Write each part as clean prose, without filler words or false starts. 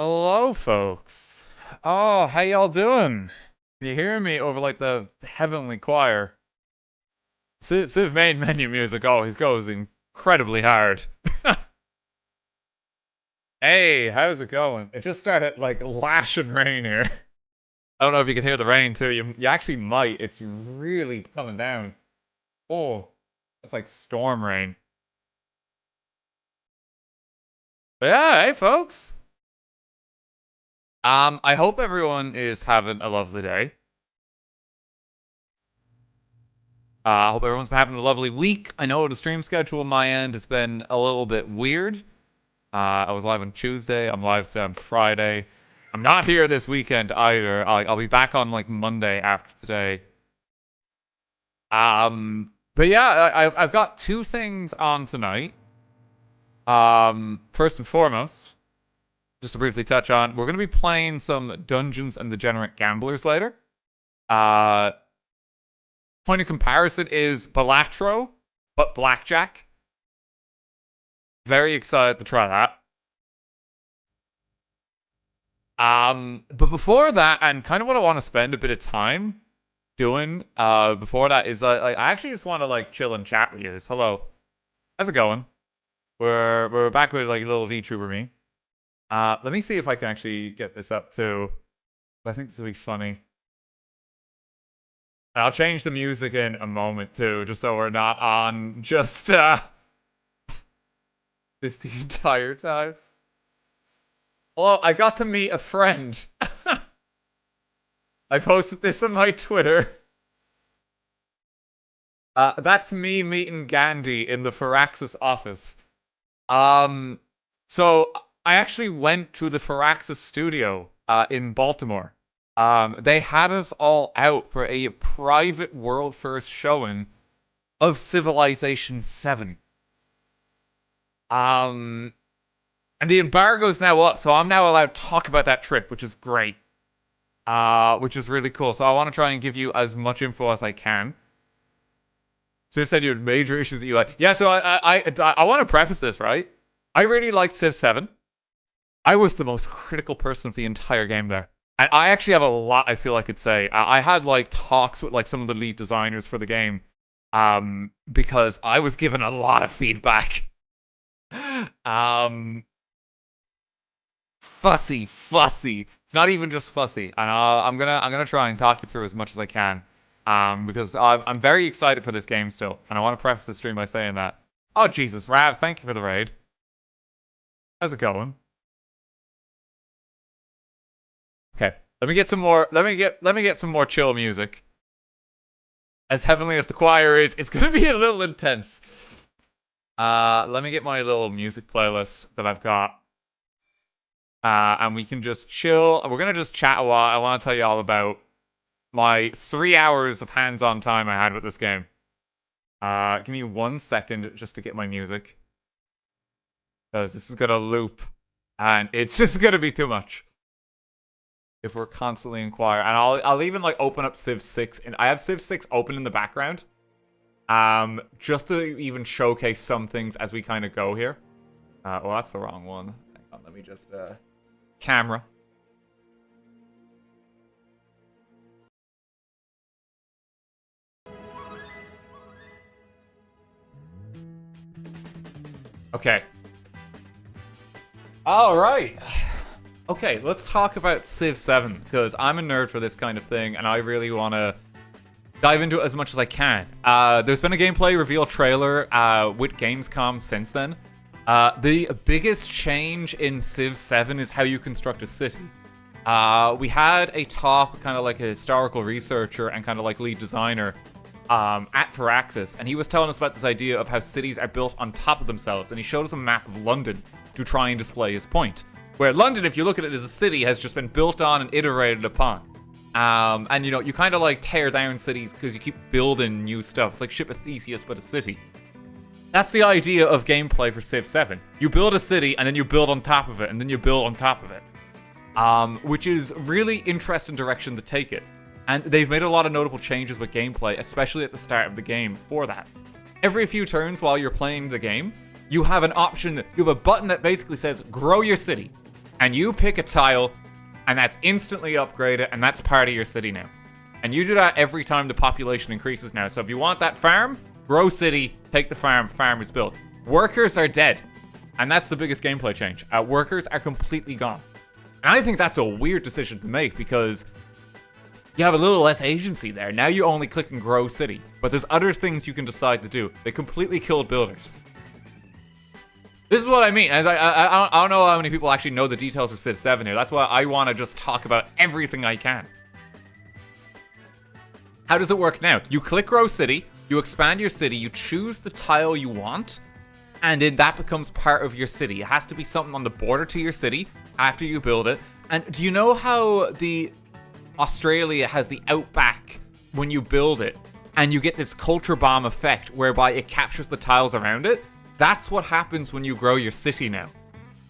Hello, folks. Oh, how y'all doing? You hear me over like the heavenly choir? Civ main menu music always goes incredibly hard. Hey, how's it going? It just started like lashing rain here. I don't know if you can hear the rain too. You actually might. It's really coming down. Oh, it's like storm rain. But yeah, hey folks. I hope everyone is having a lovely day. I hope everyone's been having a lovely week. I know the stream schedule on my end has been a little bit weird. I was live on Tuesday. I'm live today on Friday. I'm not here this weekend either. I'll be back on like Monday after today. But yeah, I've got two things on tonight. First and foremost, just to briefly touch on, we're gonna be playing some Dungeons and Degenerate Gamblers later. Uh, Point of comparison is Balatro, but blackjack. Very excited to try that. But before that, and kind of what I want to spend a bit of time doing, before that is I actually just want to like chill and chat with you. Hello, how's it going? We're back with like a little VTuber me. Let me see if I can actually get this up too. I think this will be funny. I'll change the music in a moment too, just so we're not on just this the entire time. Well, I got to meet a friend. I posted this on my Twitter. That's me meeting Gandhi in the Firaxis office. So I actually went to the Firaxis studio in Baltimore. They had us all out for a private world first showing of Civilization VII. And the embargo's now up, so I'm now allowed to talk about that trip, which is great. Which is really cool. So I want to try and give you as much info as I can. So you said you had major issues that you like. Yeah, so I want to preface this, right? I really liked Civ 7. I was the most critical person of the entire game there. And I actually have a lot I feel I could say. I had like talks with like some of the lead designers for the game. Because I was given a lot of feedback. Fussy. It's not even just fussy. And I'm gonna try and talk you through as much as I can. Because I'm very excited for this game still, and I want to preface the stream by saying that. Oh Jesus, Ravs, thank you for the raid. How's it going? Okay, let me get some more. Let me get some more chill music. As heavenly as the choir is, it's gonna be a little intense. Let me get my little music playlist that I've got. And we can just chill. We're gonna just chat a while. I want to tell you all about my 3 hours of hands-on time I had with this game. Give me 1 second just to get my music. Because this is gonna loop. And it's just gonna be too much. If we're constantly inquire. And I'll even like open up Civ 6. And I have Civ 6 open in the background. Just to even showcase some things as we kind of go here. Well, that's the wrong one. Hang on, let me just, camera. Okay. Alright. Okay, let's talk about Civ 7, because I'm a nerd for this kind of thing, and I really want to dive into it as much as I can. There's been a gameplay reveal trailer with Gamescom since then. The biggest change in Civ 7 is how you construct a city. We had a talk with kind of like a historical researcher and kind of like lead designer at Firaxis, and he was telling us about this idea of how cities are built on top of themselves, and he showed us a map of London to try and display his point. Where London, if you look at it as a city, has just been built on and iterated upon. And you know, you kind of like tear down cities because you keep building new stuff. It's like Ship of Theseus, but a city. That's the idea of gameplay for Civ 7. You build a city, and then you build on top of it, and then you build on top of it. Which is really interesting direction to take it. And they've made a lot of notable changes with gameplay, especially at the start of the game for that. Every few turns while you're playing the game, you have an option, you have a button that basically says, grow your city. and you pick a tile, and that's instantly upgraded, and that's part of your city now. And you do that every time the population increases now. So if you want that farm, grow city, take the farm, farm is built. Workers are dead. And that's the biggest gameplay change. Workers are completely gone. And I think that's a weird decision to make because you have a little less agency there. Now you only click and grow city. But there's other things you can decide to do. They completely killed builders. This is what I mean. I don't know how many people actually know the details of Civ 7 here. That's why I want to just talk about everything I can. How does it work now? You click grow city, you expand your city, you choose the tile you want, and then that becomes part of your city. It has to be something on the border to your city after you build it. And do you know how the Australia has the outback when you build it, and you get this culture bomb effect whereby it captures the tiles around it? That's what happens when you grow your city now.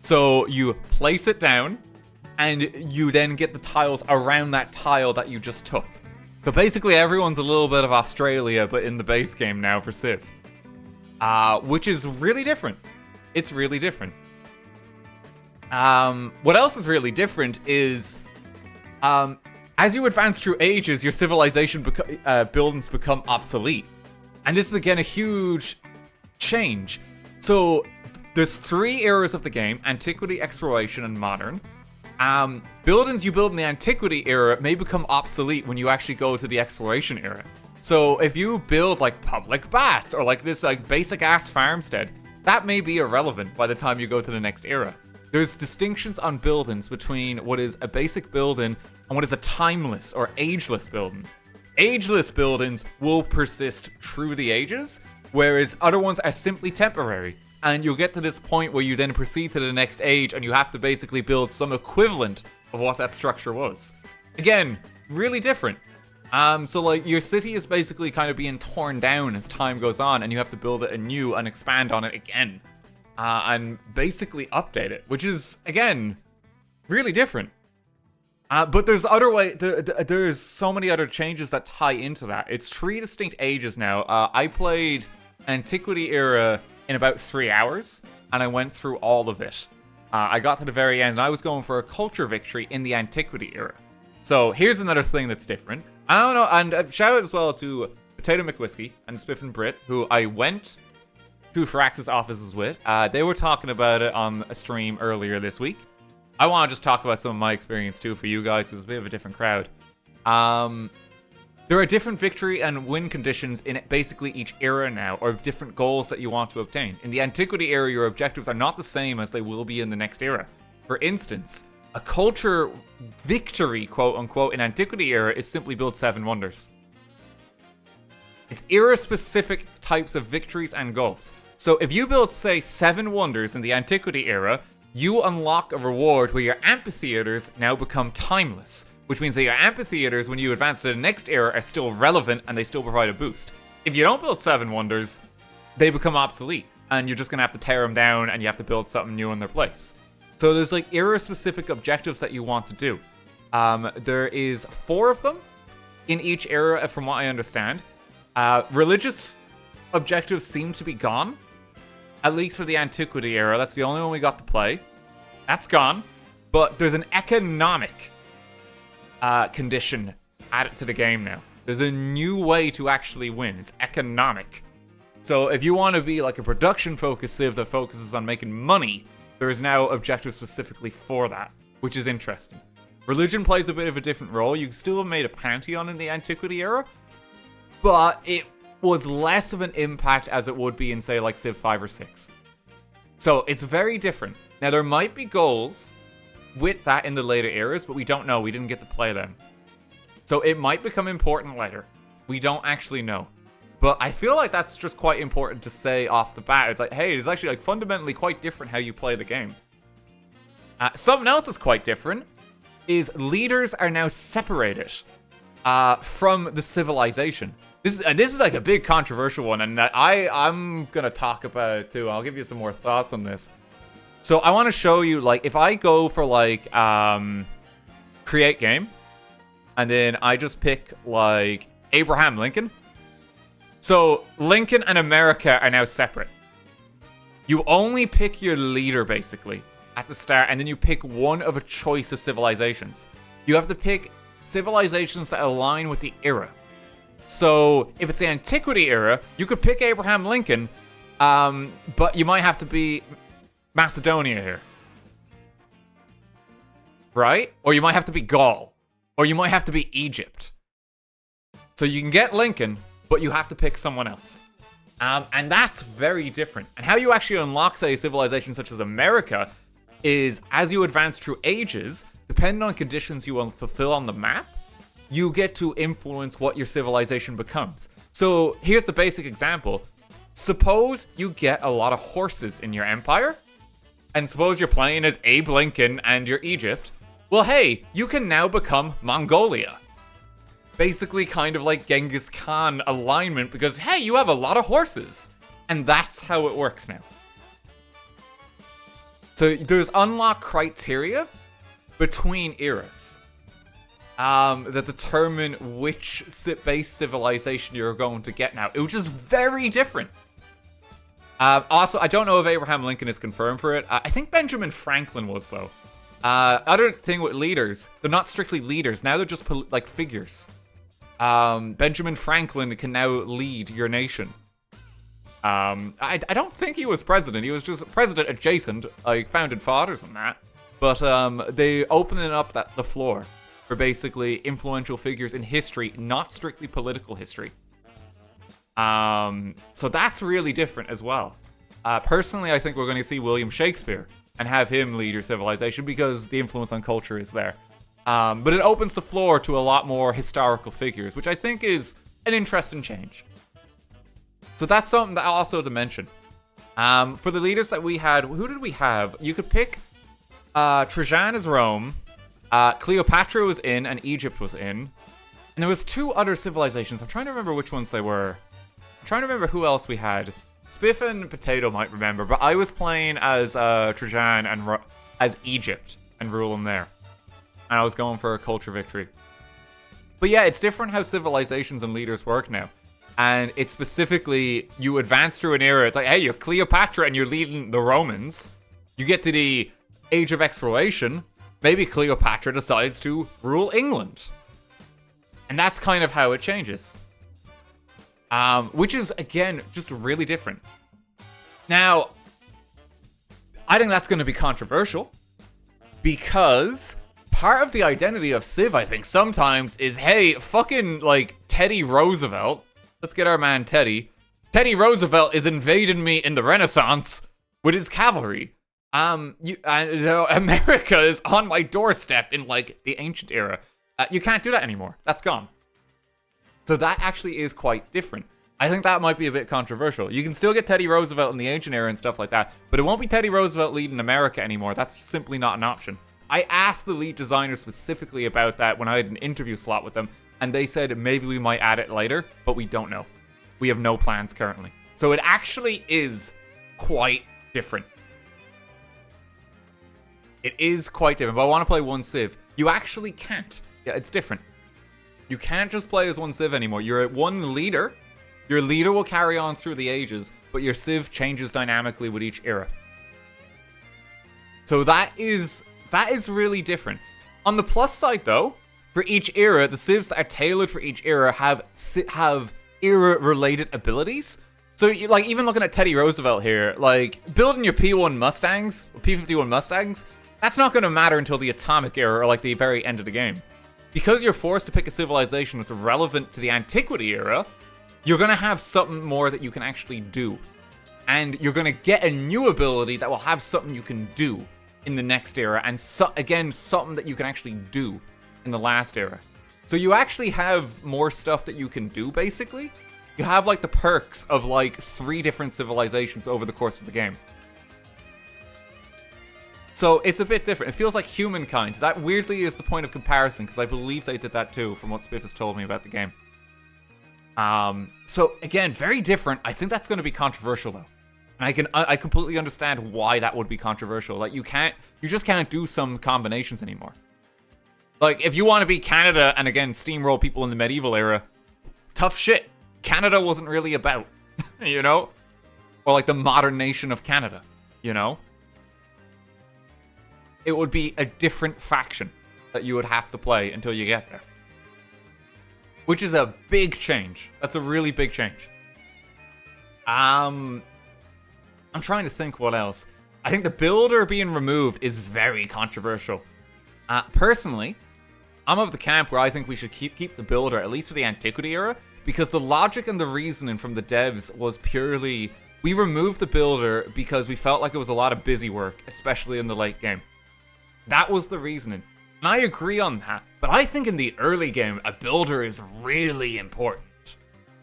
So you place it down, and you then get the tiles around that tile that you just took. So basically everyone's a little bit of Australia, but in the base game now for Civ. Which is really different. It's really different. What else is really different is, as you advance through ages, your civilization buildings become obsolete. And this is again a huge change. So there's 3 eras of the game: Antiquity, Exploration, and Modern. Buildings you build in the Antiquity era may become obsolete when you actually go to the Exploration era. So if you build like public baths or like this like basic ass farmstead, that may be irrelevant by the time you go to the next era. There's distinctions on buildings between what is a basic building and what is a timeless or ageless building. Ageless buildings will persist through the ages, whereas other ones are simply temporary. And you'll get to this point where you then proceed to the next age and you have to basically build some equivalent of what that structure was. Again, really different. So like your city is basically kind of being torn down as time goes on, and you have to build it anew and expand on it again. And basically update it, which is, again, really different. But there's there's so many other changes that tie into that. It's 3 distinct ages now. I played Antiquity era in about 3 hours, and I went through all of it. I got to the very end, and I was going for a culture victory in the Antiquity era. So here's another thing that's different. I don't know, and shout out as well to Potato McWhiskey and Spiffin Brit, who I went to Firax's offices with. They were talking about it on a stream earlier this week. I want to just talk about some of my experience too for you guys, because it's a bit of a different crowd. There are different victory and win conditions in basically each era now, or different goals that you want to obtain. In the Antiquity era, your objectives are not the same as they will be in the next era. For instance, a culture victory, quote unquote, in Antiquity era is simply build 7 wonders. It's era-specific types of victories and goals. So if you build, say, 7 wonders in the Antiquity era, you unlock a reward where your amphitheaters now become timeless, which means that your amphitheaters, when you advance to the next era, are still relevant and they still provide a boost. If you don't build 7 wonders, they become obsolete, and you're just going to have to tear them down and you have to build something new in their place. So there's like era-specific objectives that you want to do. There is 4 of them in each era, from what I understand. Religious objectives seem to be gone, at least for the Antiquity era. That's the only one we got to play. That's gone. But there's an economic condition added to the game now. There's a new way to actually win. It's economic. So if you want to be like a production-focused Civ that focuses on making money, there is now objectives specifically for that, which is interesting. Religion plays a bit of a different role. You still have made a pantheon in the Antiquity era, but it was less of an impact as it would be in, say, like Civ 5 or 6. So it's very different. Now, there might be goals with that in the later eras, but we don't know. We didn't get to play them. So it might become important later. We don't actually know. But I feel like that's just quite important to say off the bat. It's like, hey, it's actually like fundamentally quite different how you play the game. Something else that's quite different is leaders are now separated from the civilization. This is like a big controversial one, and I'm gonna talk about it too. I'll give you some more thoughts on this. So I want to show you, like, if I go for like create game, and then I just pick like Abraham Lincoln. So Lincoln and America are now separate. You only pick your leader basically, at the start, and then you pick one of a choice of civilizations. You have to pick civilizations that align with the era. So if it's the Antiquity era, you could pick Abraham Lincoln, but you might have to be Macedonia here. Right? Or you might have to be Gaul. Or you might have to be Egypt. So you can get Lincoln, but you have to pick someone else. And that's very different. And how you actually unlock, say, a civilization such as America is as you advance through ages, depending on conditions you will fulfill on the map, you get to influence what your civilization becomes. So here's the basic example. Suppose you get a lot of horses in your empire, and suppose you're playing as Abe Lincoln and you're Egypt. Well, hey, you can now become Mongolia. Basically kind of like Genghis Khan alignment because, hey, you have a lot of horses. And that's how it works now. So there's unlock criteria between eras that determine which base civilization you're going to get now, which is very different. Also, I don't know if Abraham Lincoln is confirmed for it. I think Benjamin Franklin was, though. Other thing with leaders, they're not strictly leaders. Now they're just like figures. Benjamin Franklin can now lead your nation. I don't think he was president. He was just president adjacent, like founding fathers and that. But they opening up the floor for basically influential figures in history, not strictly political history. So that's really different as well. Personally, I think we're going to see William Shakespeare and have him lead your civilization because the influence on culture is there. But it opens the floor to a lot more historical figures, which I think is an interesting change. So that's something that also to mention. For the leaders that we had, who did we have? You could pick Trajan as Rome, Cleopatra was in, and Egypt was in. And there was two other civilizations. I'm trying to remember which ones they were. I'm trying to remember who else we had. Spiff and Potato might remember, but I was playing as Trajan and as Egypt and ruling there. And I was going for a culture victory. But yeah, it's different how civilizations and leaders work now. And it's specifically, you advance through an era. It's like, hey, you're Cleopatra and you're leading the Romans. You get to the Age of Exploration. Maybe Cleopatra decides to rule England. And that's kind of how it changes. Which is, again, just really different. Now, I think that's going to be controversial. Because part of the identity of Civ, I think, sometimes is, hey, fucking, like, Teddy Roosevelt. Let's get our man Teddy. Teddy Roosevelt is invading me in the Renaissance with his cavalry. America is on my doorstep in, like, the ancient era. You can't do that anymore. That's gone. So that actually is quite different. I think that might be a bit controversial. You can still get Teddy Roosevelt in the ancient era and stuff like that, but it won't be Teddy Roosevelt leading America anymore. That's simply not an option. I asked the lead designer specifically about that when I had an interview slot with them, and they said maybe we might add it later, but we don't know. We have no plans currently. So it actually is quite different. It is quite different, but I want to play one Civ. You actually can't. Yeah, it's different. You can't just play as one Civ anymore. You're one leader. Your leader will carry on through the ages, but your Civ changes dynamically with each era. So that is really different. On the plus side, though, for each era, the Civs that are tailored for each era have era-related abilities. So, like, even looking at Teddy Roosevelt here, like, building your P1 Mustangs, or P51 Mustangs, that's not going to matter until the Atomic Era, or, like, the very end of the game. Because you're forced to pick a civilization that's relevant to the Antiquity Era, you're going to have something more that you can actually do. And you're going to get a new ability that will have something you can do in the next era, and again, something that you can actually do in the last era. So you actually have more stuff that you can do, basically. You have, like, the perks of, like, 3 different civilizations over the course of the game. So it's a bit different. It feels like Humankind. That weirdly is the point of comparison, because I believe they did that too, from what Spiff has told me about the game. So again, very different. I think that's going to be controversial, though. And I completely understand why that would be controversial. Like, you just can't do some combinations anymore. Like, if you want to be Canada and, again, steamroll people in the medieval era, tough shit. Canada wasn't really about, you know? Or, like, the modern nation of Canada, you know? It would be a different faction that you would have to play until you get there. Which is a big change. That's a really big change. I'm trying to think what else. I think the builder being removed is very controversial. Personally, I'm of the camp where I think we should keep the builder, at least for the Antiquity era, because the logic and the reasoning from the devs was purely, we removed the builder because we felt like it was a lot of busy work, especially in the late game. That was the reasoning. And I agree on that, but I think in the early game, a builder is really important.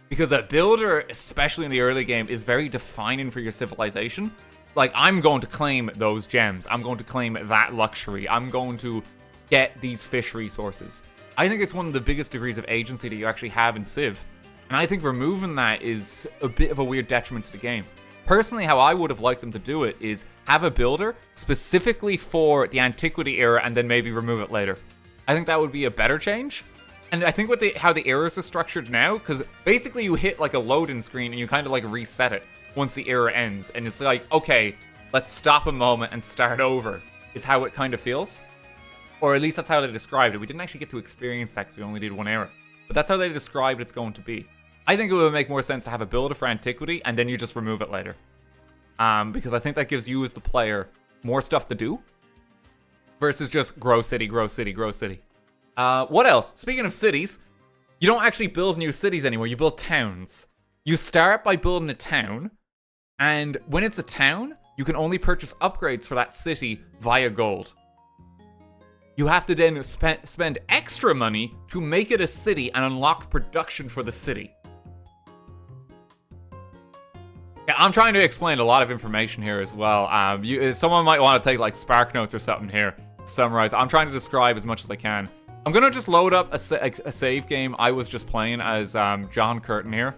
Because a builder, especially in the early game, is very defining for your civilization. Like, I'm going to claim those gems. I'm going to claim that luxury. I'm going to get these fish resources. I think it's one of the biggest degrees of agency that you actually have in Civ. And I think removing that is a bit of a weird detriment to the game. Personally, how I would have liked them to do it is have a builder specifically for the Antiquity era and then maybe remove it later. I think that would be a better change. And I think with how the eras are structured now, because basically you hit like a loading screen and you kind of like reset it once the era ends. And it's like, okay, let's stop a moment and start over, is how it kind of feels. Or at least that's how they described it. We didn't actually get to experience that because we only did one era. But that's how they described it's going to be. I think it would make more sense to have a builder for Antiquity and then you just remove it later. Because I think that gives you as the player more stuff to do versus just grow city, grow city, grow city. What else? Speaking of cities, you don't actually build new cities anymore. You build towns. You start by building a town, and when it's a town, you can only purchase upgrades for that city via gold. You have to then spend extra money to make it a city and unlock production for the city. Yeah, I'm trying to explain a lot of information here as well. Someone might want to take like Spark Notes or something here to summarize. I'm trying to describe as much as I can. I'm going to just load up a save game I was just playing as John Curtin here.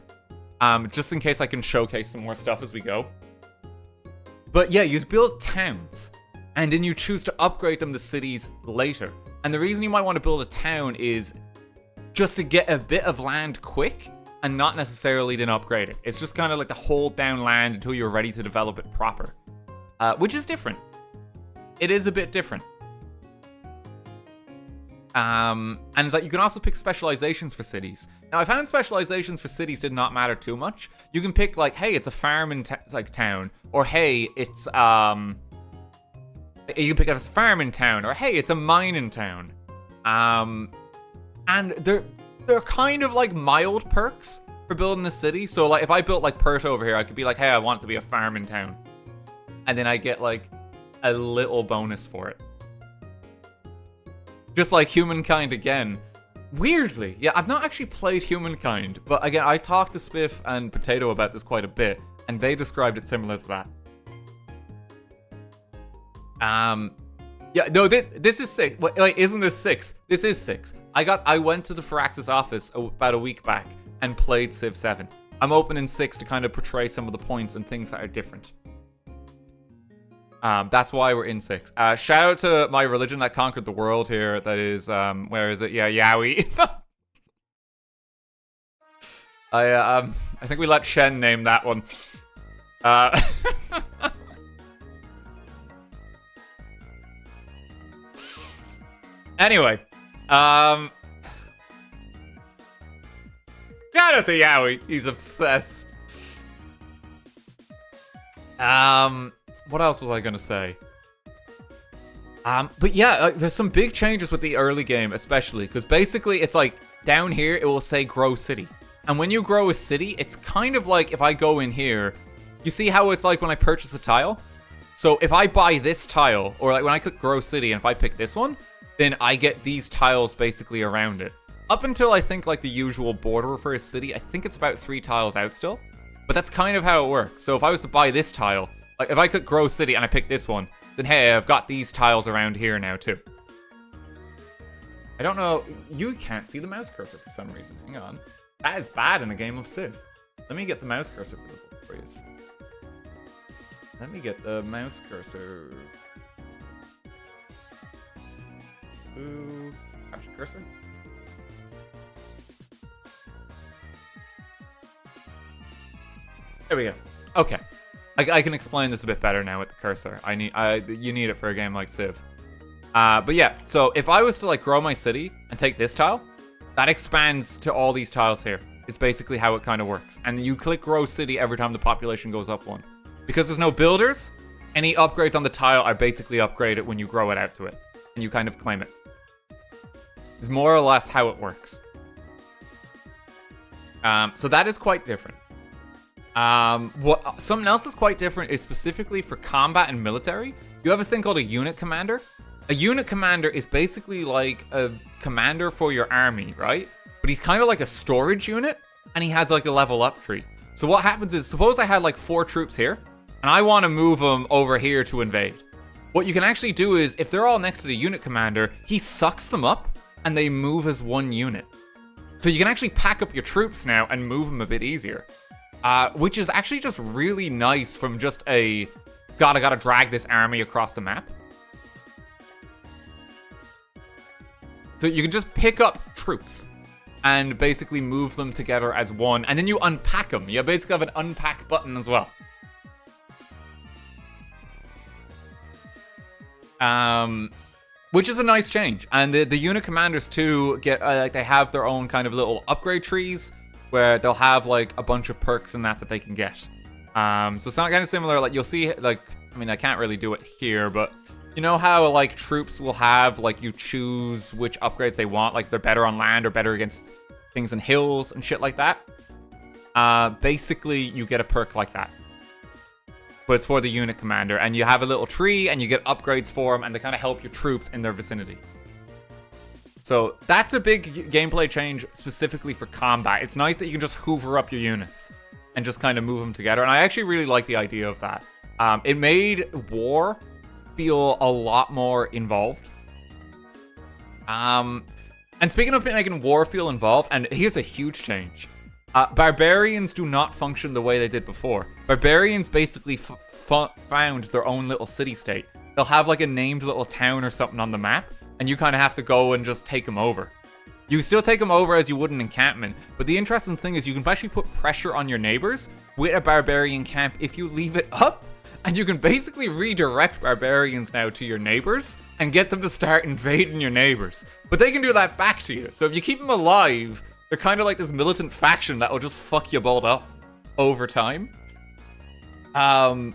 Just in case I can showcase some more stuff as we go. But yeah, you build towns. And then you choose to upgrade them to cities later. And the reason you might want to build a town is just to get a bit of land quick and not necessarily then upgrade it. It's just kind of like to hold down land until you're ready to develop it proper. Which is different. It is a bit different. And it's like you can also pick specializations for cities. Now, I found specializations for cities did not matter too much. You can pick like, hey, it's a farm in town, or hey, it's you can pick up a farm in town, or hey, it's a mine in town. And they're kind of like mild perks for building a city. So like if I built like Perth over here, I could be like, hey, I want it to be a farm in town, and then I get like a little bonus for it. Just like Humankind again. Weirdly, yeah, I've not actually played Humankind, but again, I talked to Spiff and Potato about this quite a bit, and they described it similar to that. Yeah, no, this is 6. Wait, isn't this 6? This is 6. I went to the Firaxis office about a week back and played Civ 7. I'm opening 6 to kind of portray some of the points and things that are different. That's why we're in 6. Shout out to my religion that conquered the world here. That is, where is it? Yeah, Yowie. I think we let Shen name that one. Anyway, shout out to Yowie. He's obsessed. What else was I gonna say? But yeah, there's some big changes with the early game, especially because basically it's like down here it will say grow city, and when you grow a city, it's kind of like if I go in here, you see how it's like when I purchase a tile. So if I buy this tile, or like when I click grow city, and if I pick this one, then I get these tiles basically around it. Up until I think like the usual border for a city, I think it's about 3 tiles out still, but that's kind of how it works. So if I was to buy this tile, like if I click grow city and I pick this one, then hey, I've got these tiles around here now too. I don't know, you can't see the mouse cursor for some reason. Hang on. That is bad in a game of Civ. Let me get the mouse cursor visible for you. Let me get the mouse cursor. Ooh, capture cursor. There we go. Okay. I can explain this a bit better now with the cursor. You need it for a game like Civ. But yeah, so if I was to like grow my city and take this tile, that expands to all these tiles here. Is basically how it kind of works. And you click grow city every time the population goes up one. Because there's no builders, any upgrades on the tile are basically upgraded when you grow it out to it. And you kind of claim it. It's more or less how it works. So that is quite different. Something else that's quite different is specifically for combat and military. You have a thing called a unit commander. A unit commander is basically like a commander for your army, right? But he's kind of like a storage unit, and he has like a level up tree. So what happens is, suppose I had like 4 troops here, and I want to move them over here to invade. What you can actually do is, if they're all next to the unit commander, he sucks them up, and they move as one unit. So you can actually pack up your troops now and move them a bit easier. Which is actually just really nice from just a, gotta drag this army across the map. So you can just pick up troops and basically move them together as one, and then you unpack them. You basically have an unpack button as well. Which is a nice change. And the unit commanders too get like they have their own kind of little upgrade trees where they'll have like a bunch of perks and that they can get. So it's not kind of similar. Like you'll see, like, I mean, I can't really do it here, but you know how like troops will have like you choose which upgrades they want, like they're better on land or better against things in hills and shit like that. Basically, you get a perk like that. But it's for the unit commander, and you have a little tree, and you get upgrades for them, and they kind of help your troops in their vicinity. So that's a big gameplay change specifically for combat. It's nice that you can just hoover up your units and just kind of move them together, and I actually really like the idea of that. It made war feel a lot more involved. And speaking of making war feel involved, and here's a huge change. Barbarians do not function the way they did before. Barbarians basically found their own little city-state. They'll have like a named little town or something on the map, and you kind of have to go and just take them over. You still take them over as you would an encampment, but the interesting thing is you can actually put pressure on your neighbors with a barbarian camp if you leave it up, and you can basically redirect barbarians now to your neighbors and get them to start invading your neighbors. But they can do that back to you. So if you keep them alive, they're kind of like this militant faction that will just fuck you both up over time.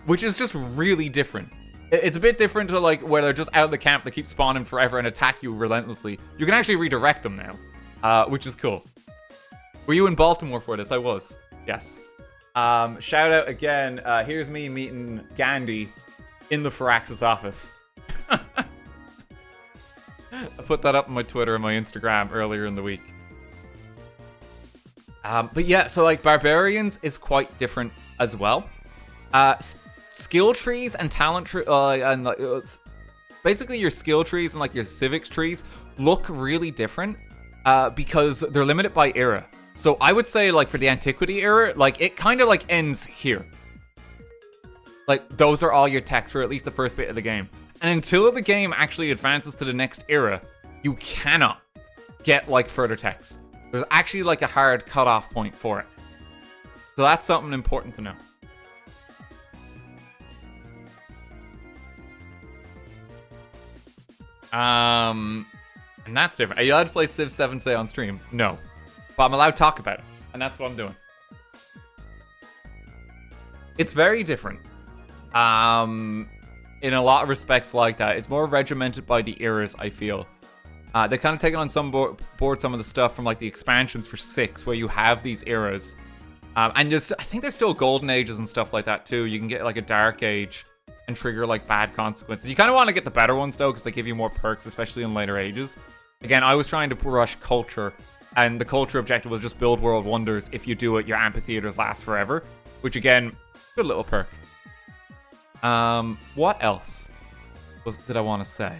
Which is just really different. It's a bit different to like where they're just out of the camp, they keep spawning forever and attack you relentlessly. You can actually redirect them now, which is cool. Were you in Baltimore for this? I was. Yes. Shout out again. Here's me meeting Gandhi in the Firaxis office. I put that up on my Twitter and my Instagram earlier in the week. But yeah, so like Barbarians is quite different as well. Skill trees and talent trees, and like, basically your skill trees and like your civics trees look really different because they're limited by era. So I would say like for the Antiquity era, like it kind of like ends here. Like those are all your techs for at least the first bit of the game. And until the game actually advances to the next era, you cannot get like further techs. There's actually like a hard cutoff point for it. So that's something important to know. And that's different. Are you allowed to play Civ 7 today on stream? No. But I'm allowed to talk about it. And that's what I'm doing. It's very different. In a lot of respects like that. It's more regimented by the eras, I feel. They kind of taken on some board some of the stuff from like the expansions for 6, where you have these eras. And just, I think there's still golden ages and stuff like that too. You can get like a dark age and trigger like bad consequences. You kind of want to get the better ones though, because they give you more perks, especially in later ages. Again, I was trying to rush culture, and the culture objective was just build world wonders. If you do it, your amphitheaters last forever, which again, good little perk. What else did I want to say?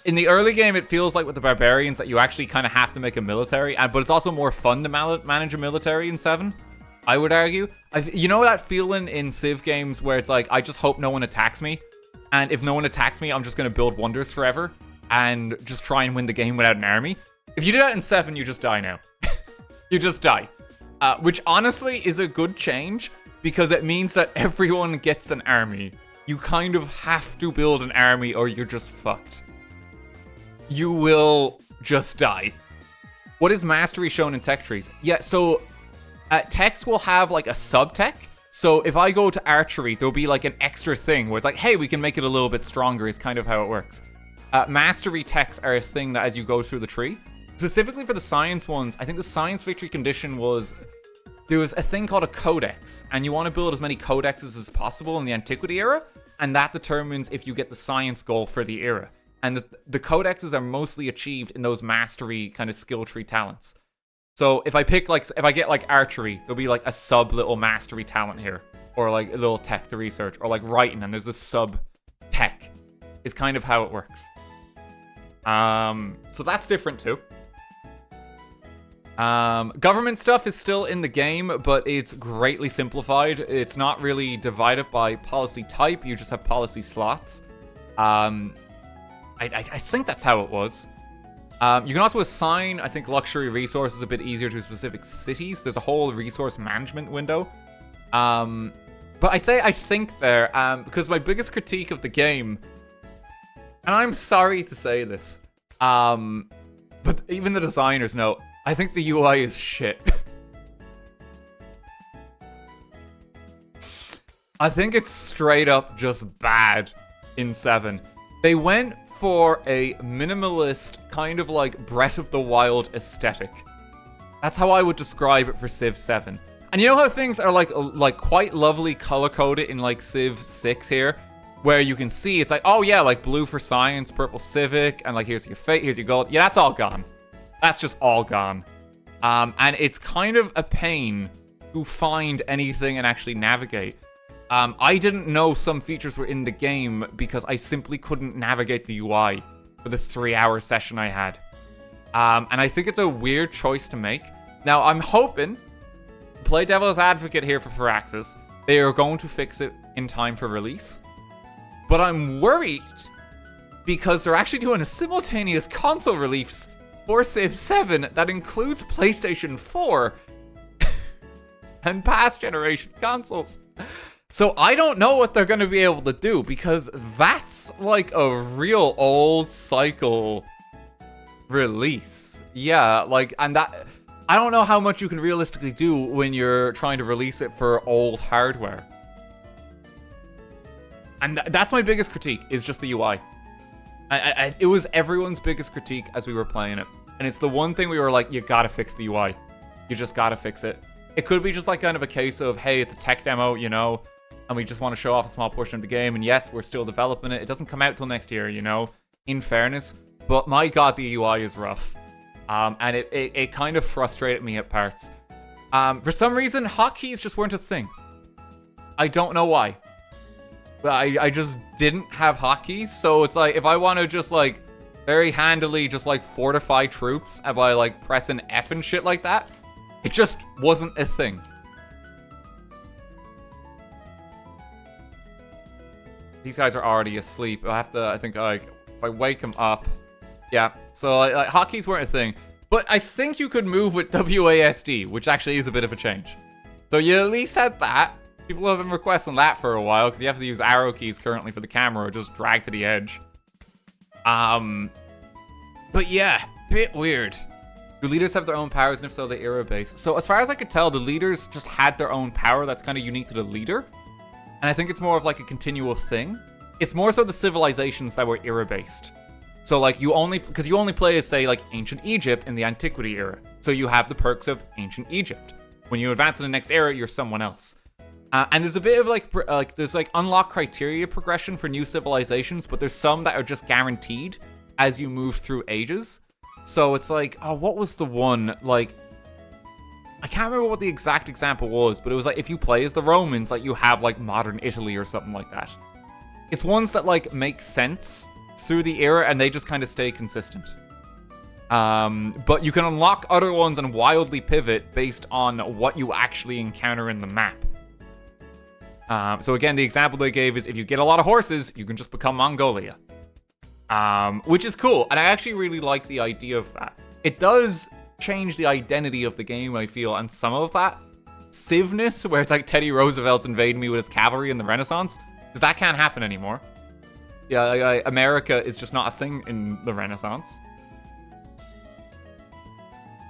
In the early game, it feels like with the Barbarians that you actually kind of have to make a military, but it's also more fun to manage a military in 7, I would argue. You know that feeling in Civ games where it's like, I just hope no one attacks me, and if no one attacks me, I'm just going to build wonders forever and just try and win the game without an army? If you do that in 7, you just die now. You just die. Which honestly is a good change, because it means that everyone gets an army you kind of have to build an army or you're just fucked. You will just die. What is mastery shown in tech trees? Yeah, so techs will have like a sub-tech. So if I go to archery, there'll be like an extra thing where it's like, hey, we can make it a little bit stronger is kind of how it works. Mastery techs are a thing that as you go through the tree, specifically for the science ones, I think the science victory condition was, there was a thing called a codex, and you want to build as many codexes as possible in the antiquity era, and that determines if you get the science goal for the era. And the codexes are mostly achieved in those mastery kind of skill tree talents. So if I pick like, if I get like archery, there'll be like a sub little mastery talent here, or like a little tech to research, or like writing, and there's a sub tech, is kind of how it works. So that's different too. Government stuff is still in the game, but it's greatly simplified. It's not really divided by policy type. You just have policy slots. I think that's how it was. You can also assign, I think, luxury resources a bit easier to specific cities. There's a whole resource management window. But I say I think there, because my biggest critique of the game, and I'm sorry to say this, but even the designers know, I think the UI is shit. I think it's straight up just bad in 7. They went for a minimalist, kind of like Breath of the Wild aesthetic. That's how I would describe it for Civ 7. And you know how things are like quite lovely color-coded in like Civ 6 here? Where you can see, it's like, oh yeah, like blue for science, purple civic, and like here's your fate, here's your gold. Yeah, that's all gone. That's just all gone. And it's kind of a pain to find anything and actually navigate. I didn't know some features were in the game because I simply couldn't navigate the UI for the 3-hour session I had. And I think it's a weird choice to make. Now, I'm hoping, play devil's advocate here for Firaxis, they are going to fix it in time for release. But I'm worried because they're actually doing a simultaneous console release for Civ 7 that includes PlayStation 4 and past generation consoles. So I don't know what they're going to be able to do because that's like a real old cycle release. Yeah, like, and that, I don't know how much you can realistically do when you're trying to release it for old hardware. And that's my biggest critique, is just the UI. It was everyone's biggest critique as we were playing it. And it's the one thing we were like, you gotta fix the UI. You just gotta fix it. It could be just like kind of a case of, hey, it's a tech demo, you know, and we just want to show off a small portion of the game. And yes, we're still developing it. It doesn't come out till next year, you know, in fairness. But my god, the UI is rough. And it kind of frustrated me at parts. For some reason, hotkeys just weren't a thing. I don't know why. But I just didn't have hotkeys. So it's like, if I want to just like very handily just like fortify troops and by like pressing F and shit like that, it just wasn't a thing. These guys are already asleep. I have to, I think, like, if I wake them up. Yeah, so like, hotkeys weren't a thing. But I think you could move with WASD, which actually is a bit of a change. So you at least had that. People have been requesting that for a while, because you have to use arrow keys currently for the camera, or just drag to the edge. But yeah, bit weird. Do leaders have their own powers, and if so, the era-based? So as far as I could tell, the leaders just had their own power that's kind of unique to the leader. And I think it's more of like a continual thing. It's more so the civilizations that were era-based. So like because you only play as, say, like ancient Egypt in the antiquity era. So you have the perks of ancient Egypt. When you advance to the next era, you're someone else. And there's a bit of like there's like unlock criteria progression for new civilizations, but there's some that are just guaranteed as you move through ages. So it's like, oh, what was the one? Like, I can't remember what the exact example was, but it was like if you play as the Romans, like you have like modern Italy or something like that. It's ones that like make sense through the era and they just kind of stay consistent. But you can unlock other ones and wildly pivot based on what you actually encounter in the map. So again, the example they gave is if you get a lot of horses, you can just become Mongolia. Which is cool, and I actually really like the idea of that. It does change the identity of the game, I feel, and some of that Civness, where it's like Teddy Roosevelt's invading me with his cavalry in the Renaissance, Because that can't happen anymore. Yeah, America is just not a thing in the Renaissance.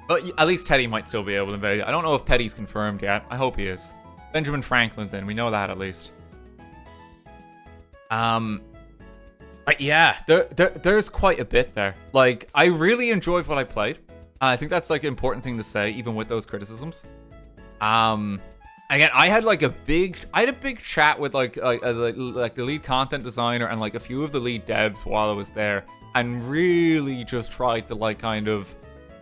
But at least Teddy might still be able to invade. I don't know if Teddy's confirmed yet. I hope he is. Benjamin Franklin's in. We know that at least. But yeah, there's quite a bit there. Like, I really enjoyed what I played. I think that's like an important thing to say, even with those criticisms. Again, I had a big chat with like the lead content designer and like a few of the lead devs while I was there, and really just tried to like kind of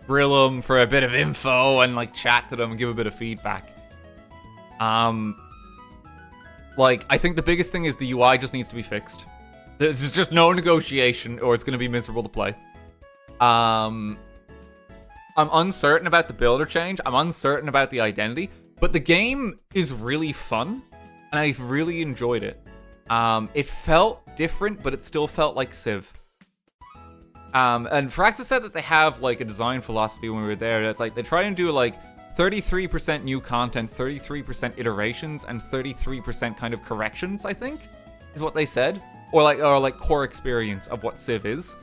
grill them for a bit of info and like chat to them and give a bit of feedback. Like, I think the biggest thing is the UI just needs to be fixed. There's just no negotiation, or it's going to be miserable to play. I'm uncertain about the builder change. I'm uncertain about the identity. But the game is really fun, and I've really enjoyed it. It felt different, but it still felt like Civ. And Firaxis said that they have like a design philosophy when we were there. It's like they try and do like 33% new content, 33% iterations, and 33% kind of corrections, I think, is what they said. Or like core experience of what Civ is.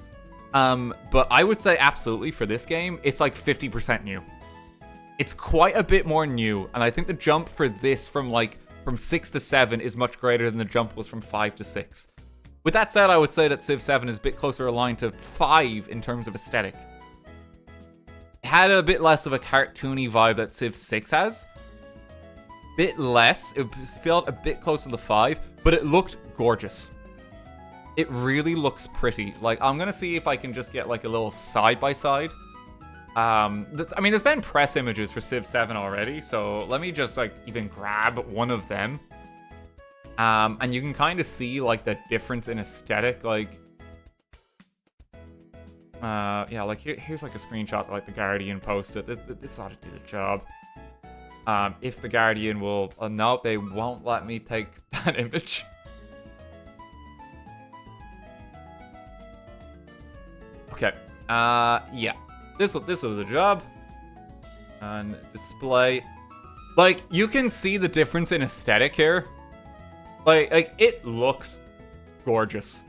But I would say absolutely for this game, it's like 50% new. It's quite a bit more new, and I think the jump for this from 6 to 7 is much greater than the jump was from 5 to 6. With that said, I would say that Civ 7 is a bit closer aligned to 5 in terms of aesthetic. It had a bit less of a cartoony vibe that Civ 6 has. Bit less. It felt a bit closer to 5, but it looked gorgeous. It really looks pretty. Like, I'm gonna see if I can just get like a little side-by-side. I mean, there's been press images for Civ 7 already, so let me just like even grab one of them. And you can kind of see like the difference in aesthetic, like yeah, like here's like a screenshot that like the Guardian posted. This ought to do the job. If the Guardian will, no, they won't let me take that image. Okay, yeah. This will do the job. And display. Like, you can see the difference in aesthetic here. Like it looks gorgeous.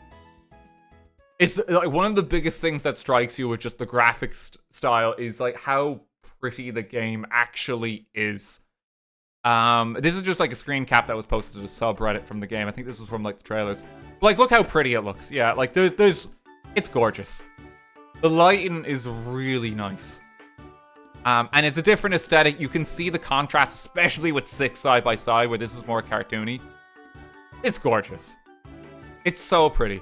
It's like one of the biggest things that strikes you with just the graphics style is like how pretty the game actually is. This is just like a screen cap that was posted to the subreddit from the game. I think this was from like the trailers. Like, look how pretty it looks. Yeah, like there's it's gorgeous. The lighting is really nice. And it's a different aesthetic. You can see the contrast, especially with 6 side by side, where this is more cartoony. It's gorgeous. It's so pretty.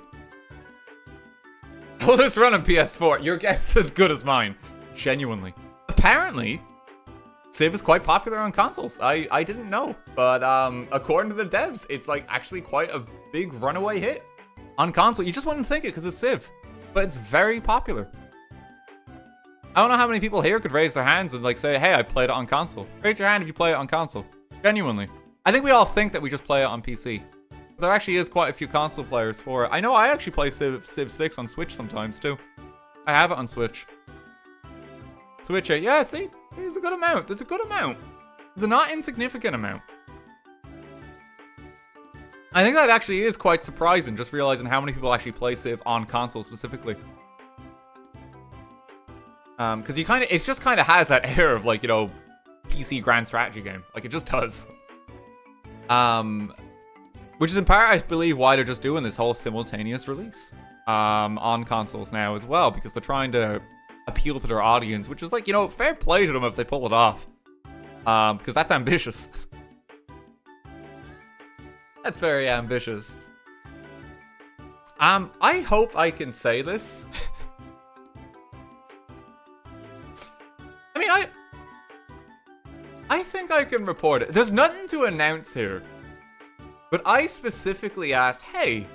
Will this run on PS4? Your guess is as good as mine. Genuinely. Apparently, Civ is quite popular on consoles. I didn't know. But according to the devs, it's like actually quite a big runaway hit on console. You just wouldn't think it because it's Civ. But it's very popular. I don't know how many people here could raise their hands and like say, hey, I played it on console. Raise your hand if you play it on console. Genuinely. I think we all think that we just play it on PC. But there actually is quite a few console players for it. I know I actually play Civ 6 on Switch sometimes too. I have it on Switch. Switch it. Yeah, see? There's a good amount. There's a good amount. It's a not insignificant amount. I think that actually is quite surprising, just realizing how many people actually play Civ on console specifically. Because it just kind of has that air of like, you know, PC grand strategy game. Like, it just does. Which is in part, I believe, why they're just doing this whole simultaneous release on consoles now as well, because they're trying to appeal to their audience, which is like, you know, fair play to them if they pull it off. Because that's ambitious. That's very ambitious. I hope I can say this. I mean, I think I can report it. There's nothing to announce here. But I specifically asked, hey,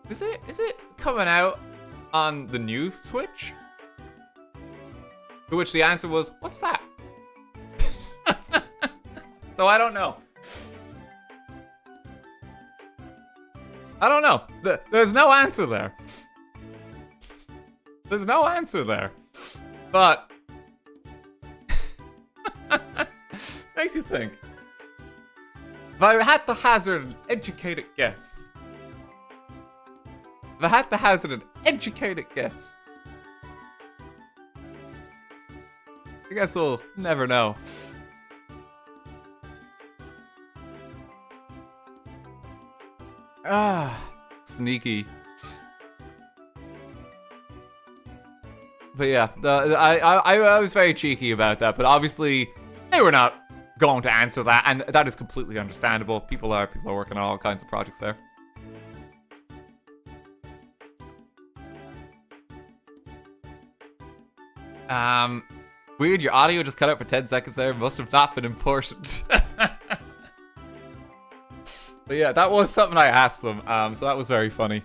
is it coming out on the new Switch? To which the answer was, what's that? So I don't know. I don't know. There's no answer there. There's no answer there. But makes you think. If I had to hazard an educated guess. If I had to hazard an educated guess. I guess we'll never know. Sneaky. But yeah, I was very cheeky about that, but obviously they were not going to answer that, and that is completely understandable. People are working on all kinds of projects there. Weird, your audio just cut out for 10 seconds there. Must have not been important. But yeah, that was something I asked them, so that was very funny.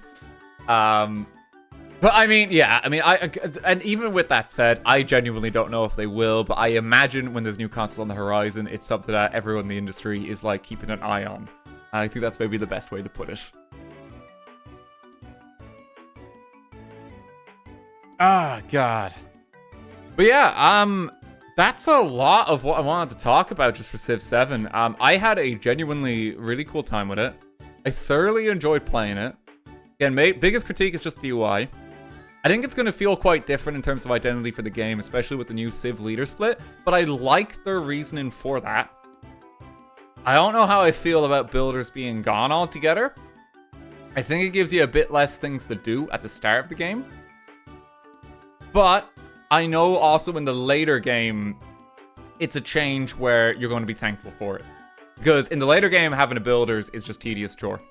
But I mean, yeah, I mean, and even with that said, I genuinely don't know if they will, but I imagine when there's new consoles on the horizon, it's something that everyone in the industry is like keeping an eye on. I think that's maybe the best way to put it. Ah, God. But yeah, that's a lot of what I wanted to talk about just for Civ 7. I had a genuinely really cool time with it. I thoroughly enjoyed playing it. Again, biggest critique is just the UI. I think it's going to feel quite different in terms of identity for the game, especially with the new Civ leader split, but I like their reasoning for that. I don't know how I feel about builders being gone altogether. I think it gives you a bit less things to do at the start of the game. But I know also in the later game, it's a change where you're going to be thankful for it. Because in the later game, having a builders is just tedious chore.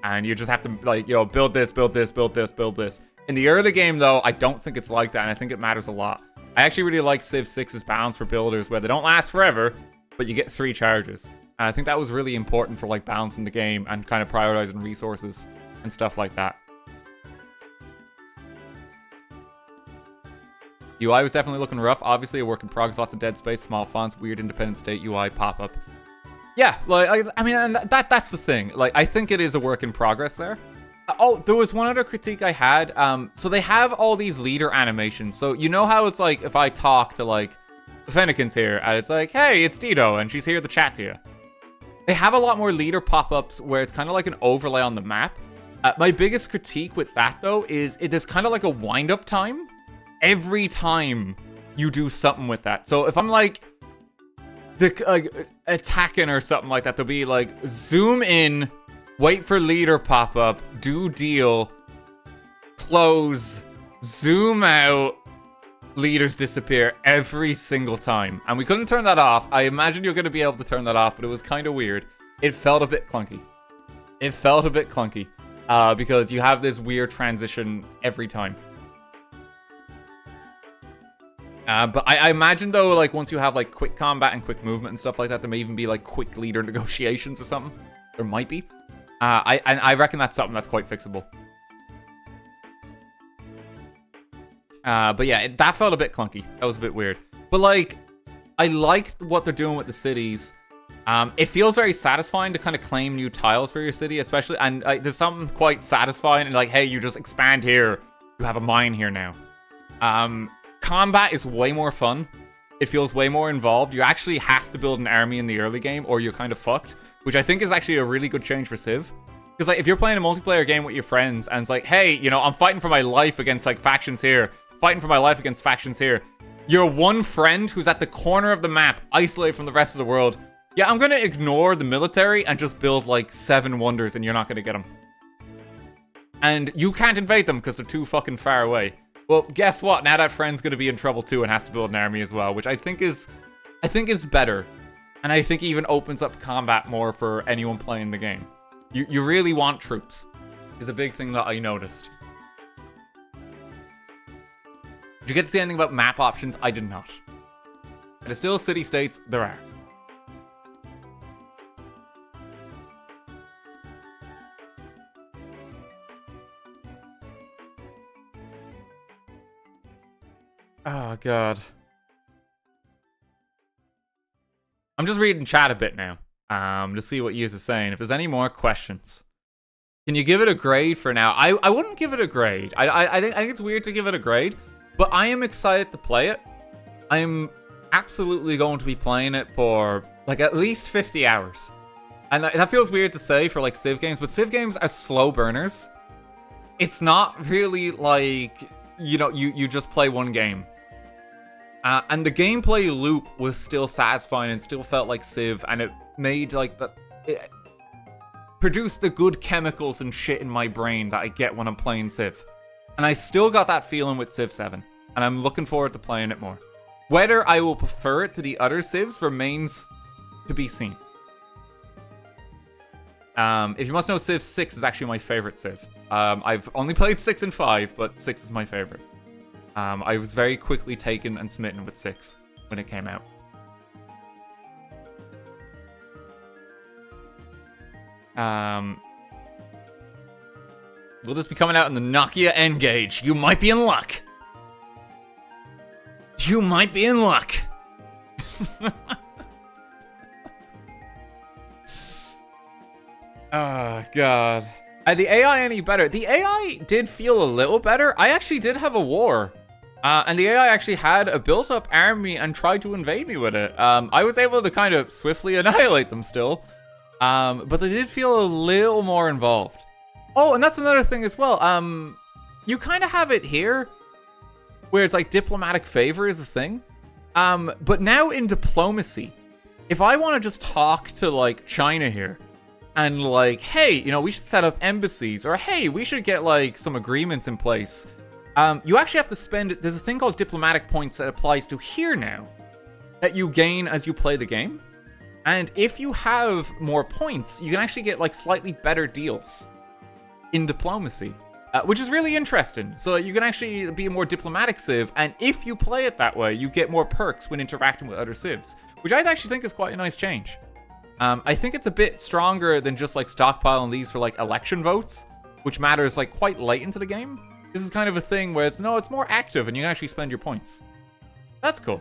And you just have to, like, you know, build this, build this, build this, build this. In the early game, though, I don't think it's like that, and I think it matters a lot. I actually really like Civ 6's balance for builders, where they don't last forever, but you get 3 charges. And I think that was really important for, like, balancing the game and kind of prioritizing resources and stuff like that. UI was definitely looking rough. Obviously, a work in progress, lots of dead space, small fonts, weird independent state UI pop-up. Yeah, like, I mean, and that's the thing. Like, I think it is a work in progress there. Oh, there was one other critique I had. So they have all these leader animations. So you know how it's like if I talk to, like, the Fennekin's here, and it's like, hey, it's Tito, and she's here to chat to you. They have a lot more leader pop-ups where it's kind of like an overlay on the map. My biggest critique with that, though, is it is kind of like a wind-up time every time you do something with that. So if I'm like attacking or something like that, there'll be like zoom in, wait for leader pop up, do deal, close, zoom out, leaders disappear every single time. And we couldn't turn that off. I imagine you're going to be able to turn that off, but it was kind of weird. It felt a bit clunky. It felt a bit clunky because you have this weird transition every time. But I imagine, though, like, once you have, like, quick combat and quick movement and stuff like that, there may even be, like, quick leader negotiations or something. There might be. I reckon that's something that's quite fixable. But yeah, that felt a bit clunky. That was a bit weird. But, like, I like what they're doing with the cities. It feels very satisfying to kind of claim new tiles for your city, especially. And there's something quite satisfying in, like, hey, you just expand here. You have a mine here now. Combat is way more fun. It feels way more involved. You actually have to build an army in the early game or you're kind of fucked, which I think is actually a really good change for Civ. Because, like, if you're playing a multiplayer game with your friends and it's like, hey, you know, I'm fighting for my life against, like, factions here, fighting for my life against factions here. Your one friend who's at the corner of the map, isolated from the rest of the world. Yeah, I'm going to ignore the military and just build, like, 7 wonders and you're not going to get them. And you can't invade them because they're too fucking far away. Well, guess what? Now that friend's going to be in trouble too and has to build an army as well, which I think is better. And I think even opens up combat more for anyone playing the game. You really want troops, is a big thing that I noticed. Did you get to see anything about map options? I did not. But still city-states, there are. Oh, God. I'm just reading chat a bit now, to see what yous are saying. If there's any more questions. Can you give it a grade for now? I wouldn't give it a grade. I think it's weird to give it a grade, but I am excited to play it. I'm absolutely going to be playing it for, like, at least 50 hours. And that feels weird to say for like Civ games, but Civ games are slow burners. It's not really like, you know, you just play one game. And the gameplay loop was still satisfying and still felt like Civ, and it made like it produced the good chemicals and shit in my brain that I get when I'm playing Civ. And I still got that feeling with Civ 7, and I'm looking forward to playing it more. Whether I will prefer it to the other Civs remains to be seen. If you must know, Civ 6 is actually my favorite Civ. I've only played 6 and 5, but 6 is my favorite. I was very quickly taken and smitten with 6 when it came out. Will this be coming out in the Nokia N-Gage? You might be in luck. You might be in luck. Oh, God. Are the AI any better? The AI did feel a little better. I actually did have a war. And the AI actually had a built-up army and tried to invade me with it. I was able to kind of swiftly annihilate them still. But they did feel a little more involved. Oh, and that's another thing as well. You kind of have it here, where it's like diplomatic favor is a thing. But now in diplomacy, if I want to just talk to like China here, and like, hey, you know, we should set up embassies, or hey, we should get like some agreements in place. You actually have to spend, there's a thing called diplomatic points that applies to here now, that you gain as you play the game. And if you have more points, you can actually get like slightly better deals in diplomacy, which is really interesting. So you can actually be a more diplomatic Civ, and if you play it that way, you get more perks when interacting with other Civs, which I actually think is quite a nice change. I think it's a bit stronger than just like stockpiling these for like election votes, which matters like quite late into the game. This is kind of a thing where it's more active and you can actually spend your points. That's cool.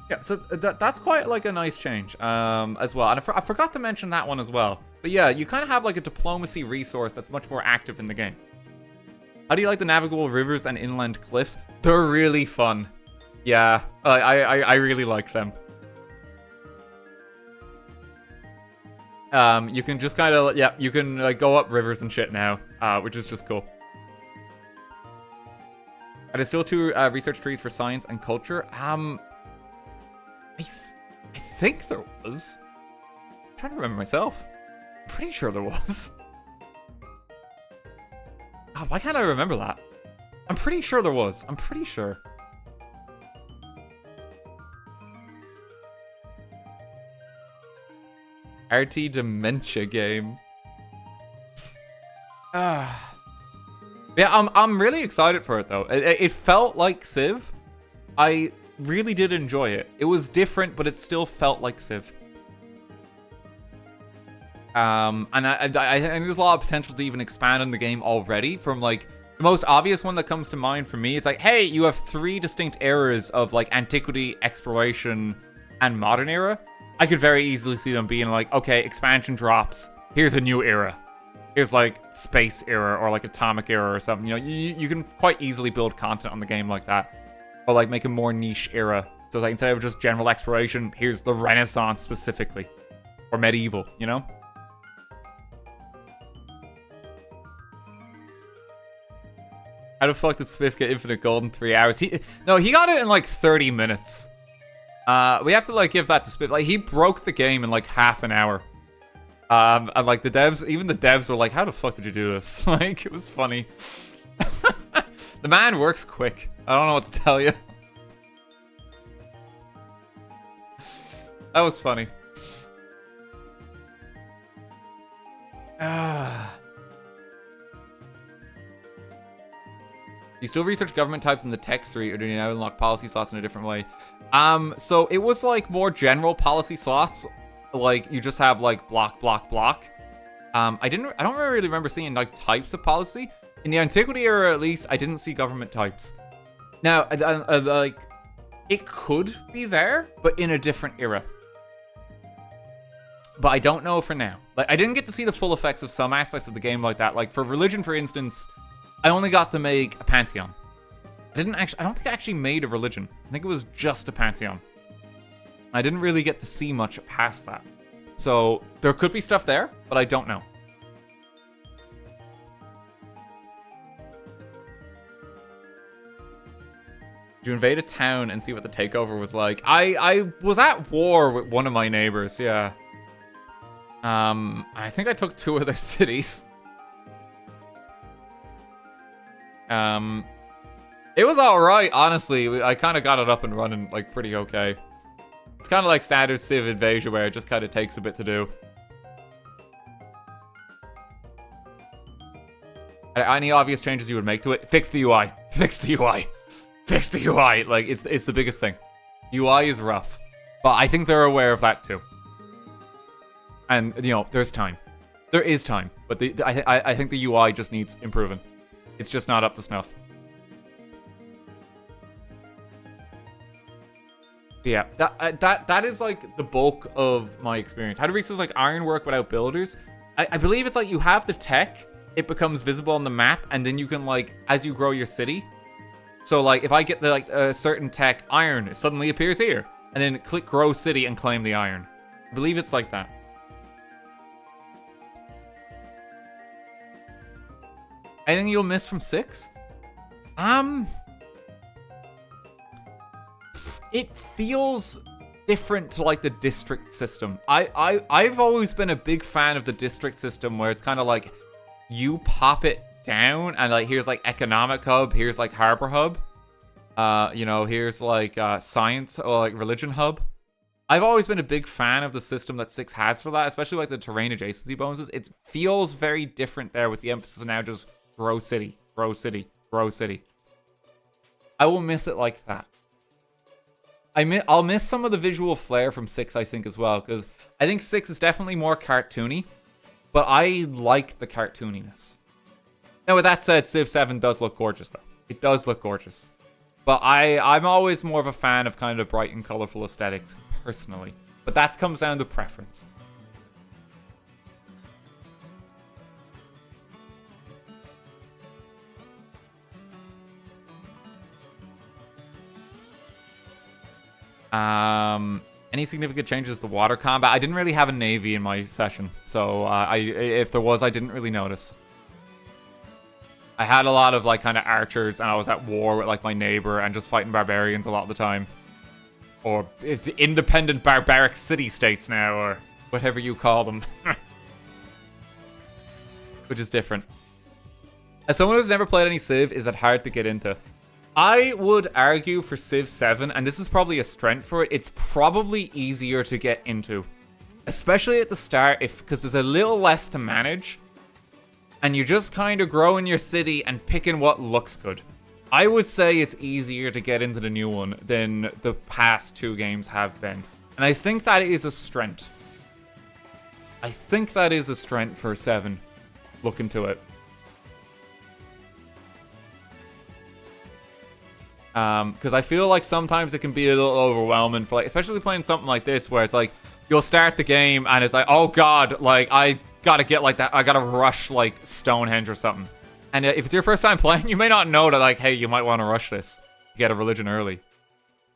Yeah, so that's quite like a nice change as well. And I forgot to mention that one as well. But yeah, you kind of have like a diplomacy resource that's much more active in the game. How do you like the navigable rivers and inland cliffs? They're really fun. Yeah, I really like them. You can just kind of, yeah, you can like go up rivers and shit now, which is just cool. Are there still 2 research trees for science and culture? I think there was. I'm trying to remember myself. I'm pretty sure there was. God, why can't I remember that? I'm pretty sure there was. I'm pretty sure. RT Dementia game. Yeah, I'm really excited for it though. It felt like Civ. I really did enjoy it. It was different, but it still felt like Civ. And I think there's a lot of potential to even expand on the game already. From like the most obvious one that comes to mind for me, it's like, hey, you have 3 distinct eras of like antiquity, exploration, and modern era. I could very easily see them being like, okay, expansion drops. Here's a new era. Here's like space era or like atomic era or something. You know, you can quite easily build content on the game like that. Or like make a more niche era. So like instead of just general exploration, here's the Renaissance specifically. Or medieval, you know? How the fuck did Swift get Infinite Gold in 3 hours? No, he got it in like 30 minutes. We have to like give that to Spiff. Like he broke the game in like half an hour. And like the devs, even the devs were like, how the fuck did you do this? Like it was funny. The man works quick. I don't know what to tell you. That was funny. You still research government types in the tech tree, or do you now unlock policy slots in a different way? So it was like more general policy slots. Like you just have like block, block, block. I don't really remember seeing like types of policy. In the Antiquity era, at least, I didn't see government types. Now, like, it could be there, but in a different era. But I don't know for now. Like, I didn't get to see the full effects of some aspects of the game like that. Like, for religion, for instance, I only got to make a pantheon. I don't think I actually made a religion. I think it was just a pantheon. I didn't really get to see much past that. So there could be stuff there, but I don't know. You invade a town and see what the takeover was like. I was at war with one of my neighbors, yeah. I think I took 2 of their cities. It was alright, honestly. I kind of got it up and running, like, pretty okay. It's kind of like standard Civ invasion where it just kind of takes a bit to do. Any obvious changes you would make to it? Fix the UI. Fix the UI. Fix the UI. Like, it's the biggest thing. UI is rough. But I think they're aware of that too. And, you know, there's time. There is time. But I think the UI just needs improving. It's just not up to snuff. Yeah, that is like the bulk of my experience. How to reach this like ironwork without builders. I believe it's like you have the tech, it becomes visible on the map, and then you can like, as you grow your city. So like if I get the like a certain tech iron, it suddenly appears here. And then click grow city and claim the iron. I believe it's like that. Anything you'll miss from 6? It feels different to like the district system. I've always been a big fan of the district system where it's kind of like you pop it down and like here's like economic hub, here's like harbor hub. You know, here's like science or like religion hub. I've always been a big fan of the system that 6 has for that, especially like the terrain adjacency bonuses. It feels very different there with the emphasis now just grow city, grow city, grow city. I will miss it like that. I'll miss some of the visual flair from 6, I think, as well, because I think 6 is definitely more cartoony, but I like the cartooniness. Now, with that said, Civ 7 does look gorgeous, though. It does look gorgeous. But I'm always more of a fan of kind of bright and colorful aesthetics, personally. But that comes down to preference. Any significant changes to water combat? I didn't really have a navy in my session, so if there was, I didn't really notice. I had a lot of like kind of archers, and I was at war with like my neighbor and just fighting barbarians a lot of the time, or independent barbaric city-states now, or whatever you call them, which is different. As someone who's never played any Civ, is it hard to get into? I would argue for Civ 7, and this is probably a strength for it, it's probably easier to get into. Especially at the start, because there's a little less to manage, and you're just kind of growing your city and picking what looks good. I would say it's easier to get into the new one than the past 2 games have been. And I think that is a strength. I think that is a strength for 7. Look into it. Because I feel like sometimes it can be a little overwhelming for like, especially playing something like this where it's like you'll start the game and it's like, oh god, like I gotta get like that, I gotta rush like Stonehenge or something. And if it's your first time playing, you may not know that like, hey, you might want to rush this to get a religion early.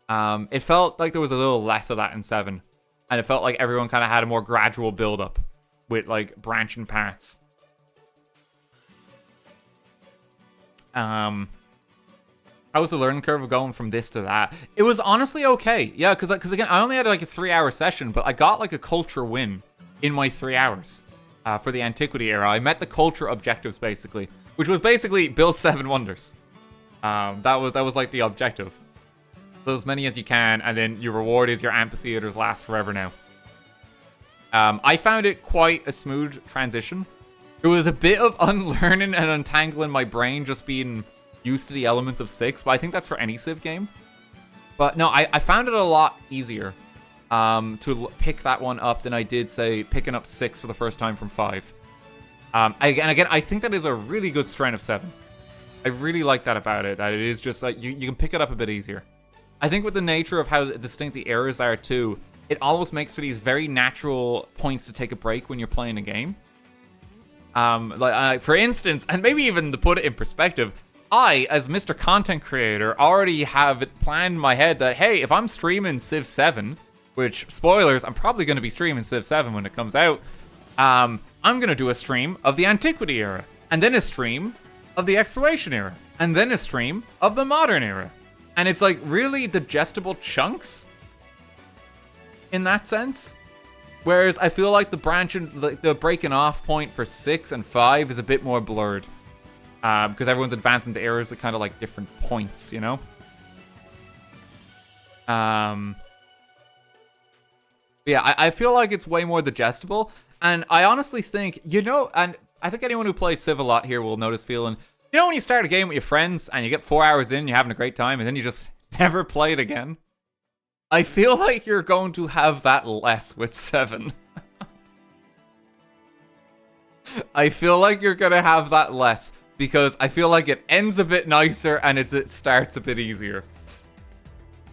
It felt like there was a little less of that in 7, and it felt like everyone kind of had a more gradual build up with like branching paths. How was the learning curve of going from this to that? It was honestly okay. Yeah, because again, I only had like a 3-hour session, but I got like a culture win in my 3 hours for the Antiquity era. I met the culture objectives basically, which was basically build 7 wonders. That was like the objective. Build as many as you can, and then your reward is your amphitheaters last forever now. I found it quite a smooth transition. It was a bit of unlearning and untangling my brain, just being used to the elements of 6, but I think that's for any Civ game. But no, I found it a lot easier to pick that one up than I did, say, picking up 6 for the first time from 5. And again, I think that is a really good strength of 7. I really like that about it, that it is just like, you can pick it up a bit easier. I think with the nature of how distinct the eras are too, it almost makes for these very natural points to take a break when you're playing a game. For instance, and maybe even to put it in perspective, I, as Mr. Content Creator, already have it planned in my head that, hey, if I'm streaming Civ 7, which, spoilers, I'm probably going to be streaming Civ 7 when it comes out. I'm going to do a stream of the Antiquity era, and then a stream of the Exploration era, and then a stream of the Modern era. And it's like really digestible chunks in that sense. Whereas I feel like the breaking off point for 6 and 5 is a bit more blurred. Because everyone's advancing to eras at kind of like different points, you know? Yeah, I feel like it's way more digestible. And I honestly think, you know, and I think anyone who plays Civ a lot here will notice feeling, you know when you start a game with your friends and you get 4 hours in, you're having a great time, and then you just never play it again? I feel like you're going to have that less with 7. I feel like you're going to have that less, because I feel like it ends a bit nicer and it starts a bit easier.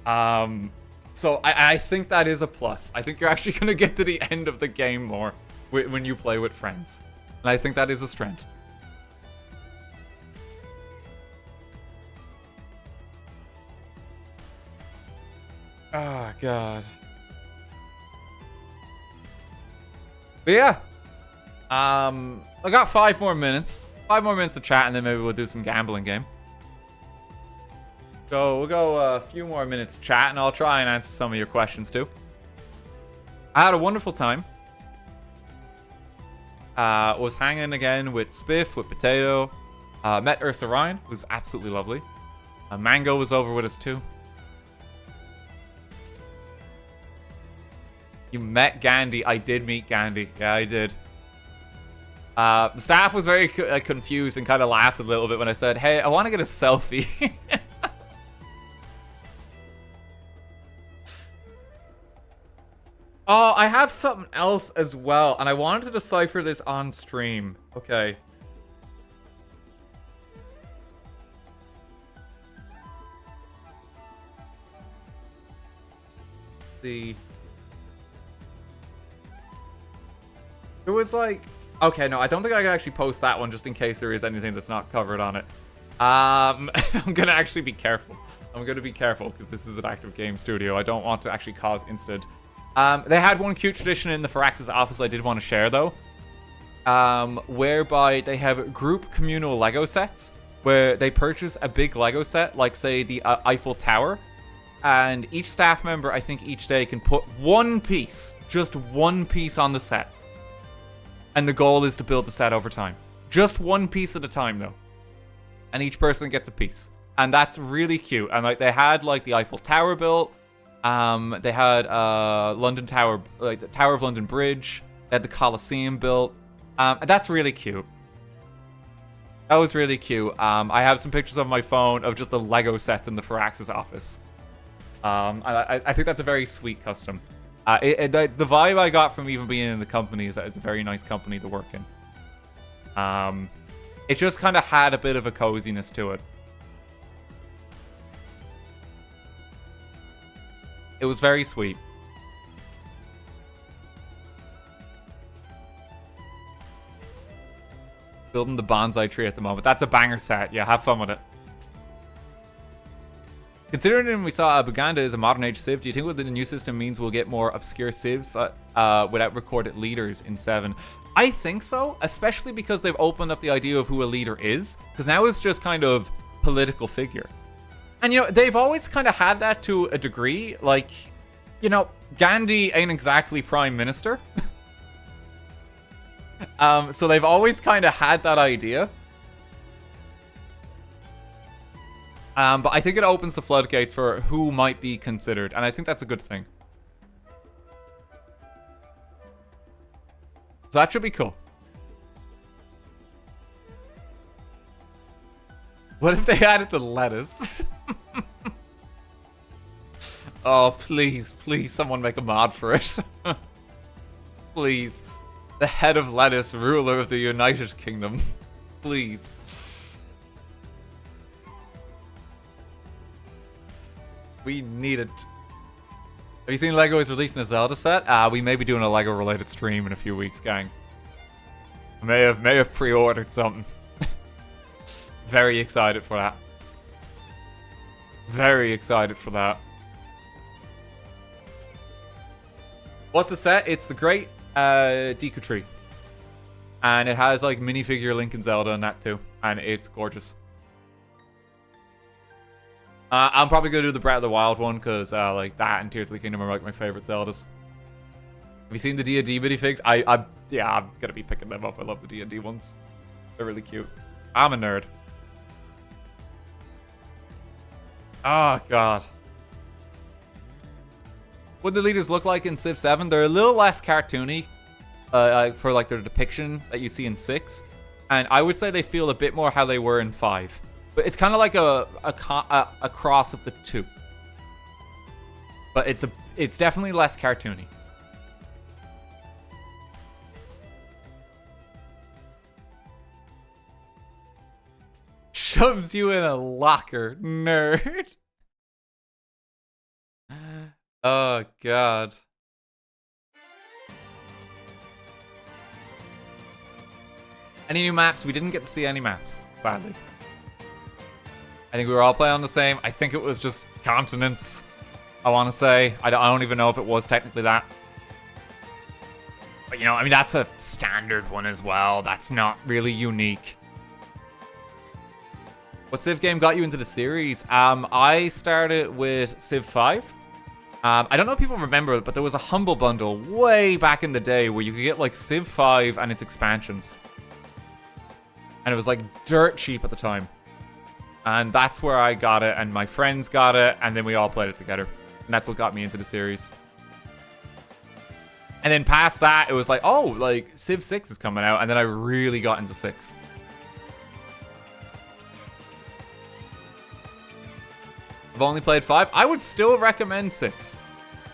So I think that is a plus. I think you're actually going to get to the end of the game more when you play with friends. And I think that is a strength. Oh, God. But yeah. I got 5 more minutes. 5 more minutes to chat, and then maybe we'll do some gambling game. So we'll go a few more minutes to chat, and I'll try and answer some of your questions too. I had a wonderful time. Was hanging again with Spiff, with Potato. Met Ursa Ryan, who's absolutely lovely. Mango was over with us too. You met Gandhi. I did meet Gandhi. Yeah, I did. The staff was very confused and kind of laughed a little bit when I said, hey, I want to get a selfie. Oh, I have something else as well, and I wanted to decipher this on stream. Okay. There was like... Okay, no, I don't think I can actually post that one just in case there is anything that's not covered on it. I'm gonna actually be careful. I'm gonna be careful because this is an active game studio. I don't want to actually cause incident. They had one cute tradition in the Firaxis office I did want to share, though. Whereby they have group communal Lego sets where they purchase a big Lego set, like, say, the Eiffel Tower. And each staff member, I think, each day can put one piece, just one piece on the set. And the goal is to build the set over time. Just one piece at a time, though. And each person gets a piece. And that's really cute. And, like, they had, like, the Eiffel Tower built. They had London Tower, like the Tower of London Bridge. They had the Colosseum built. And that's really cute. That was really cute. I have some pictures on my phone of just the Lego sets in the Firaxis office. I think that's a very sweet custom. The vibe I got from even being in the company is that it's a very nice company to work in. It just kind of had a bit of a coziness to it. It was very sweet. Building the bonsai tree at the moment. That's a banger set. Yeah, have fun with it. Considering we saw Buganda as a modern age civ, do you think what the new system means we'll get more obscure civs without recorded leaders in 7? I think so, especially because they've opened up the idea of who a leader is. Because now it's just kind of political figure. And, you know, they've always kind of had that to a degree. Like, you know, Gandhi ain't exactly prime minister. So they've always kind of had that idea. But I think it opens the floodgates for who might be considered. And I think that's a good thing. So that should be cool. What if they added the lettuce? Oh, please, please, someone make a mod for it. Please. The head of lettuce, ruler of the United Kingdom. Please. We need it. Have you seen Lego is releasing a Zelda set? We may be doing a Lego related stream in a few weeks, gang. I may have pre-ordered something. Very excited for that. Very excited for that. What's the set? It's the Great Deku Tree. And it has like minifigure Link and Zelda in that too. And it's gorgeous. I'm probably going to do the Breath of the Wild one because like that and Tears of the Kingdom are like my favorite Zeldas. Have you seen the D&D minifigs? Yeah, I'm going to be picking them up. I love the D&D ones. They're really cute. I'm a nerd. Oh, God. What the leaders look like in Civ 7? They're a little less cartoony for like their depiction that you see in 6. And I would say they feel a bit more how they were in 5. But it's kind of like a cross of the two. But it's definitely less cartoony. Shoves you in a locker, nerd. Oh, God. Any new maps? We didn't get to see any maps, sadly. I think we were all playing on the same. I think it was just continents, I want to say. I don't even know if it was technically that. But, you know, I mean, that's a standard one as well. That's not really unique. What Civ game got you into the series? I started with Civ 5. I don't know if people remember it, but there was a Humble Bundle way back in the day where you could get like Civ 5 and its expansions. And it was like dirt cheap at the time. And that's where I got it, and my friends got it, and then we all played it together. And that's what got me into the series. And then past that, it was like, oh, like Civ 6 is coming out, and then I really got into 6. I've only played 5. I would still recommend 6.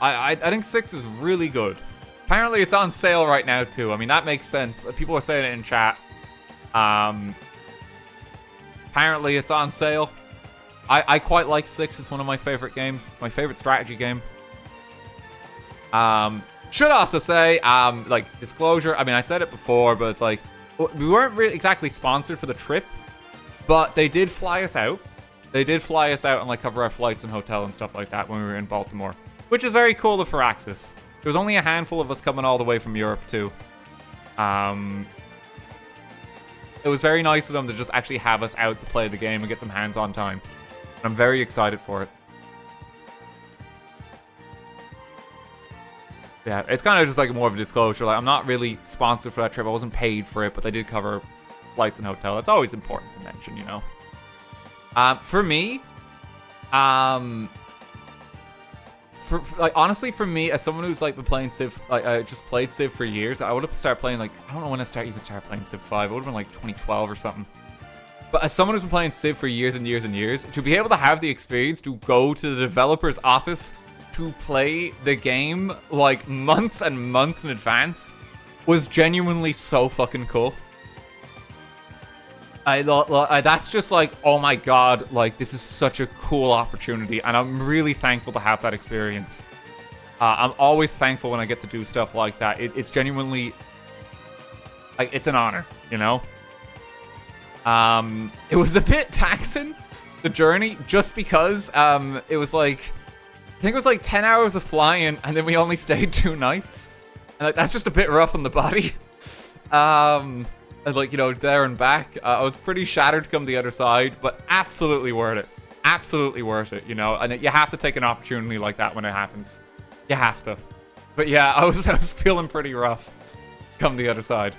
I think 6 is really good. Apparently, it's on sale right now, too. I mean, that makes sense. People are saying it in chat. Apparently, it's on sale. I quite like 6. It's one of my favorite games. It's my favorite strategy game. Should also say, like, disclosure. I mean, I said it before, but it's like, we weren't really exactly sponsored for the trip, but they did fly us out. They did fly us out and like cover our flights and hotel and stuff like that when we were in Baltimore, which is very cool of Firaxis. There was only a handful of us coming all the way from Europe too. It was very nice of them to just actually have us out to play the game and get some hands-on time. And I'm very excited for it. Yeah, it's kind of just like more of a disclosure. Like, I'm not really sponsored for that trip. I wasn't paid for it, but they did cover flights and hotel. It's always important to mention, you know. For me, like honestly, for me, as someone who's like been playing Civ, like I just played Civ for years, I would have started playing like I don't know when I even started playing Civ 5. It would have been like 2012 or something. But as someone who's been playing Civ for years and years and years, to be able to have the experience to go to the developer's office to play the game like months and months in advance was genuinely so fucking cool. That's just like, oh my god, like, this is such a cool opportunity, and I'm really thankful to have that experience. I'm always thankful when I get to do stuff like that. It's genuinely, like, it's an honor, you know? It was a bit taxing, the journey, just because it was like, I think it was like 10 hours of flying, and then we only stayed 2 nights. And like, that's just a bit rough on the body. Like, you know, there and back. I was pretty shattered come the other side, but absolutely worth it. Absolutely worth it, you know? And you have to take an opportunity like that when it happens. You have to. But yeah, I was feeling pretty rough come the other side.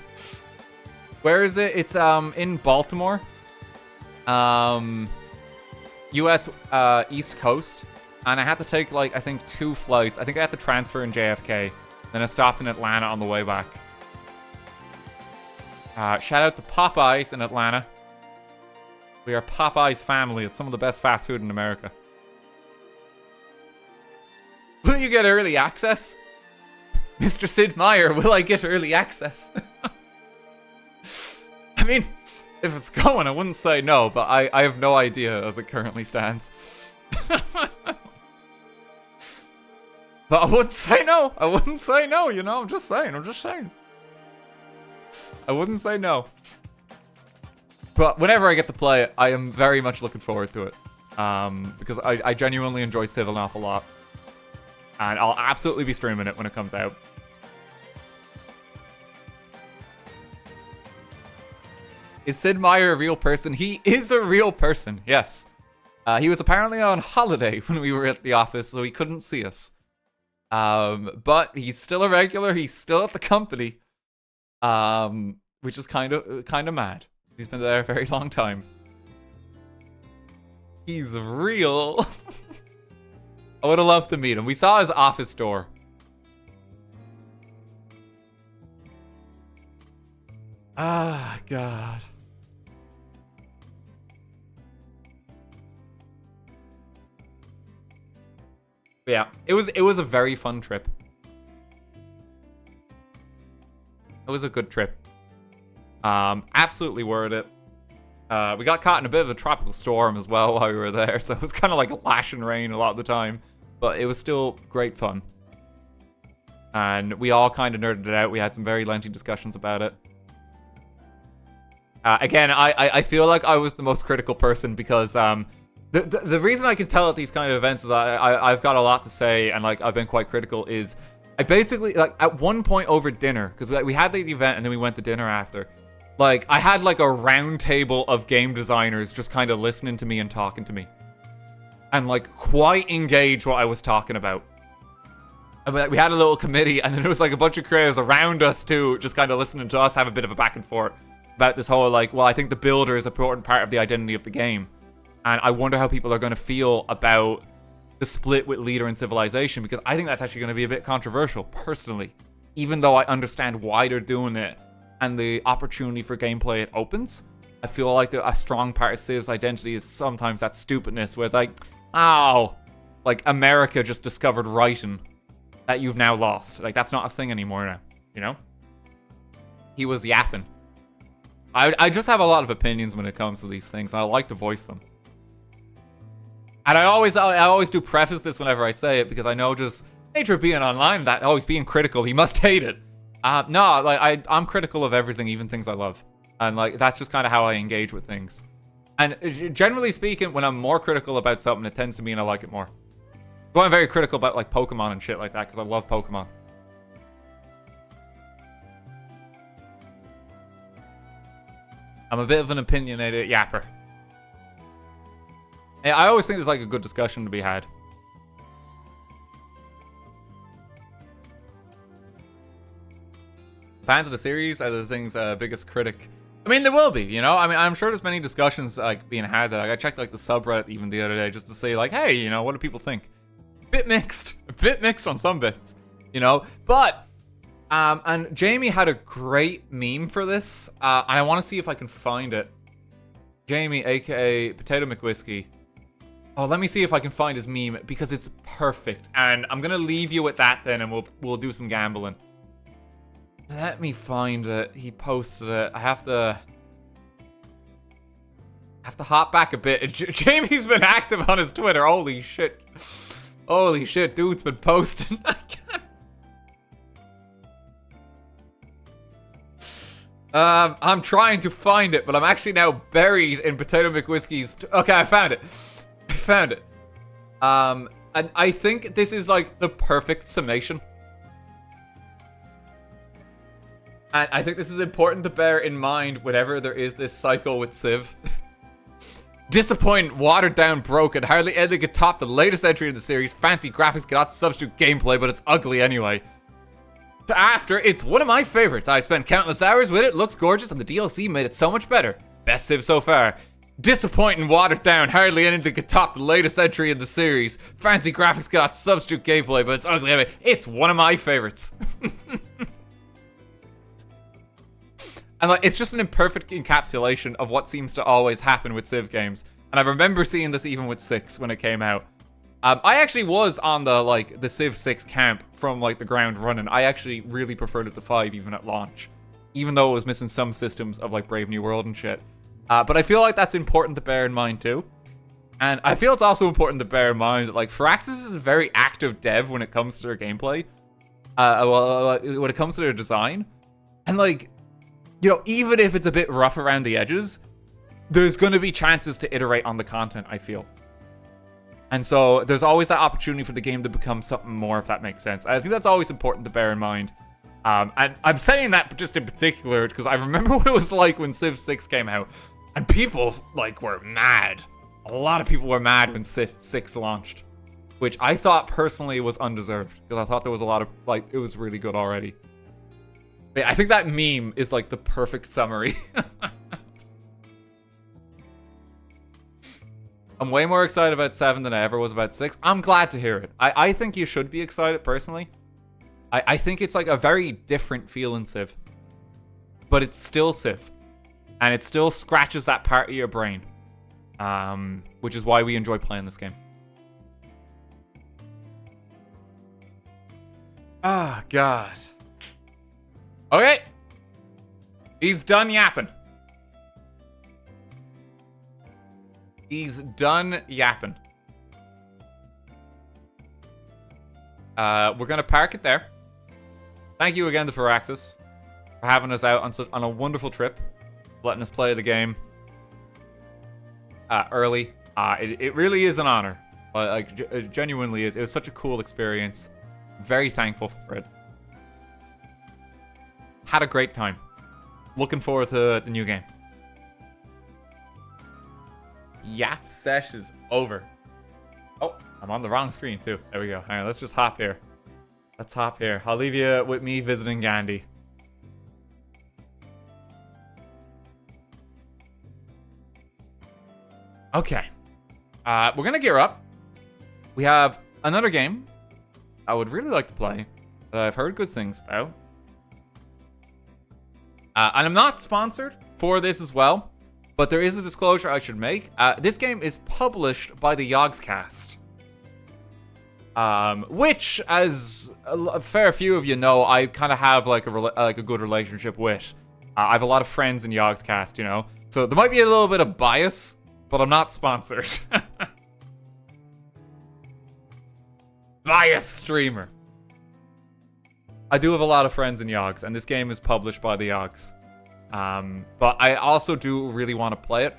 Where is it? It's in Baltimore. US East Coast. And I had to take, like, I think 2 flights. I think I had to transfer in JFK. Then I stopped in Atlanta on the way back. Shout out to Popeyes in Atlanta. We are Popeyes family. It's some of the best fast food in America. Will you get early access? Mr. Sid Meier, will I get early access? I mean, if it's going, I wouldn't say no, but I have no idea as it currently stands. But I wouldn't say no. I wouldn't say no, you know? I'm just saying. I wouldn't say no. But whenever I get to play it, I am very much looking forward to it. Because I genuinely enjoy Civ an awful lot. And I'll absolutely be streaming it when it comes out. Is Sid Meier a real person? He is a real person, yes. He was apparently on holiday when we were at the office, so he couldn't see us. But he's still a regular. He's still at the company, which is kind of mad. He's been there a very long time. He's real. I would have loved to meet him. We saw his office door. Ah, God. But yeah, it was a very fun trip. It was a good trip. Absolutely worth it. We got caught in a bit of a tropical storm as well while we were there, so it was kind of like lashing rain a lot of the time. But it was still great fun. And we all kind of nerded it out. We had some very lengthy discussions about it. Again, I feel like I was the most critical person because the reason I can tell at these kind of events is I've got a lot to say, and like I've been quite critical. Is I basically, like, at one point over dinner, because we had the event and then we went to dinner after, like I had like a round table of game designers just kind of listening to me and talking to me, and like quite engaged what I was talking about. And we had a little committee, and then there was like a bunch of creators around us too, just kind of listening to us have a bit of a back and forth about this whole, like, well, I think the builder is an important part of the identity of the game. And I wonder how people are going to feel about the split with leader and civilization, because I think that's actually going to be a bit controversial, personally. Even though I understand why they're doing it and the opportunity for gameplay it opens, I feel like a strong part of Civ's identity is sometimes that stupidness where it's like, oh, like America just discovered writing that you've now lost. Like, that's not a thing anymore now, you know? He was yapping. I just have a lot of opinions when it comes to these things, and I like to voice them. And I always do preface this whenever I say it, because I know just nature of being online, that always being critical, he must hate it. No, like I'm critical of everything, even things I love. And like that's just kind of how I engage with things. And generally speaking, when I'm more critical about something, it tends to mean I like it more. But I'm very critical about like Pokemon and shit like that, because I love Pokemon. I'm a bit of an opinionated yapper. I always think there's like a good discussion to be had. Fans of the series are the thing's biggest critic. I mean, there will be, you know? I mean, I'm sure there's many discussions like being had that, like, I checked like the subreddit even the other day just to say like, hey, you know, what do people think? A bit mixed on some bits, you know? But and Jamie had a great meme for this, and I want to see if I can find it. Jamie, aka Potato McWhiskey. Oh, let me see if I can find his meme, because it's perfect. And I'm gonna leave you with that then, and we'll do some gambling. Let me find it. He posted it. I have to hop back a bit. Jamie's been active on his Twitter. Holy shit. Holy shit, dude's been posting. I can't. I'm trying to find it, but I'm actually now buried in Potato McWhiskey's... Okay, I found it. And I think this is like the perfect summation. And I think this is important to bear in mind whenever there is this cycle with Civ. Disappointing, watered down, broken, hardly anything could top the latest entry in the series. Fancy graphics cannot substitute gameplay, but it's ugly anyway. To after, it's one of my favorites. I spent countless hours with it, looks gorgeous, and the DLC made it so much better. Best Civ so far. Disappointing, watered down, hardly anything could top the latest entry in the series. Fancy graphics cannot substitute gameplay, but it's ugly anyway. It's one of my favorites. And like, it's just an imperfect encapsulation of what seems to always happen with Civ games. And I remember seeing this even with 6 when it came out. I actually was on the Civ 6 camp from like the ground running. I actually really preferred it to 5 even at launch, even though it was missing some systems of like Brave New World and shit. But I feel like that's important to bear in mind too. And I feel it's also important to bear in mind that like Firaxis is a very active dev when it comes to their gameplay. When it comes to their design. And like, you know, even if it's a bit rough around the edges, there's going to be chances to iterate on the content, I feel. And so there's always that opportunity for the game to become something more, if that makes sense. I think that's always important to bear in mind. And I'm saying that just in particular because I remember what it was like when Civ 6 came out. And people, like, were mad. A lot of people were mad when Civ 6 launched. Which I thought personally was undeserved. Because I thought there was a lot of, like, it was really good already. But I think that meme is, like, the perfect summary. I'm way more excited about 7 than I ever was about 6. I'm glad to hear it. I think you should be excited, personally. I think it's like a very different feel in Civ. But it's still Civ. And it still scratches that part of your brain. Which is why we enjoy playing this game. Ah, God. Okay. He's done yapping. He's done yapping. We're going to park it there. Thank you again to Firaxis for having us out on a wonderful trip. Letting us play the game early. It really is an honor. It genuinely is. It was such a cool experience. Very thankful for it. Had a great time. Looking forward to the new game. Yap sesh is over. Oh, I'm on the wrong screen too. There we go. All right, let's just hop here. Let's hop here. I'll leave you with me visiting Gandhi. Okay. We're gonna gear up. We have another game I would really like to play that I've heard good things about. And I'm not sponsored for this as well. But there is a disclosure I should make. This game is published by the Yogscast. Which, as a fair few of you know, I kind of have like a good relationship with. I have a lot of friends in Yogscast, you know. So there might be a little bit of bias, but I'm not sponsored. Bias streamer. I do have a lot of friends in Yogs, and this game is published by the Yogs. But I also do really want to play it.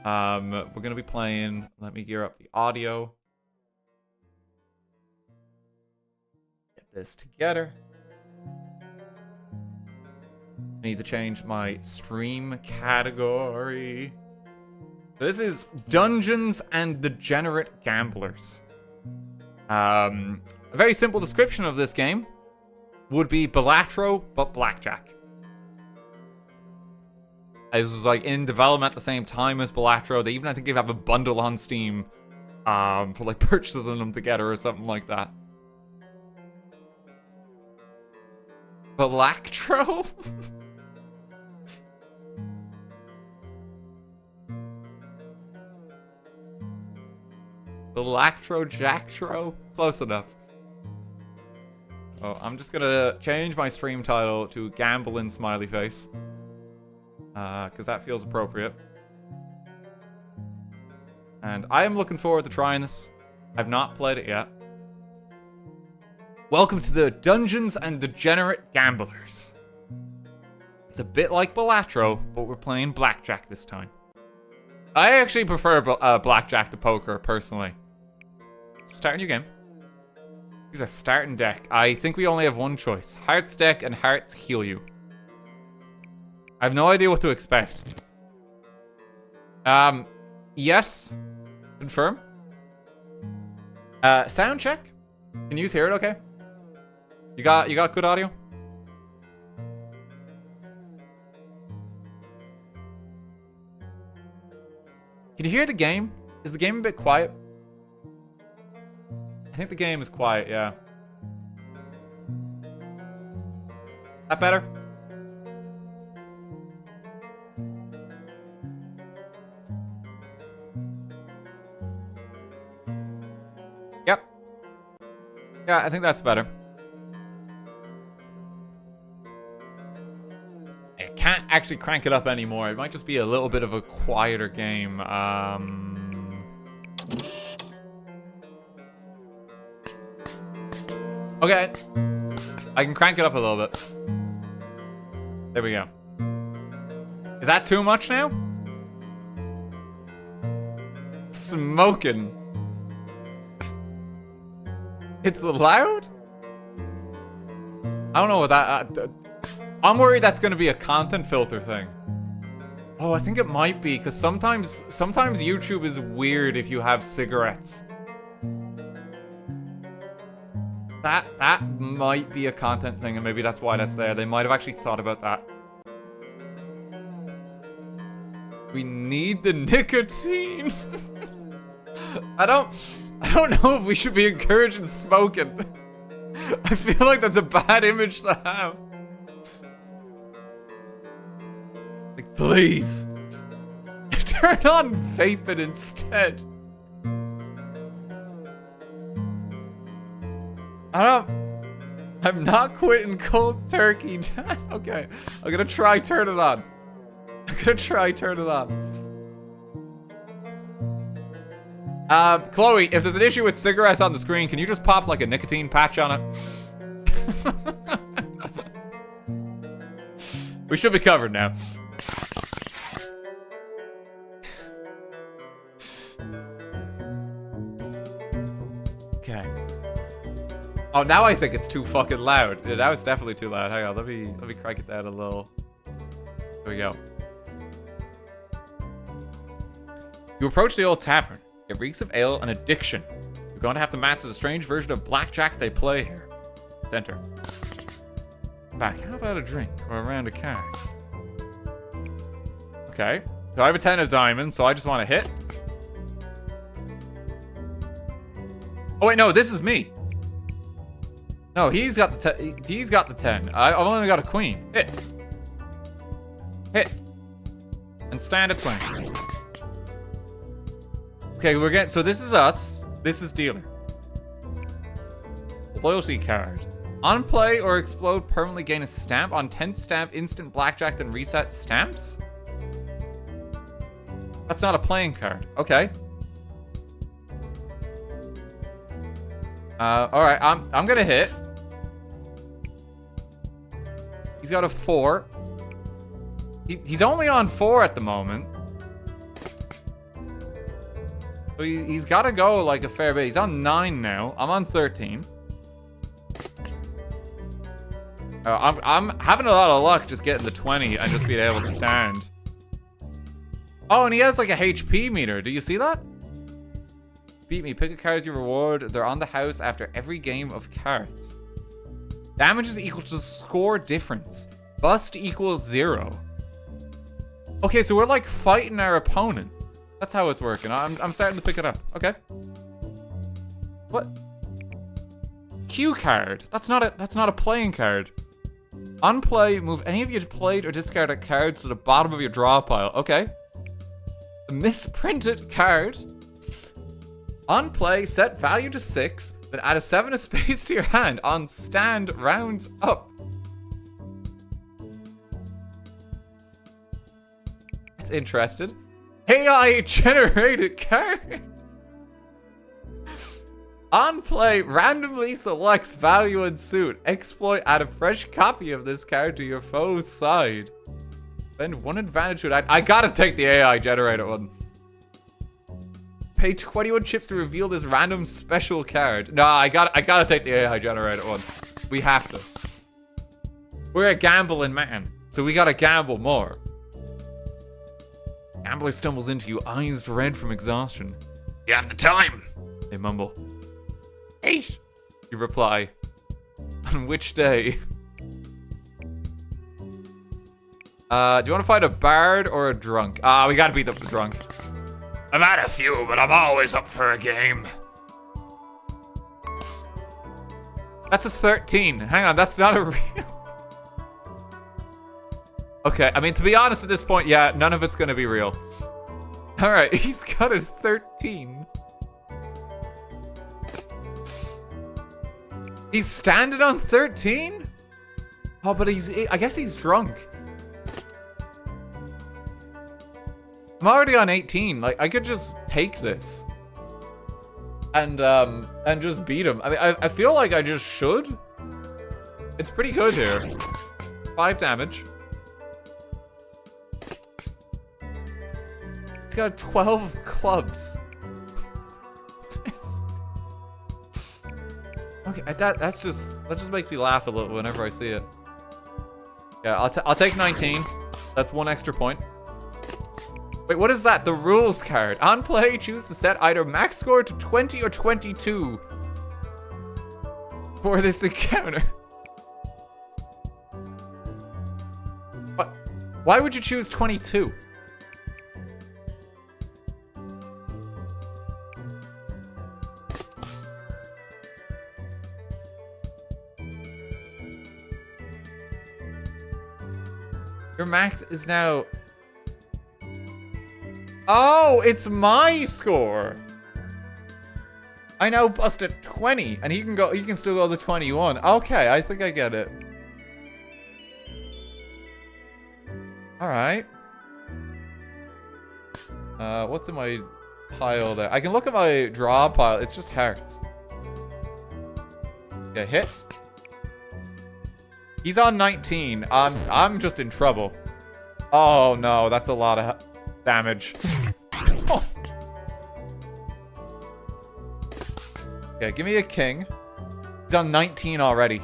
We're going to be playing... Let me gear up the audio. Get this together. I need to change my stream category. This is Dungeons and Degenerate Gamblers. A very simple description of this game would be Balatro, but blackjack. It was like in development at the same time as Balatro. They even, I think, they have a bundle on Steam for like purchasing them together or something like that. Balatro? Balatro Jacktro? Close enough. Oh, I'm just gonna change my stream title to Gambling Smiley Face. Because that feels appropriate. And I am looking forward to trying this. I've not played it yet. Welcome to the Dungeons and Degenerate Gamblers. It's a bit like Balatro, but we're playing blackjack this time. I actually prefer blackjack to poker, personally. Let's start a new game. Use a starting deck. I think we only have one choice. Hearts deck and Hearts heal you. I have no idea what to expect. Yes. Confirm. Sound check. Can you hear it okay? You got good audio? Can you hear the game? Is the game a bit quiet? I think the game is quiet, yeah. That better? Yep. Yeah, I think that's better. I can't actually crank it up anymore. It might just be a little bit of a quieter game. Okay. I can crank it up a little bit. There we go. Is that too much now? Smoking. It's loud? I don't know what that... I'm worried that's gonna be a content filter thing. Oh, I think it might be, because sometimes YouTube is weird if you have cigarettes. That might be a content thing, and maybe that's why that's there. They might have actually thought about that. We need the nicotine. I don't know if we should be encouraging smoking. I feel like that's a bad image to have. Like, please. Turn on vaping instead. I'm not quitting cold turkey. Okay, I'm gonna try turn it on. Chloe, if there's an issue with cigarettes on the screen, can you just pop like a nicotine patch on it? We should be covered now. Okay. Oh, now I think it's too fucking loud. Yeah, now it's definitely too loud. Hang on, let me crank it down a little. There we go. You approach the old tavern. It reeks of ale and addiction. You're going to have to master the strange version of blackjack they play here. Let's enter. Back, how about a drink or a round of cards? Okay. So I have a 10 of diamonds, so I just want to hit. Oh wait, no, this is me. No, he's got the 10. I've only got a queen. Hit. Hit. And stand at 20. Okay, we're getting... So this is us. This is dealer. Loyalty card. On play or explode, permanently gain a stamp. On 10th stamp, instant blackjack, then reset stamps? That's not a playing card. Okay. Alright, I'm gonna hit. He's got a 4. He's only on 4 at the moment. So he's got to go like a fair bit. He's on 9 now. I'm on 13. I'm having a lot of luck just getting the 20 and just being able to stand. Oh, and he has like a HP meter. Do you see that? Beat me. Pick a card as your reward. They're on the house after every game of cards. Damage is equal to score difference. Bust equals 0. Okay, so we're like fighting our opponent. That's how it's working. I'm starting to pick it up. Okay. What? Cue card. That's not a playing card. On play, move any of your played or discarded cards to the bottom of your draw pile. Okay. A misprinted card. On play, set value to 6, then add a 7 of spades to your hand. On stand, rounds up. That's interesting. AI generated card. On play, randomly selects value and suit. Exploit, add a fresh copy of this card to your foe's side. Spend 1 advantage to it. I gotta take the AI generated one. Pay 21 chips to reveal this random special card. No, I gotta take the AI generated one. We have to. We're a gambling man, so we gotta gamble more. Gambler stumbles into you, eyes red from exhaustion. You have the time, they mumble. 8, you reply. On which day? Do you want to fight a bard or a drunk? We gotta beat up the drunk. I've had a few, but I'm always up for a game. That's a 13. Hang on, that's not a real... Okay, I mean, to be honest at this point, yeah, none of it's gonna be real. Alright, he's got a 13. He's standing on 13? Oh, but I guess he's drunk. I'm already on 18. Like, I could just take this. And just beat him. I mean, I feel like I just should. It's pretty good here. 5 damage. He's got 12 clubs. Okay, that just makes me laugh a little whenever I see it. Yeah, I'll take 19. That's 1 extra point. Wait, what is that? The rules card. On play, choose to set either max score to 20 or 22 for this encounter. What? Why would you choose 22? Your max is now... Oh, it's my score. I now busted 20, and he can still go to 21. Okay, I think I get it. Alright. What's in my pile there? I can look at my draw pile. It's just hearts. Okay, hit. He's on 19. I'm just in trouble. Oh no, that's a lot of damage. Okay, give me a king. He's on 19 already.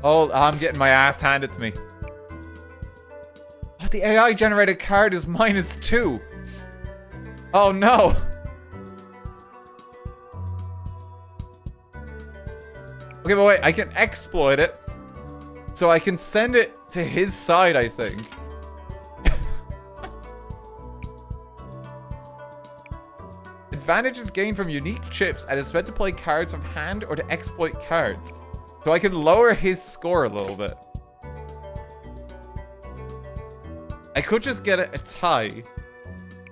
Oh, I'm getting my ass handed to me. Oh, the AI generated card is -2. Oh no. Okay, but wait, I can exploit it. So I can send it to his side, I think. Advantage is gained from unique chips and is meant to play cards from hand or to exploit cards. So I can lower his score a little bit. I could just get it a tie.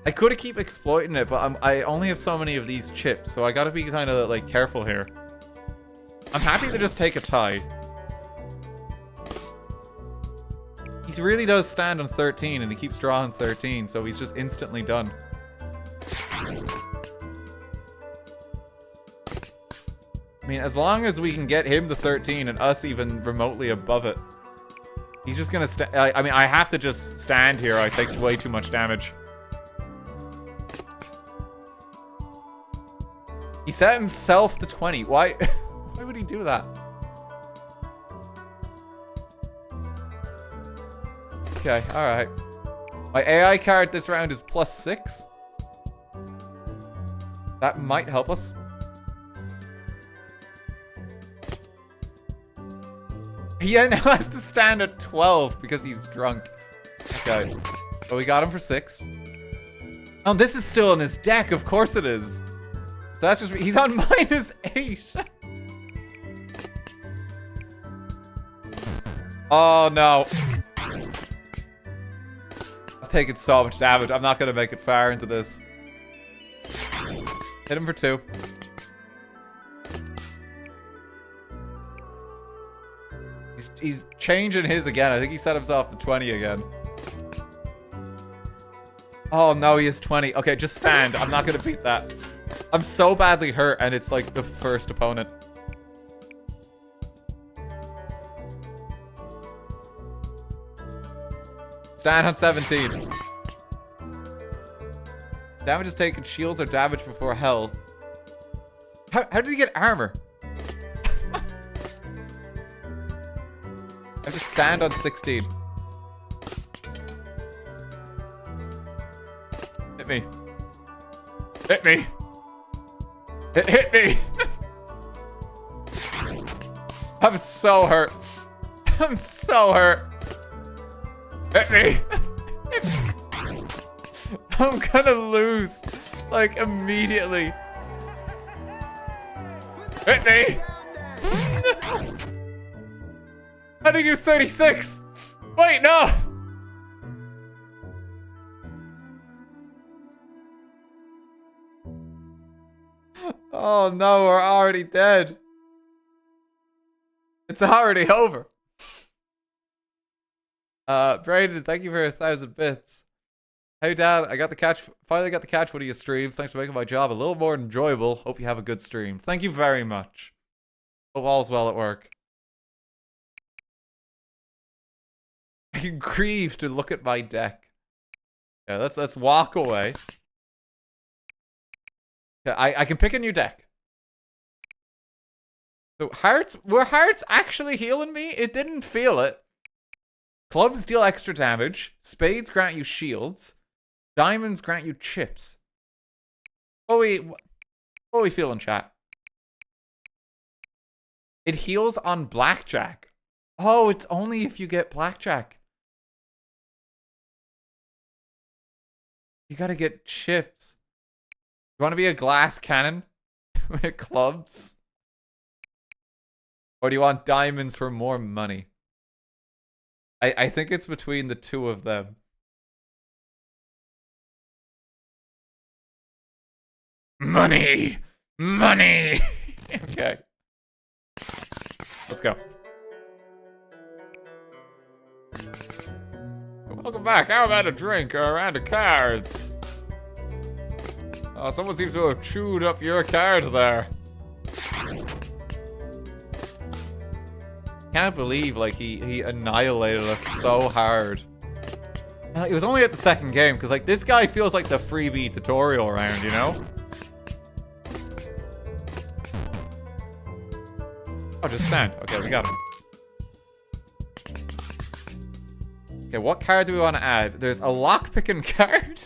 I could keep exploiting it, but I only have so many of these chips, so I gotta be kind of like careful here. I'm happy to just take a tie. He really does stand on 13 and he keeps drawing 13, so he's just instantly done. I mean, as long as we can get him to 13 and us even remotely above it. He's just gonna I mean, I have to just stand here. I take way too much damage. He set himself to 20. Why? Why would he do that? Okay, alright. My AI card this round is +6. That might help us. He now has to stand at 12 because he's drunk. Okay. But we got him for 6. Oh, this is still in his deck. Of course it is. So that's just... He's on -8. Oh, no. I've taken so much damage. I'm not going to make it far into this. Hit him for 2. He's changing his again. I think he set himself to 20 again. Oh, no, he is 20. Okay, just stand. I'm not going to beat that. I'm so badly hurt, and it's like the first opponent. Stand on 17. Damage is taken. Shields are damaged before held. How did he get armor? I have to stand on 16. Hit me. Hit me. Hit me. I'm so hurt. I'm so hurt. Hit me. I'm gonna lose. Like, immediately. Hit me. How did you do 36? Wait, no! Oh no, we're already dead. It's already over. Brayden, thank you for 1,000 bits. Hey Dad, I got the catch. Finally got to catch one of your streams. Thanks for making my job a little more enjoyable. Hope you have a good stream. Thank you very much. Hope all's well at work. I grieve to look at my deck. Yeah, let's walk away. Yeah, I can pick a new deck. So hearts, were hearts actually healing me? It didn't feel it. Clubs deal extra damage. Spades grant you shields. Diamonds grant you chips. What are we feeling, chat? It heals on blackjack. Oh, it's only if you get blackjack. You gotta get chips. You wanna be a glass cannon with clubs? Or do you want diamonds for more money? I think it's between the two of them. Money! Money! Okay. Let's go. Welcome back. How about a drink or a round of cards? Oh, someone seems to have chewed up your card there. Can't believe, like, he annihilated us so hard. It was only at the second game, because, like, this guy feels like the freebie tutorial round, you know? Oh, just stand. Okay, we got him. Okay, what card do we want to add? There's a lock-picking card.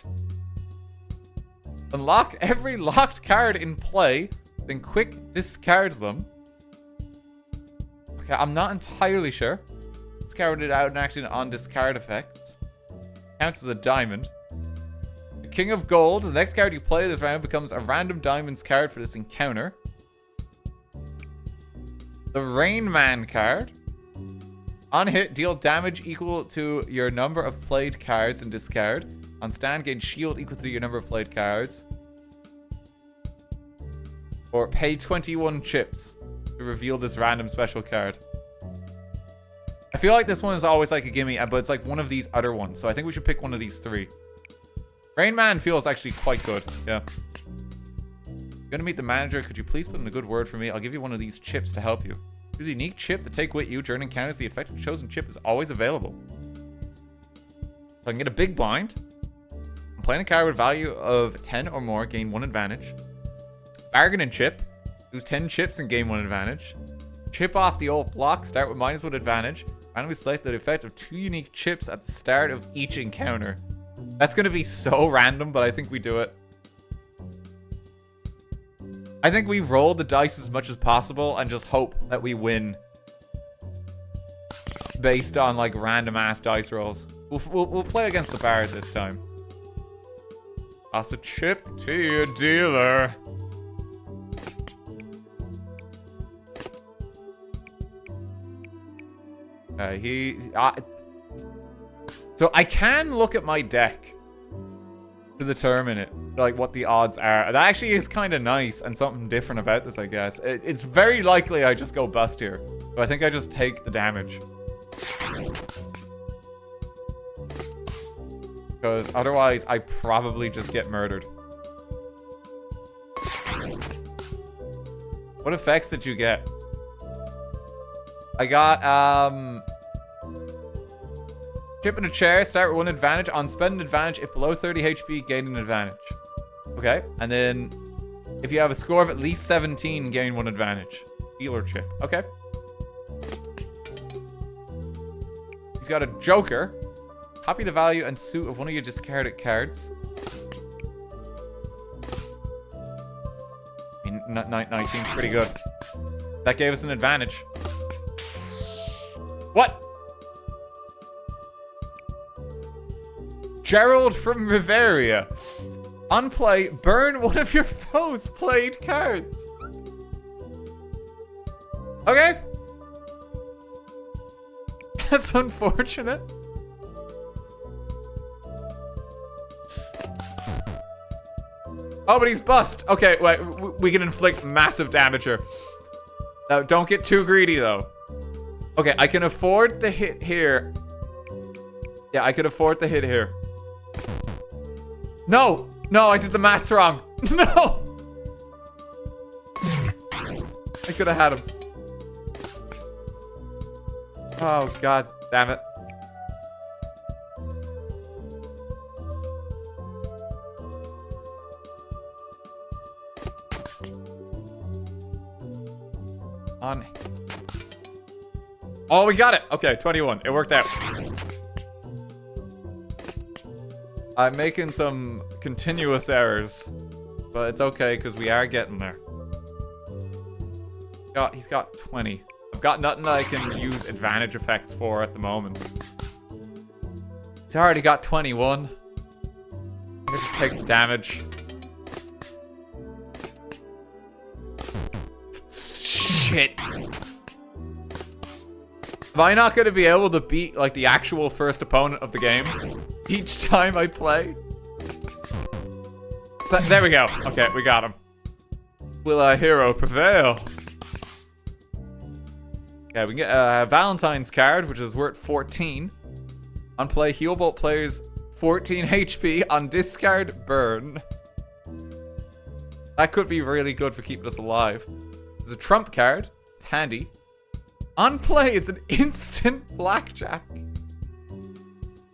Unlock every locked card in play, then quick discard them. Okay, I'm not entirely sure. Discarded out and acting on discard effects. Counts as a diamond. The King of Gold. The next card you play this round becomes a random diamonds card for this encounter. The Rain Man card. On hit, deal damage equal to your number of played cards and discard. On stand, gain shield equal to your number of played cards. Or pay 21 chips to reveal this random special card. I feel like this one is always like a gimme, but it's like one of these other ones. So I think we should pick one of these three. Rain Man feels actually quite good. Yeah. Gonna meet the manager. Could you please put in a good word for me? I'll give you one of these chips to help you. Choose a unique chip to take with you during encounters. The effective chosen chip is always available. So I can get a big blind. I'm playing a card with value of 10 or more. Gain 1 advantage. Bargaining chip. Lose 10 chips and gain 1 advantage. Chip off the old block. Start with -1 advantage. Randomly select the effect of 2 unique chips at the start of each encounter. That's going to be so random, but I think we do it. I think we roll the dice as much as possible and just hope that we win. Based on, like, random-ass dice rolls. We'll play against the Bard this time. Toss a chip to your dealer. So I can look at my deck to determine it, like what the odds are. That actually is kind of nice and something different about this, I guess. It's very likely I just go bust here, but I think I just take the damage. Because otherwise I probably just get murdered. What effects did you get? I got, chip in a chair, start with 1 advantage. On spend an advantage, if below 30 HP, gain an advantage. Okay, and then if you have a score of at least 17, gain 1 advantage. Healer chip. Okay. He's got a Joker. Copy the value and suit of one of your discarded cards. I mean, 19's pretty good. That gave us an advantage. What? Gerald from Riveria. On play, burn one of your foe's played cards. Okay. That's unfortunate. Oh, but he's bust. Okay, wait. We can inflict massive damage here. Now, don't get too greedy, though. Okay, I can afford the hit here. Yeah, I could afford the hit here. No! No, I did the maths wrong. No! I could have had him. Oh, god damn it. on. Oh, we got it. Okay, 21. It worked out. I'm making some continuous errors, but it's okay because we are getting there. He's got 20. I've got nothing I can use advantage effects for at the moment. He's already got 21. Let me just take the damage. Shit. Am I not going to be able to beat, like, the actual first opponent of the game each time I play? So, there we go. Okay, we got him. Will our hero prevail? Okay, we can get a Valentine's card, which is worth 14. On play, heal bolt players 14 HP. On discard, burn. That could be really good for keeping us alive. There's a trump card. It's handy. On play, it's an instant blackjack.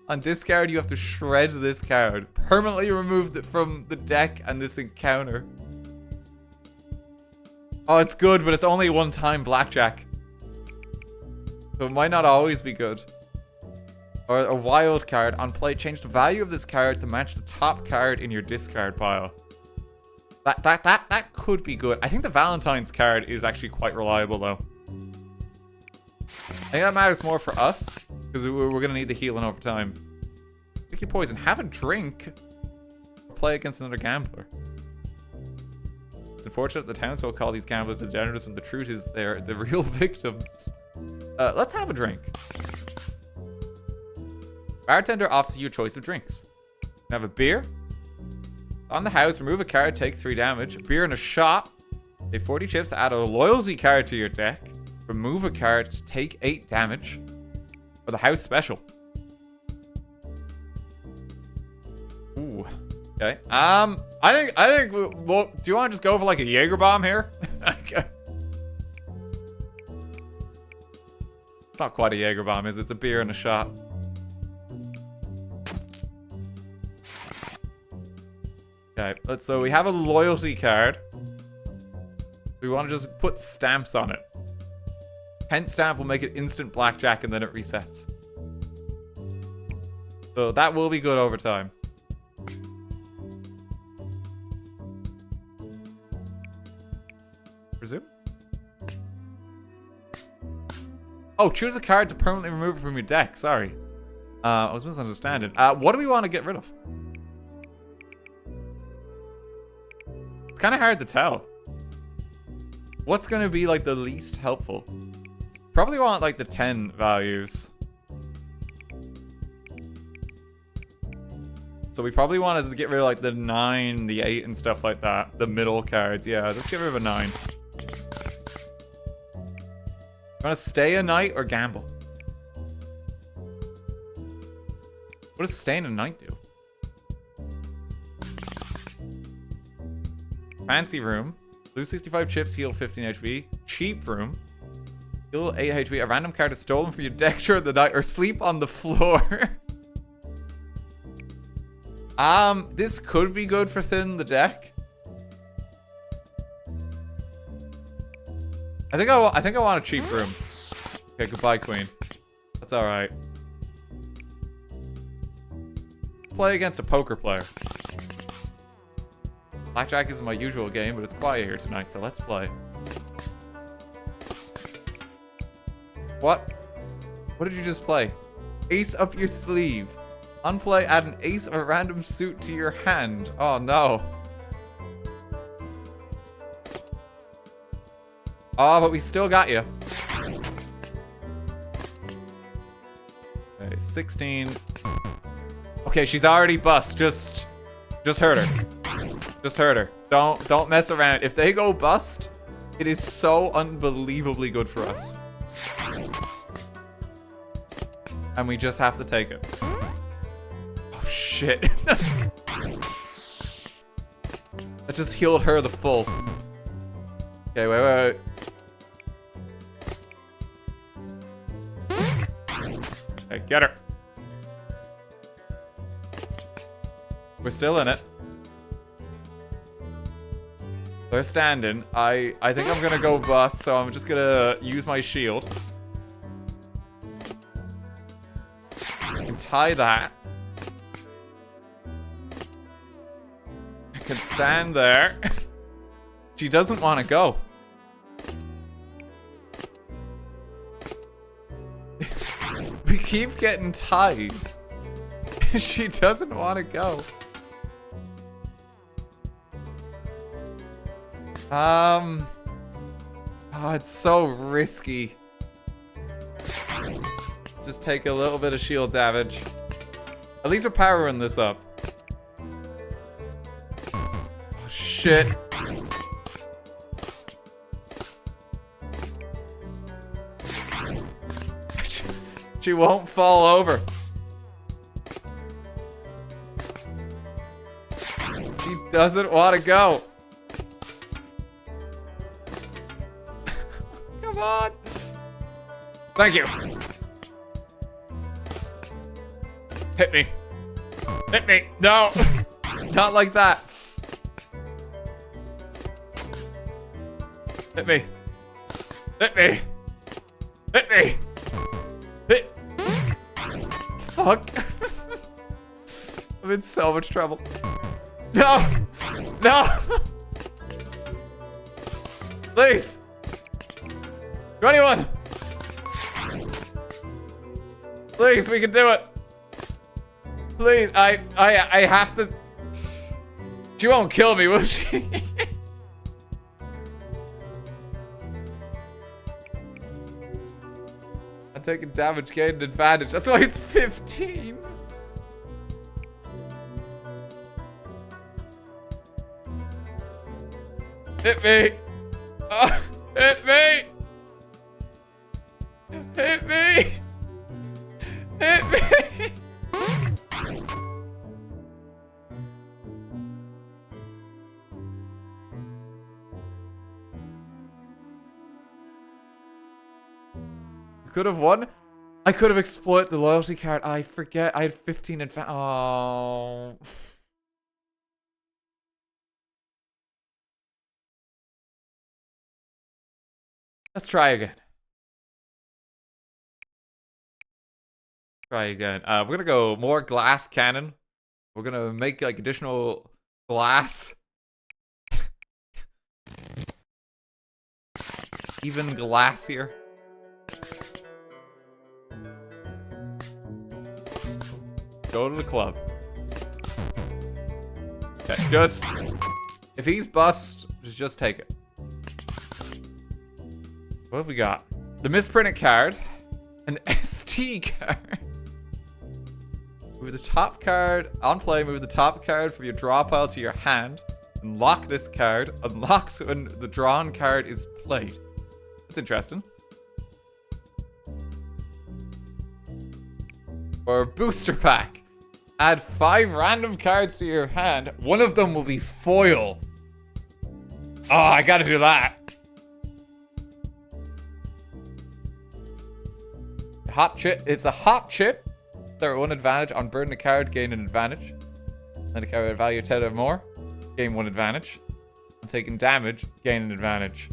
On discard, you have to shred this card. Permanently remove it from the deck and this encounter. Oh, it's good, but it's only one time blackjack. So it might not always be good. Or a wild card. On play, change the value of this card to match the top card in your discard pile. That could be good. I think the Valentine's card is actually quite reliable, though. I think that matters more for us, because we're going to need the healing over time. Pick your poison. Have a drink. Play against another gambler. It's unfortunate the townsfolk call these gamblers degenerates when the truth is they're the real victims. Let's have a drink. Bartender offers you a choice of drinks. You can have a beer. On the house, remove a card, take 3 damage. A beer and a shot. Take 40 chips to add a loyalty card to your deck. Remove a card to take 8 damage. For the house special. Ooh. Okay. I think. Well, do you want to just go for like a Jaeger bomb here? Okay. It's not quite a Jaeger bomb, is it? It's a beer and a shot. Okay. So we have a loyalty card. We want to just put stamps on it. 10 stamp will make it instant blackjack and then it resets. So that will be good over time. Resume? Oh, choose a card to permanently remove it from your deck. Sorry. I was misunderstanding. What do we want to get rid of? It's kind of hard to tell. What's going to be like the least helpful? Probably want like the 10 values. So we probably want to get rid of like the 9, the 8 and stuff like that. The middle cards. Yeah, let's get rid of a 9. Want to stay a night or gamble? What does staying a night do? Fancy room. Lose 65 chips, heal 15 HP. Cheap room. Heal 8 HP. A random card is stolen from your deck during the night or sleep on the floor. This could be good for thinning the deck. I think I want a cheap room. Okay, goodbye, queen. That's all right. Play against a poker player. Blackjack isn't my usual game, but it's quiet here tonight, so let's play. What? What did you just play? Ace up your sleeve. Unplay, add an ace or random suit to your hand. Oh no. Oh, but we still got you. Okay, 16. Okay, she's already bust. Just hurt her. Just hurt her. Don't mess around. If they go bust, it is so unbelievably good for us. And we just have to take it. Oh shit. That just healed her the full. Okay, wait. Okay, get her. We're still in it. They're standing. I think I'm gonna go bust, so I'm just gonna use my shield. I can tie that. I can stand there. She doesn't want to go. We keep getting ties. She doesn't want to go. Oh, it's so risky. Just take a little bit of shield damage. At least we're powering this up. Oh, shit. She won't fall over. She doesn't want to go. Come on. Thank you. Hit me. Hit me. No. Not like that. Hit me. Hit me. Hit me. Hit. Fuck. I'm in so much trouble. No. No. Please. 21. Please, we can do it. Please, I have to. She won't kill me, will she? I'm taking damage, gaining advantage. That's why it's 15. Hit me. Oh, hit me. Hit me. Hit me. Could have won. I could have exploited the loyalty card. I forget. I had 15 advance. Oh. Let's try again. Try again. We're gonna go more glass cannon. We're gonna make like additional glass. Even glassier. Go to the club. Okay, just if he's bust, just take it. What have we got? The misprinted card, an ST card. Move the top card on play. Move the top card from your draw pile to your hand. Unlock this card. Unlocks when the drawn card is played. That's interesting. Or booster pack. Add 5 random cards to your hand. One of them will be foil. Oh, I gotta do that. Hot chip. It's a hot chip. There 1 advantage on burn a card, gain an advantage. Then a card at value 10 or more, gain 1 advantage. On taking damage, gain an advantage.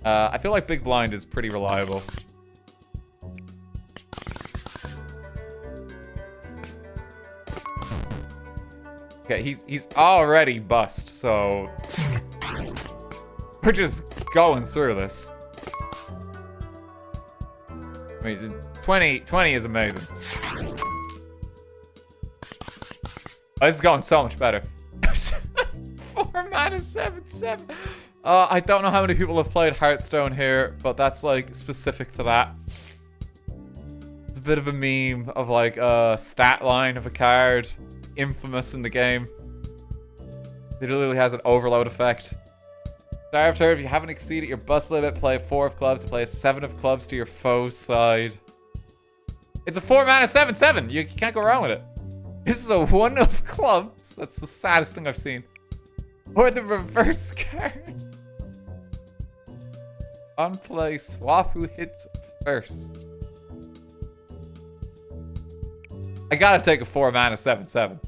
I feel like Big Blind is pretty reliable. Okay, he's already bust, so we're just going through this. I mean, 20 is amazing. Oh, this is going so much better. 4 mana, 7/7. I don't know how many people have played Hearthstone here, but that's like specific to that. It's a bit of a meme of like a stat line of a card. Infamous in the game. It literally has an overload effect. Start of turn, if you haven't exceeded your bust limit, play a 4 of clubs, play a 7 of clubs to your foe's side. It's a 4 mana 7/7. You can't go wrong with it. This is a 1 of clubs. That's the saddest thing I've seen. Or the reverse card. On play, swap who hits first. I gotta take a 4 mana 7/7.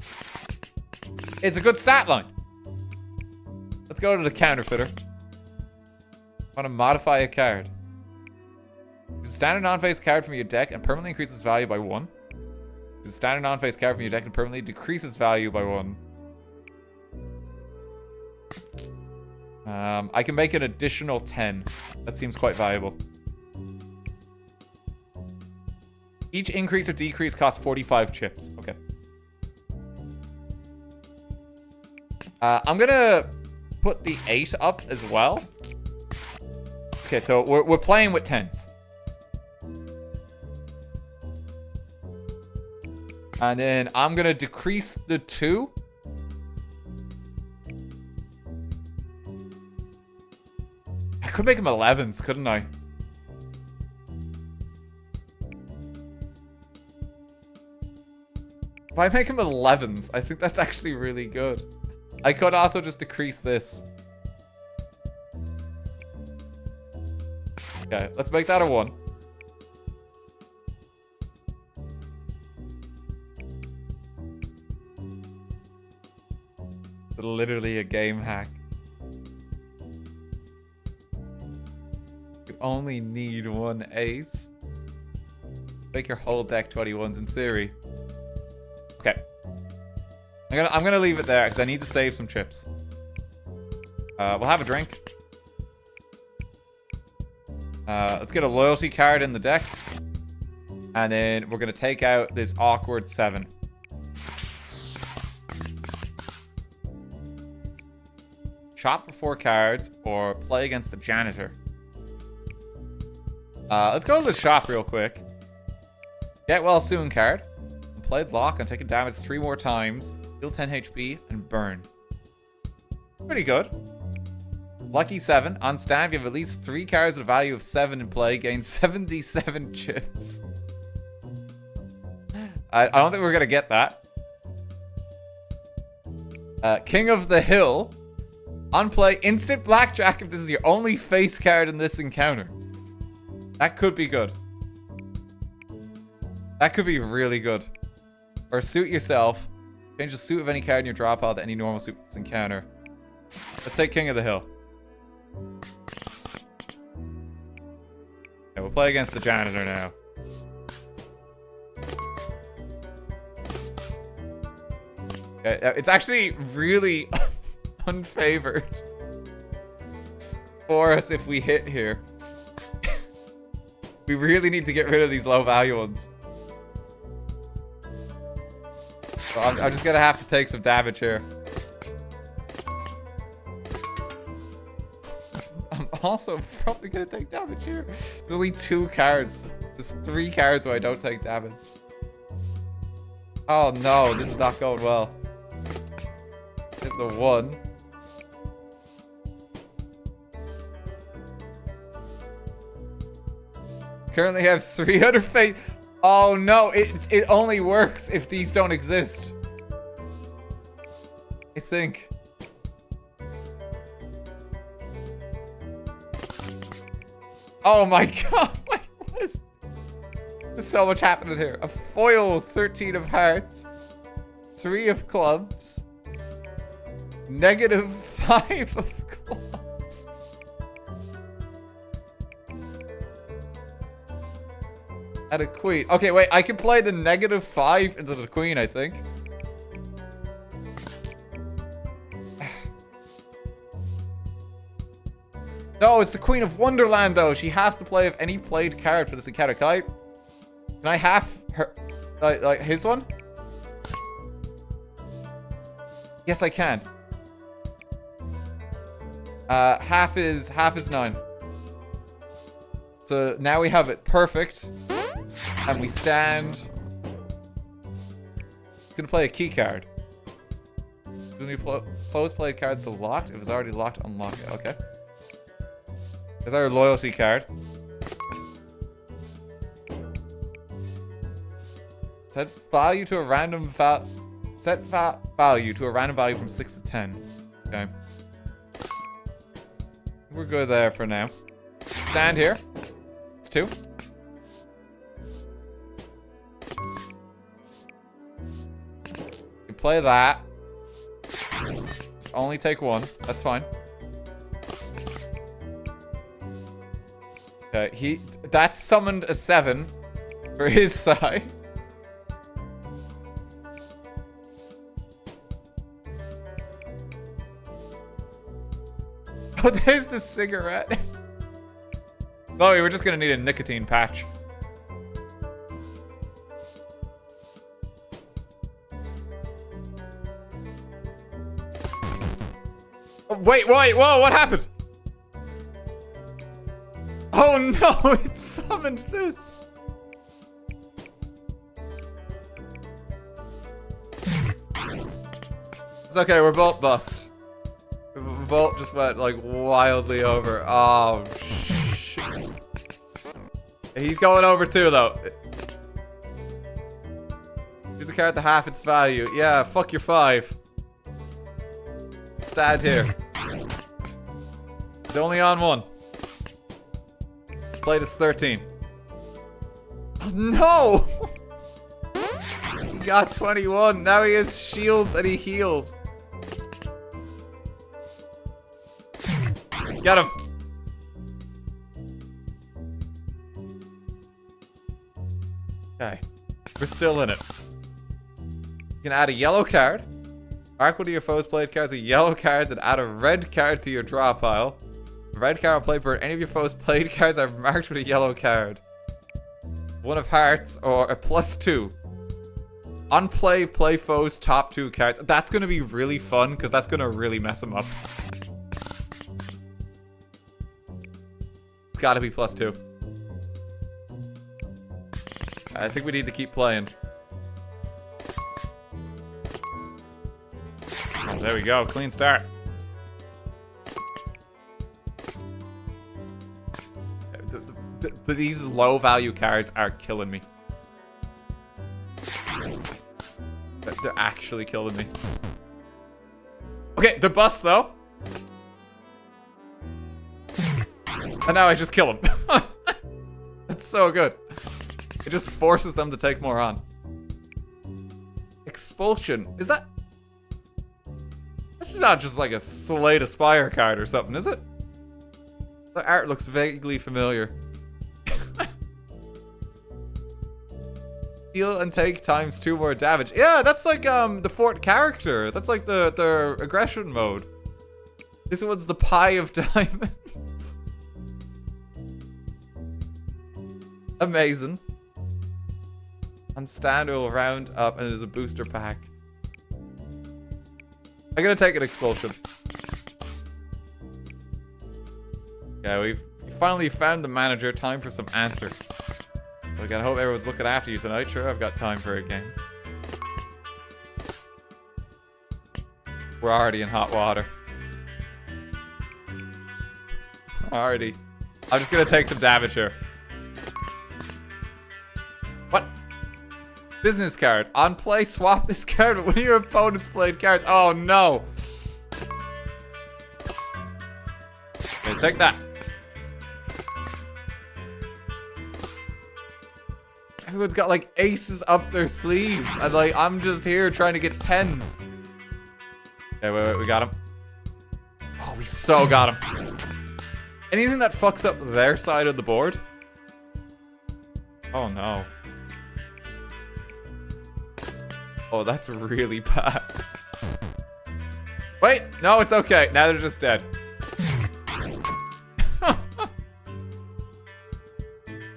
It's a good stat line. Let's go to the counterfeiter. I want to modify a card. Use a standard non-face card from your deck and permanently increase its value by 1. Use a standard non-face card from your deck and permanently decrease its value by 1. I can make an additional 10. That seems quite valuable. Each increase or decrease costs 45 chips. Okay. I'm gonna put the 8 up as well. Okay, so we're playing with 10s. And then I'm gonna decrease the 2. I could make them 11s, couldn't I? If I make them 11s, I think that's actually really good. I could also just decrease this. Okay, let's make that a 1. Literally a game hack. You only need 1 ace. Make your whole deck 21s in theory. Okay. I'm gonna leave it there because I need to save some chips. We'll have a drink. Let's get a loyalty card in the deck. And then we're gonna take out this awkward 7. Shop for 4 cards or play against the janitor. Let's go to the shop real quick. Get well soon card. Play block and take a damage 3 more times. Heal 10 HP and burn. Pretty good. Lucky 7. On stand, you have at least 3 cards with a value of 7 in play. Gain 77 chips. I don't think we're going to get that. King of the Hill. On play, instant blackjack if this is your only face card in this encounter. That could be good. That could be really good. Or suit yourself. Change the suit of any card in your draw pile to any normal suit for this encounter. Let's take King of the Hill. Okay, we'll play against the janitor now. Okay, it's actually really unfavored for us if we hit here. We really need to get rid of these low value ones. So I'm just gonna have to take some damage here. I'm also probably gonna take damage here. There's only 2 cards. There's 3 cards where I don't take damage. Oh no, this is not going well. There's the 1. Currently have 300 fate. Oh no, it only works if these don't exist. I think. Oh my god, what is... There's so much happening here. A foil 13 of hearts. 3 of clubs. -5 of clubs. And a queen. Okay, wait, I can play the -5 into the queen, I think. No, it's the Queen of Wonderland, though. She has to play of any played card for this encounter. Can I half her... like his one? Yes, I can. Half is 9. So now we have it perfect. And we stand. It's gonna play a key card. When we close played cards to locked. If it's already locked, unlock it. Okay. There's our loyalty card. Set value to a random value to a random value from 6 to 10. Okay. We're good there for now. Stand here. It's 2. You play that. Just only take 1. That's fine. That summoned a 7 for his side. Oh, there's the cigarette. Oh, we're just gonna need a nicotine patch. Oh, wait, whoa, what happened? Oh no, it summoned this. It's okay, we're both bust. We both just went like wildly over. Oh shit. He's going over too though. Use a card at the half its value. Yeah, fuck your 5. Stand here. He's only on 1. Played is 13. Oh, no! He got 21. Now he has shields and he healed. Get him. Okay. We're still in it. You can add a yellow card. Mark one of your foes' played cards a yellow card, then add a red card to your draw pile. The red card will play for any of your foes' played cards are marked with a yellow card. 1 of hearts or a +2. On play, play foes' top 2 cards. That's going to be really fun because that's going to really mess them up. It's got to be +2. I think we need to keep playing. Oh, there we go. Clean start. These low value cards are killing me. They're actually killing me. Okay, they're bust though. And now I just kill them. That's so good. It just forces them to take more on. Expulsion. Is that... This is not just like a Slay to Spire card or something, is it? The art looks vaguely familiar. Heal and take ×2 more damage. Yeah, that's like the fort character. That's like the aggression mode. This one's the Pie of Diamonds. Amazing. And stand will round up and there's a booster pack. I'm gonna take an expulsion. Yeah, we finally found the manager. Time for some answers. So I gotta hope everyone's looking after you tonight. Sure, I've got time for a game. We're already in hot water. Already. I'm just gonna take some damage here. What? Business card. On play, swap this card with one of your opponent's played cards. Oh no. Okay, take that. Everyone's got like aces up their sleeve. And like, I'm just here trying to get pens. Okay, wait, we got him. Oh, we so got him. Anything that fucks up their side of the board? Oh no. Oh, that's really bad. Wait, no, it's okay. Now they're just dead.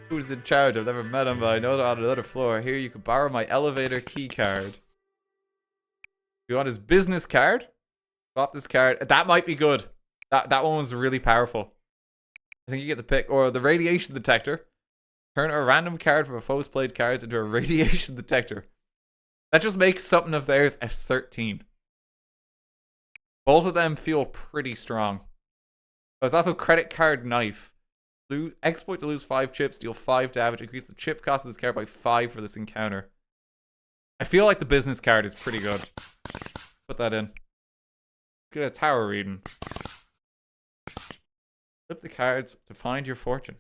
Who's in charge? I've never met him, but I know they're on another floor. Here, you can borrow my elevator key card. You want his business card? Swap this card. That might be good. That one was really powerful. I think you get the pick. Or the radiation detector. Turn a random card from a foe's played cards into a radiation detector. That just makes something of theirs a 13. Both of them feel pretty strong. There's also credit card knife. Exploit to lose 5 chips, deal 5 damage, increase the chip cost of this card by 5 for this encounter. I feel like the business card is pretty good. Put that in. Get a tower reading. Flip the cards to find your fortune.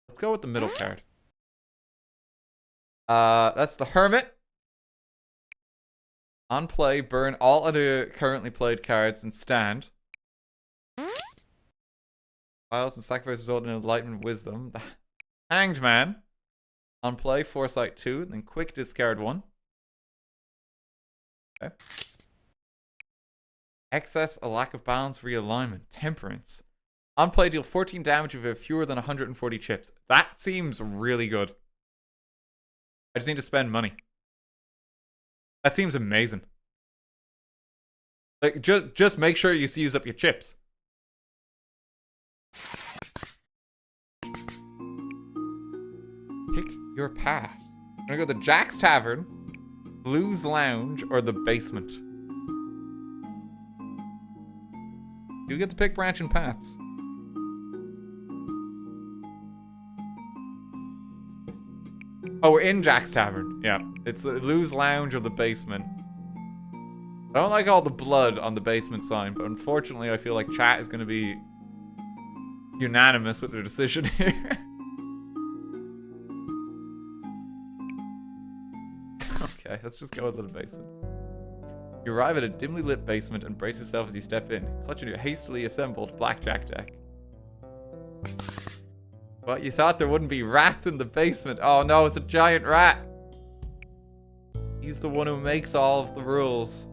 Let's go with the middle card. That's the Hermit. On play, burn all other currently played cards and stand. Files and sacrifice result in enlightenment wisdom. The Hanged Man. On play, Foresight 2, then quick discard 1. Okay. Excess, a lack of balance, realignment, temperance. On play, deal 14 damage if you have fewer than 140 chips. That seems really good. I just need to spend money. That seems amazing. Like, just make sure you use up your chips. Pick your path. I'm gonna go to Jack's Tavern, Blues Lounge, or the basement. You get to pick branching paths. Oh, we're in Jack's Tavern. Yeah. It's the Blues Lounge or the basement. I don't like all the blood on the basement sign, but unfortunately I feel like chat is going to be unanimous with their decision here. Okay, let's just go into the basement. You arrive at a dimly lit basement and brace yourself as you step in, clutching your hastily assembled blackjack deck. What, you thought there wouldn't be rats in the basement? Oh no, it's a giant rat! He's the one who makes all of the rules.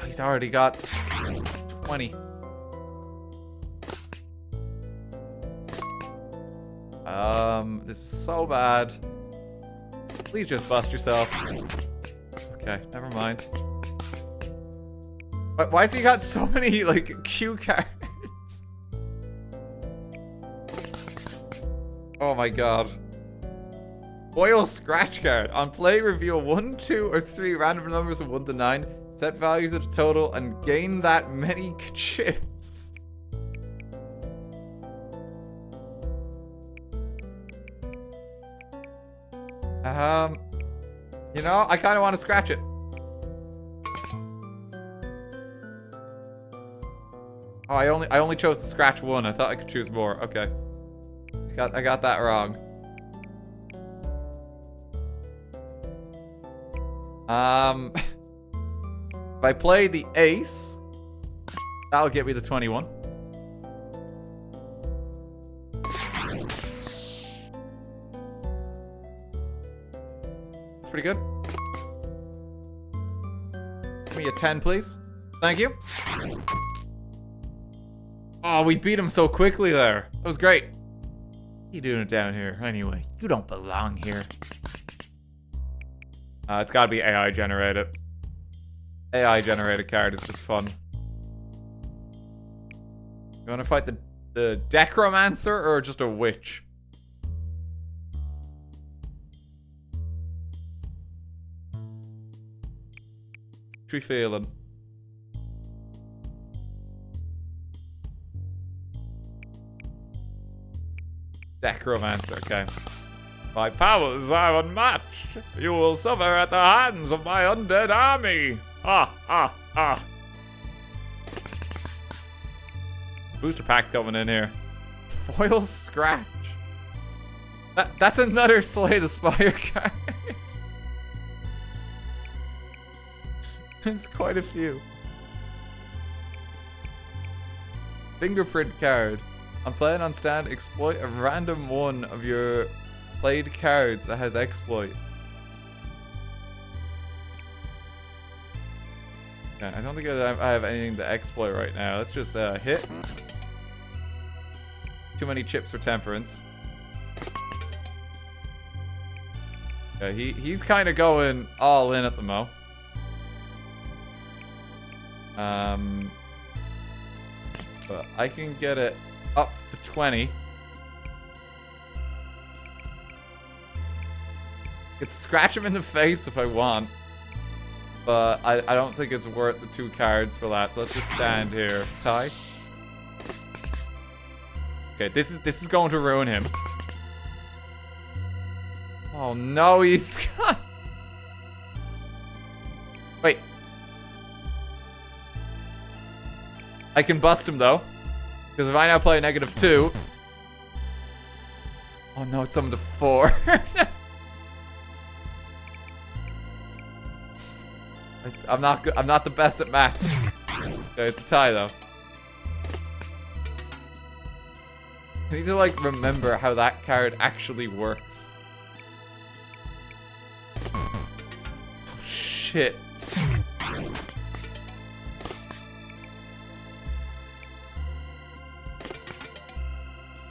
Oh, he's already got 20. This is so bad. Please just bust yourself. Okay, never mind. Why has he got so many, like, cue cards? Oh my god. Foil scratch card. On play, reveal 1, 2, or 3 random numbers from 1 to 9. Set value to the total and gain that many chips. You know, I kind of want to scratch it. Oh, I only chose to scratch 1. I thought I could choose more. Okay. I got that wrong. If I play the ace, that'll get me the 21. That's pretty good. Give me a 10, please. Thank you. Oh, we beat him so quickly there. That was great. What are you doing down here? Anyway, you don't belong here. It's gotta be AI generated. AI generated card is just fun. You wanna fight the Decromancer or just a witch? What we feeling? Necromancer, okay. My powers are unmatched. You will suffer at the hands of my undead army. Ah. Booster pack's coming in here. Foil scratch. That's another Slay the Spire card. There's quite a few. Fingerprint card. I'm playing on stand, exploit a random one of your played cards that has exploit. Yeah, I don't think I have anything to exploit right now. Let's just hit. Too many chips for temperance. Yeah, he's kind of going all in at the mo. But I can get it up to 20. Could scratch him in the face if I want. But I don't think it's worth the 2 cards for that. So let's just stand here. Tie. Okay, this is going to ruin him. Oh no, he's got... Wait. I can bust him though. Because if I now play a -2... Oh no, it's summoned to 4. I'm not good. I'm not the best at math. Okay, it's a tie though. I need to like remember how that card actually works. Oh shit.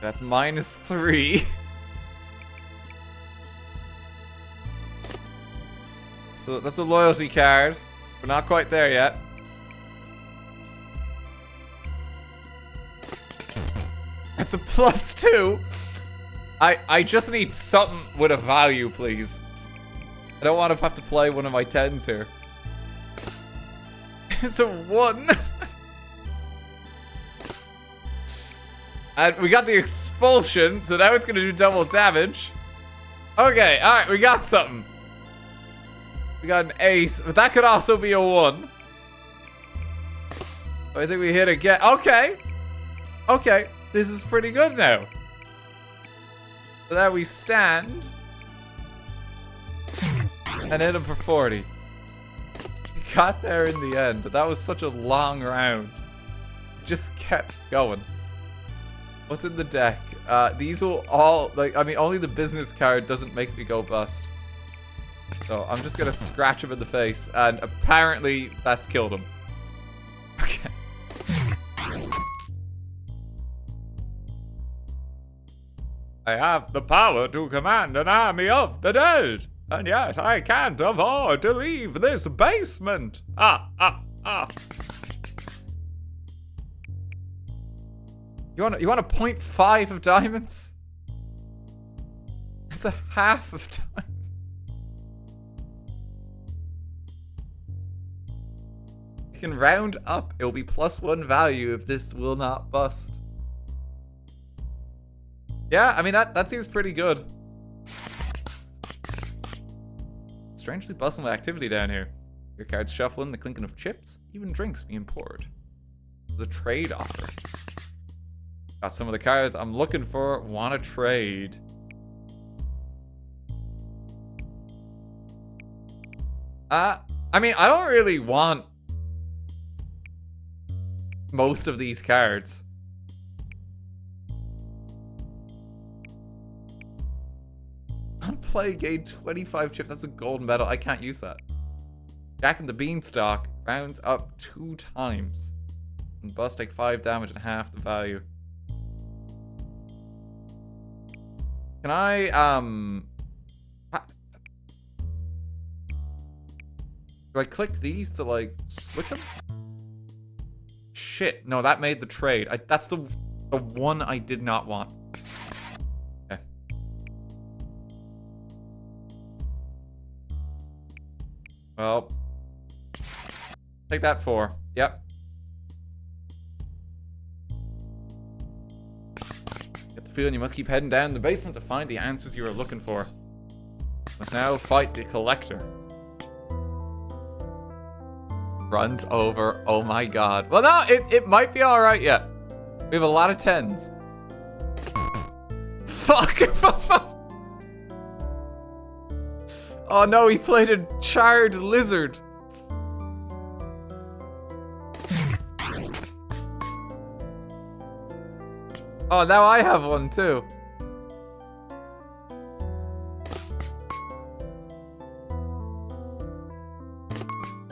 That's -3. So that's a loyalty card. We're not quite there yet. That's a +2. I just need something with a value, please. I don't want to have to play one of my 10s here. It's a 1. And we got the expulsion, so now it's gonna do double damage. Okay, alright, we got something. We got an ace, but that could also be a 1. I think we hit again. Okay. Okay, this is pretty good now. So there we stand. And hit him for 40. We got there in the end, but that was such a long round. Just kept going. What's in the deck? These will all, like, I mean, only the business card doesn't make me go bust. So I'm just gonna scratch him in the face, and apparently that's killed him. Okay. I have the power to command an army of the dead, and yet I can't afford to leave this basement. You want a 0.5 of diamonds? It's a half of diamonds. You can round up. It will be +1 value if this will not bust. Yeah, I mean, that seems pretty good. Strangely bustling with activity down here. Your cards shuffling, the clinking of chips, even drinks being poured. There's a trade offer. Got some of the cards I'm looking for. Want to trade. I mean, I don't really want most of these cards. Unplay, gain 25 chips. That's a gold medal. I can't use that. Jack and the Beanstalk rounds up 2 times. And bust, take 5 damage and half the value. Can I, do I click these to, like, switch them? Shit. No, that made the trade. That's the one I did not want. Okay. Well. Take that 4. Yep. Get the feeling you must keep heading down the basement to find the answers you are looking for. Must now fight the collector. Runs over. Oh my god. Well, no, it might be alright yet. We have a lot of 10s. Fuck. Oh no, he played a charred lizard. Oh, now I have one too.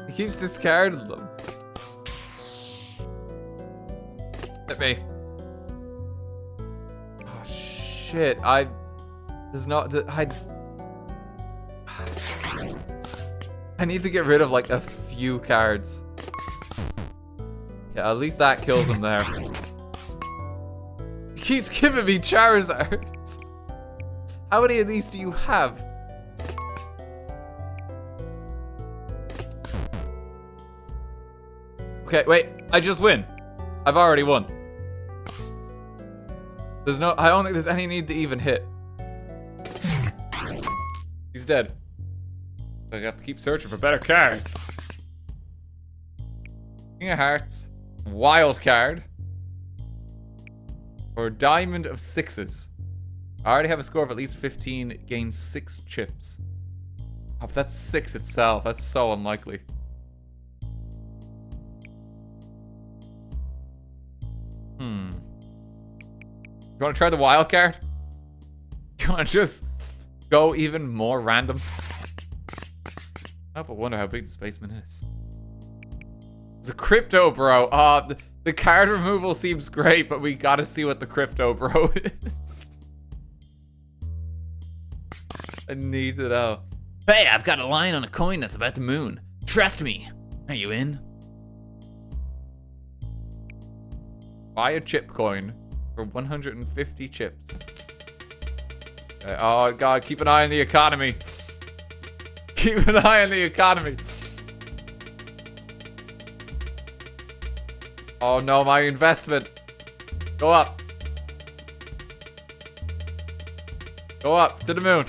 He keeps discarding them. Hit me. Oh shit! There's not. I need to get rid of like a few cards. Yeah, at least that kills him there. He keeps giving me Charizards. How many of these do you have? Okay, wait. I just win. I've already won. I don't think there's any need to even hit. He's dead. I have to keep searching for better cards. King of Hearts. Wild card. Or Diamond of 6s. I already have a score of at least 15. Gain 6 chips. Oh, but that's 6 itself. That's so unlikely. You want to try the wild card? You want to just go even more random? I wonder how big this basement is. It's a crypto bro. The card removal seems great, but we gotta see what the crypto bro is. I need to know. Hey, I've got a line on a coin that's about the moon. Trust me. Are you in? Buy a chip coin for 150 chips. Okay, oh god, keep an eye on the economy. Keep an eye on the economy. Oh no, my investment. Go up. Go up to the moon.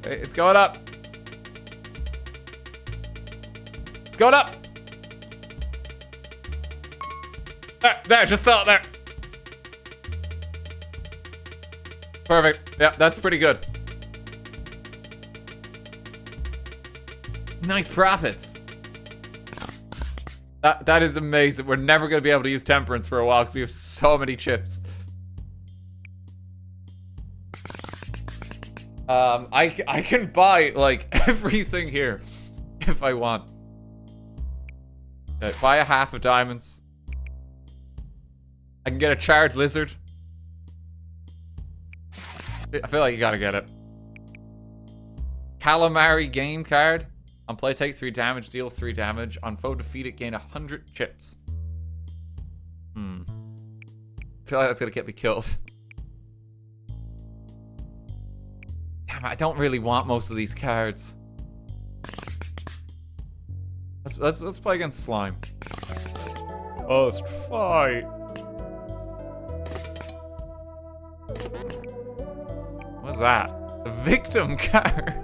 Okay, it's going up. It's going up. There, just sell it there. Perfect. Yeah, that's pretty good. Nice profits. That is amazing. We're never going to be able to use temperance for a while because we have so many chips. I can buy like everything here if I want. Okay, buy a half of diamonds. I can get a charred lizard. I feel like you gotta get it. Calamari game card. On play, take 3 damage, deal 3 damage. On foe defeated, gain 100 chips. I feel like that's gonna get me killed. Damn, I don't really want most of these cards. Let's play against slime. Oh, let's fight. What's that? The victim card.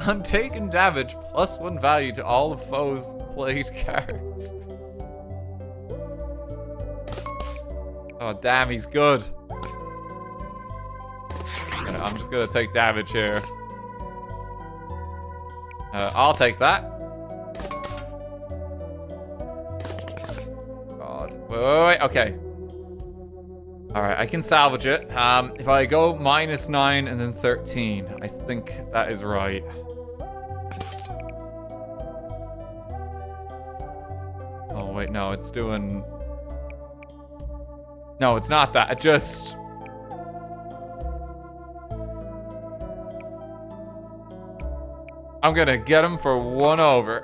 On taken damage, +1 value to all of foes' played cards. Oh, damn, he's good. I'm just gonna take damage here. I'll take that. God. Wait, okay. Alright, I can salvage it. If I go -9 and then 13, I think that is right. Oh, wait, no, it's doing... No, it's not that. It just... I'm gonna get him for 1 over.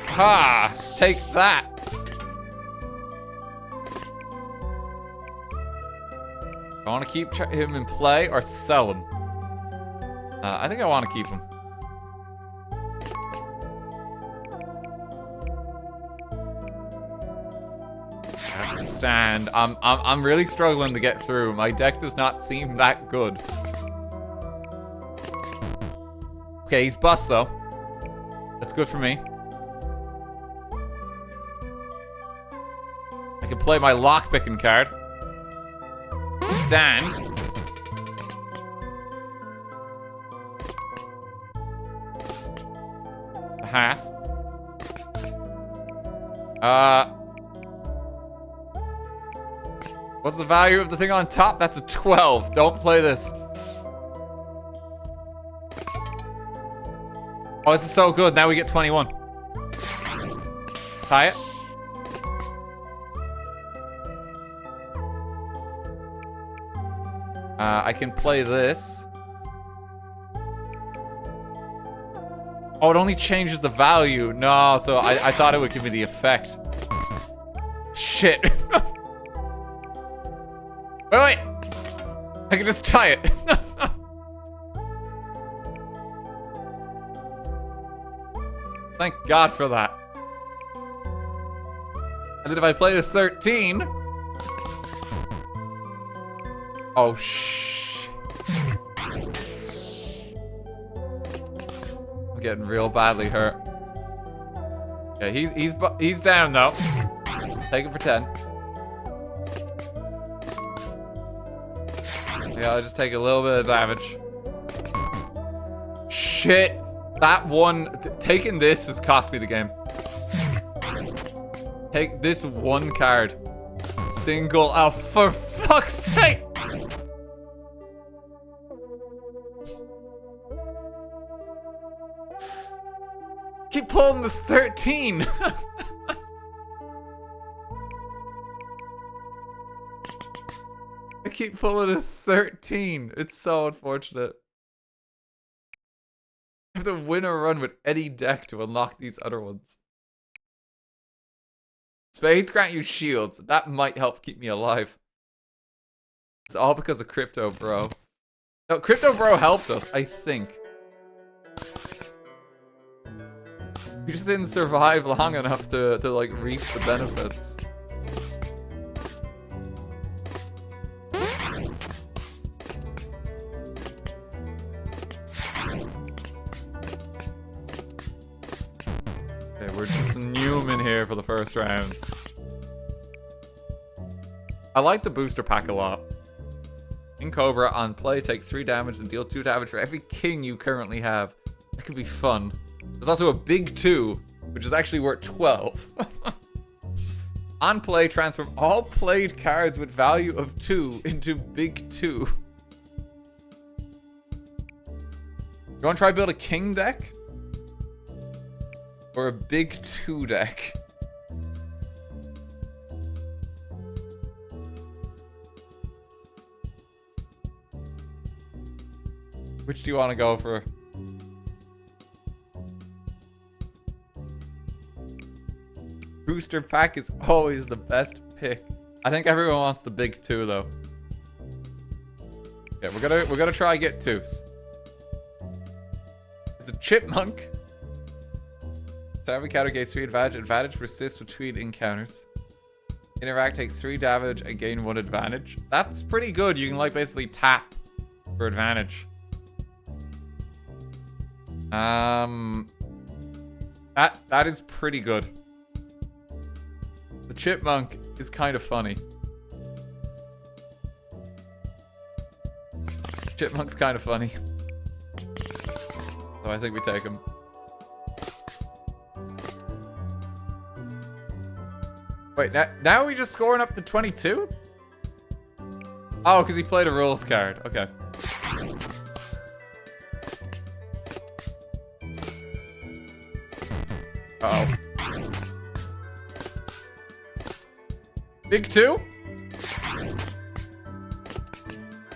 Ha! Take that! I want to keep him in play or sell him. I think I want to keep him. Stand. I'm really struggling to get through. My deck does not seem that good. Okay, he's bust though. That's good for me. I can play my lockpicking card. Stand. A half. What's the value of the thing on top? That's a 12. Don't play this. Oh, this is so good. Now we get 21. Tie it. I can play this. Oh, it only changes the value. No, so I thought it would give me the effect. Shit. Wait. I can just tie it. Thank God for that. And then if I play the 13... Oh, shh. I'm getting real badly hurt. Yeah, he's down though. Take it for 10. Yeah, I'll just take a little bit of damage. Shit. That one, taking this has cost me the game. Take this one card. Single, oh, for fuck's sake! Keep pulling the 13! I keep pulling a 13. It's so unfortunate. I have to win a run with any deck to unlock these other ones. Spades grant you shields. That might help keep me alive. It's all because of Crypto Bro. No, Crypto Bro helped us, I think. We just didn't survive long enough to like reap the benefits. Okay, we're just Newman here for the first rounds. I like the booster pack a lot. King Cobra on play, take 3 damage and deal 2 damage for every king you currently have. That could be fun. There's also a big 2, which is actually worth 12. On play, transform all played cards with value of 2 into big 2. You want to try build a king deck? Or a big 2 deck? Which do you want to go for? Booster pack is always the best pick. I think everyone wants the big 2 though. Okay, we're gonna try get 2s. It's a chipmunk. So every counter gains 3 advantage. Advantage persists between encounters. Interact takes 3 damage and gain 1 advantage. That's pretty good. You can like basically tap for advantage. That is pretty good. The chipmunk is kind of funny. Chipmunk's kind of funny. So I think we take him. Wait, now are we just scoring up to 22? Oh, because he played a rules card. Okay. Uh-oh. Big 2?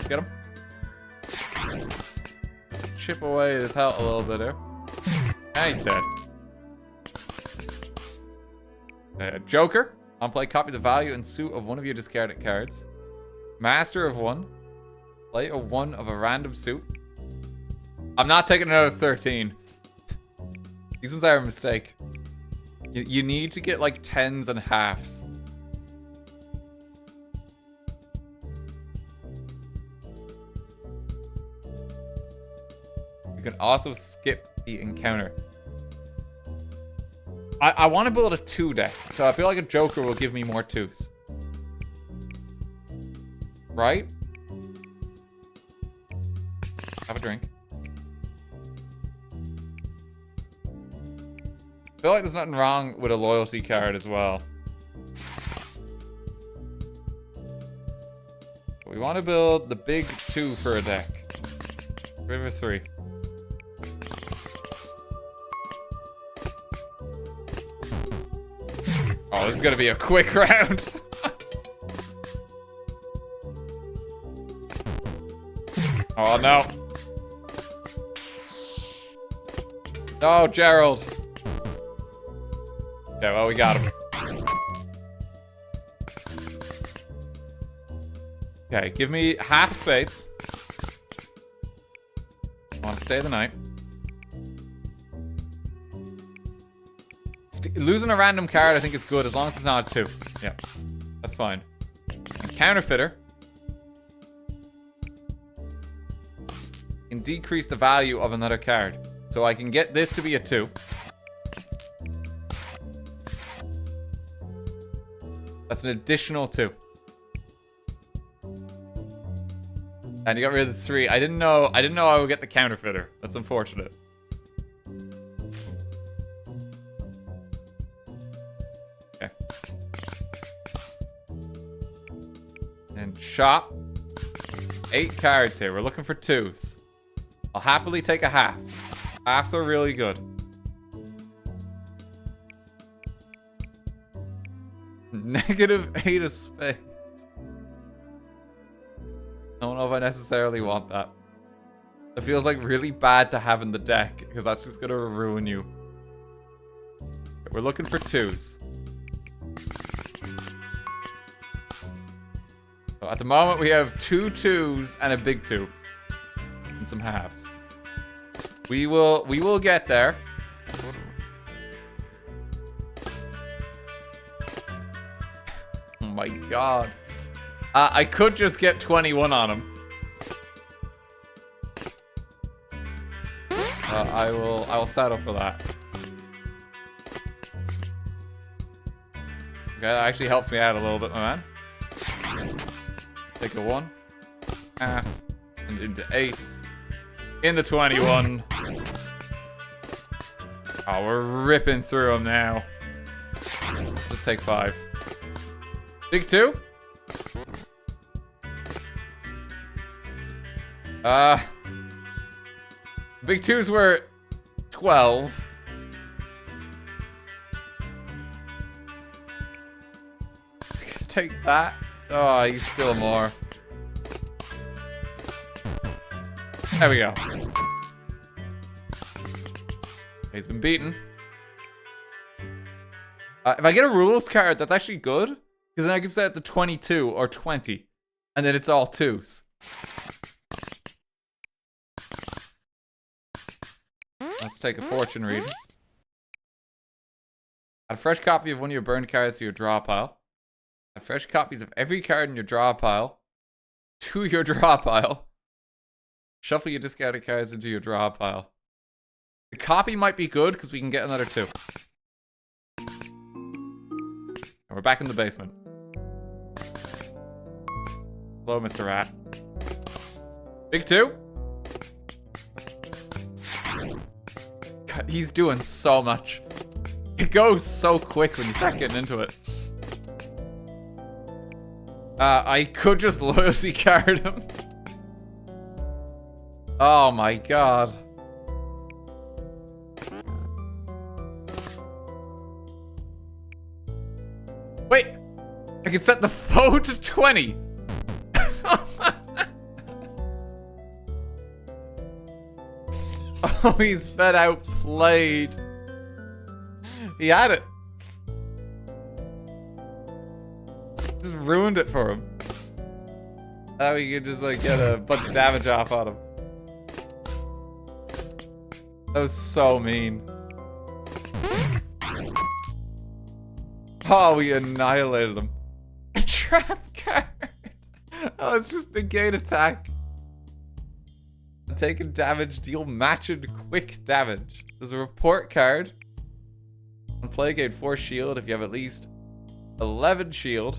Get him. Just chip away his health a little bit here. And he's dead. Joker. On play, copy the value and suit of one of your discarded cards. Master of 1. Play a 1 of a random suit. I'm not taking another 13. These ones are a mistake. You need to get like 10s and halves. You can also skip the encounter. I want to build a 2 deck, so I feel like a Joker will give me more 2s. Right? Have a drink. I feel like there's nothing wrong with a loyalty card as well. We want to build the big 2 for a deck. River 3. Oh, this is gonna be a quick round. Oh no. No, Gerald. Okay, well, we got him. Okay, give me half spades. I want to stay the night. Losing a random card, I think is good, as long as it's not a 2. Yeah, that's fine. And Counterfeiter can decrease the value of another card. So I can get this to be a 2. That's an additional 2. And you got rid of the 3. I didn't know I would get the Counterfeiter. That's unfortunate. Okay. And shop. 8 cards here. We're looking for 2s. I'll happily take a half. Halves are really good. -8 of spades. I don't know if I necessarily want that. It feels like really bad to have in the deck, because that's just gonna ruin you. We're looking for 2s. So at the moment, we have 2 2s and a big 2. And some halves. We will get there. Oh my god. I could just get 21 on him. I will settle for that. Okay, that actually helps me out a little bit, my man. Take a 1. Half. And into ace. Into 21. Oh, we're ripping through them now. Just take 5. Big 2? Big 2s were 12. Let's take that. Oh, he's still more. There we go. He's been beaten. If I get a rules card, that's actually good. Because then I can set it to 22 or 20. And then it's all 2s. Let's take a fortune reading. Add a fresh copy of one of your burned cards to your draw pile. Add fresh copies of every card in your draw pile to your draw pile. Shuffle your discarded cards into your draw pile. The copy might be good because we can get another 2. And we're back in the basement. Hello, Mr. Rat. Big 2? God, he's doing so much. It goes so quick when you start getting into it. I could just loyalty card him. Oh my god. Wait! I can set the foe to 20! Oh, he's fed out played. He had it. Just ruined it for him. Now he could just like get a bunch of damage off on him. That was so mean. Oh, we annihilated him. A trap card. Oh, it's just negate attack. Taking damage, deal matching quick damage. There's a report card. On play, gain 4 shield if you have at least 11 shield.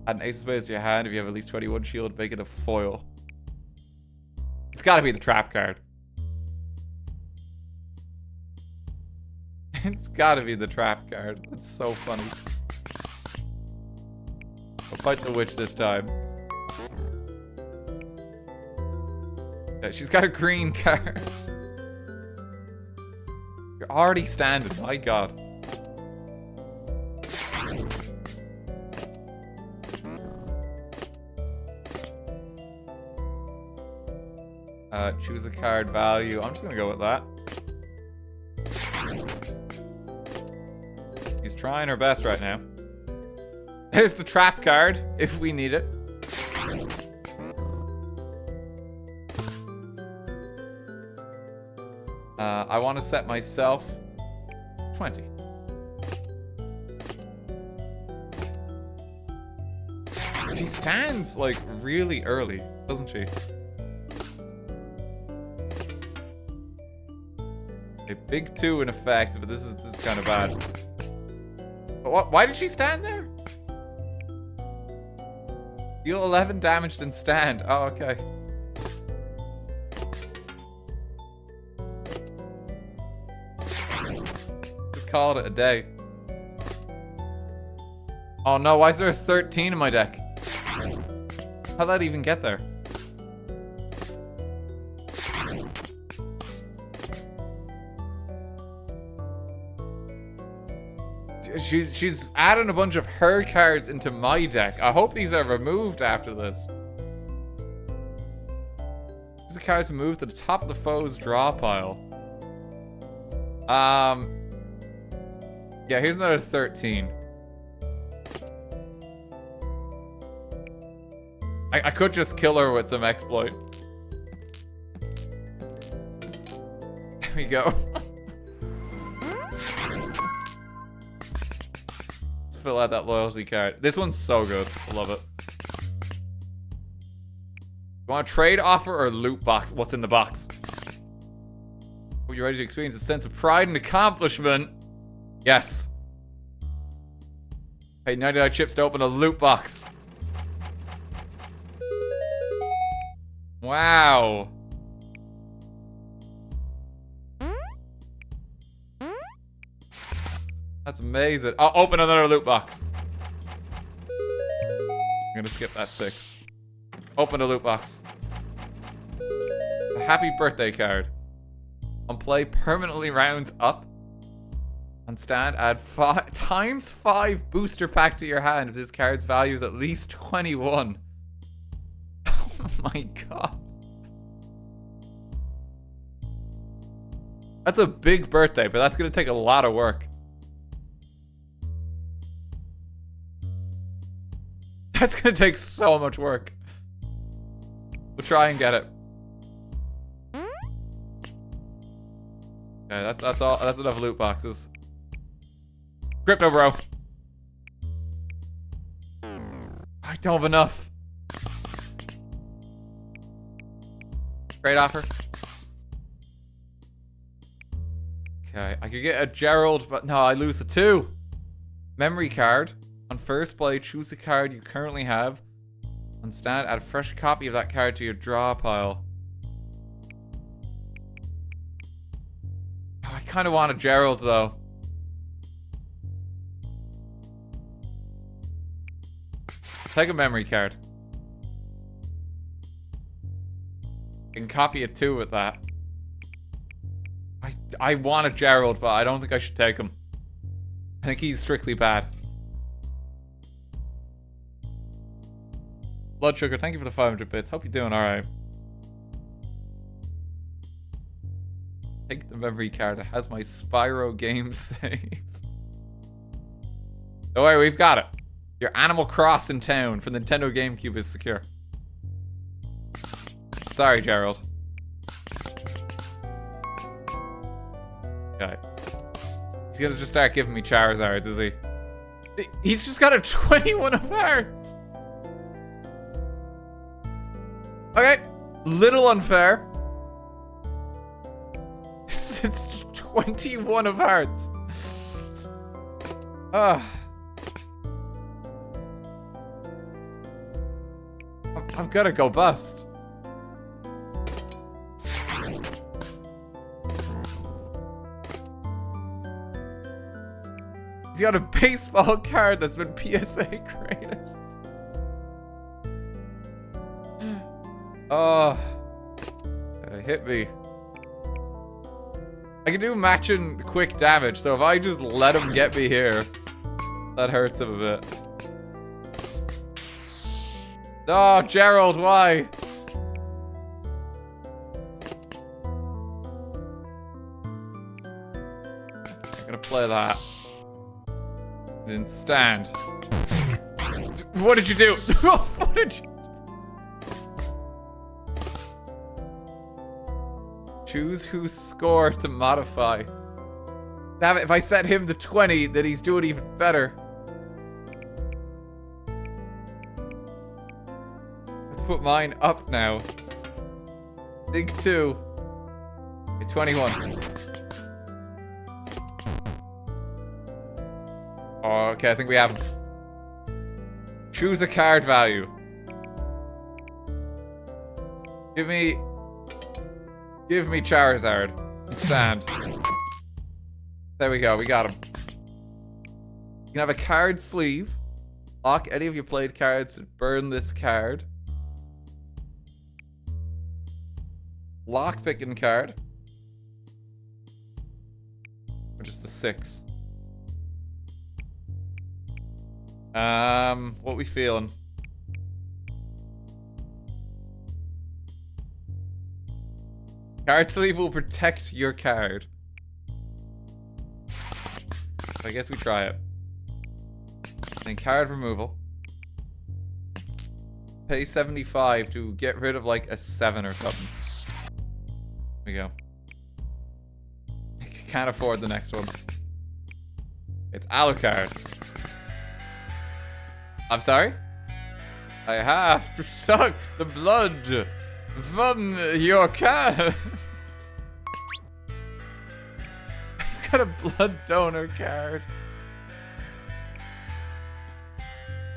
Add an ace of spades to your hand if you have at least 21 shield, make it a foil. It's gotta be the trap card. It's gotta be the trap card. That's so funny. I'll fight the witch this time. Yeah, she's got a green card. You're already standing, my god. Choose a card value. I'm just gonna go with that. He's trying her best right now. There's the trap card, if we need it. I want to set myself 20. She stands, like, really early, doesn't she? A big 2 in effect, but this is kind of bad. But what? Why did she stand there? Deal 11 damage then stand. Oh, okay. Just called it a day. Oh no, why is there a 13 in my deck? How'd that even get there? She's adding a bunch of her cards into my deck. I hope these are removed after this. Use a card to move to the top of the foe's draw pile. Yeah, here's another 13. I could just kill her with some exploit. There we go. Let's fill out that loyalty card. This one's so good. I love it. You want a trade offer or loot box? What's in the box? Are you ready to experience a sense of pride and accomplishment? Yes. Hey, 99 chips to open a loot box. Wow. That's amazing. I'll open another loot box. I'm gonna skip that 6. Open a loot box. A happy birthday card. On play, permanently rounds up. On stand, add 5 times 5 booster pack to your hand if this card's value is at least 21. Oh my god. That's a big birthday, but that's gonna take a lot of work. That's gonna take so much work. We'll try and get it. Okay, that's all. That's enough loot boxes. Crypto, bro. I don't have enough. Trade offer. Okay, I could get a Gerald, but no, I lose the 2. Memory card. On first play, choose a card you currently have. On stand, add a fresh copy of that card to your draw pile. Oh, I kind of want a Gerald, though. Take a memory card. I can copy it too with that. I want a Gerald, but I don't think I should take him. I think he's strictly bad. Blood Sugar, thank you for the 500 bits. Hope you're doing alright. Take the memory card. It has my Spyro game save. Don't worry, we've got it. Your Animal Cross in town for Nintendo GameCube is secure. Sorry, Gerald. Okay. He's gonna just start giving me Charizards, is he? He's just got a 21 of hearts! Okay. Little unfair. It's 21 of hearts. I'm gonna go bust. He's got a baseball card that's been PSA graded. Oh. Hit me. I can do matching quick damage, so if I just let him get me here, that hurts him a bit. Oh, Gerald, why? I'm gonna play that. And then stand. What did you do? What did you... Choose whose score to modify. Damn it, if I set him to 20, then he's doing even better. Let's put mine up now. Big 2. Okay, 21. Oh, okay, I think we have him. Choose a card value. Give me Charizard. Stand. There we go, we got him. You can have a card sleeve. Lock any of your played cards and burn this card. Lock picking card. Or just a 6. What we feeling? Card sleeve will protect your card. I guess we try it. Then card removal. Pay 75 to get rid of like a 7 or something. There we go. I can't afford the next one. It's Alucard. I'm sorry? I have to suck the blood from your card. He's got a blood donor card.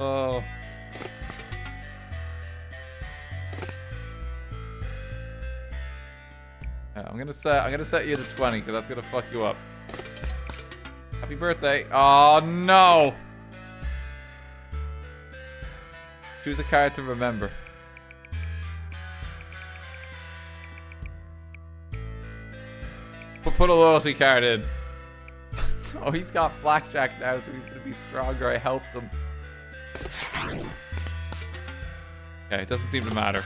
Oh. Yeah, I'm gonna set you to 20 because that's gonna fuck you up. Happy birthday. Oh no. Choose a card to remember. Put a loyalty card in. Oh, he's got blackjack now, so he's gonna be stronger. I helped him. Okay, it doesn't seem to matter.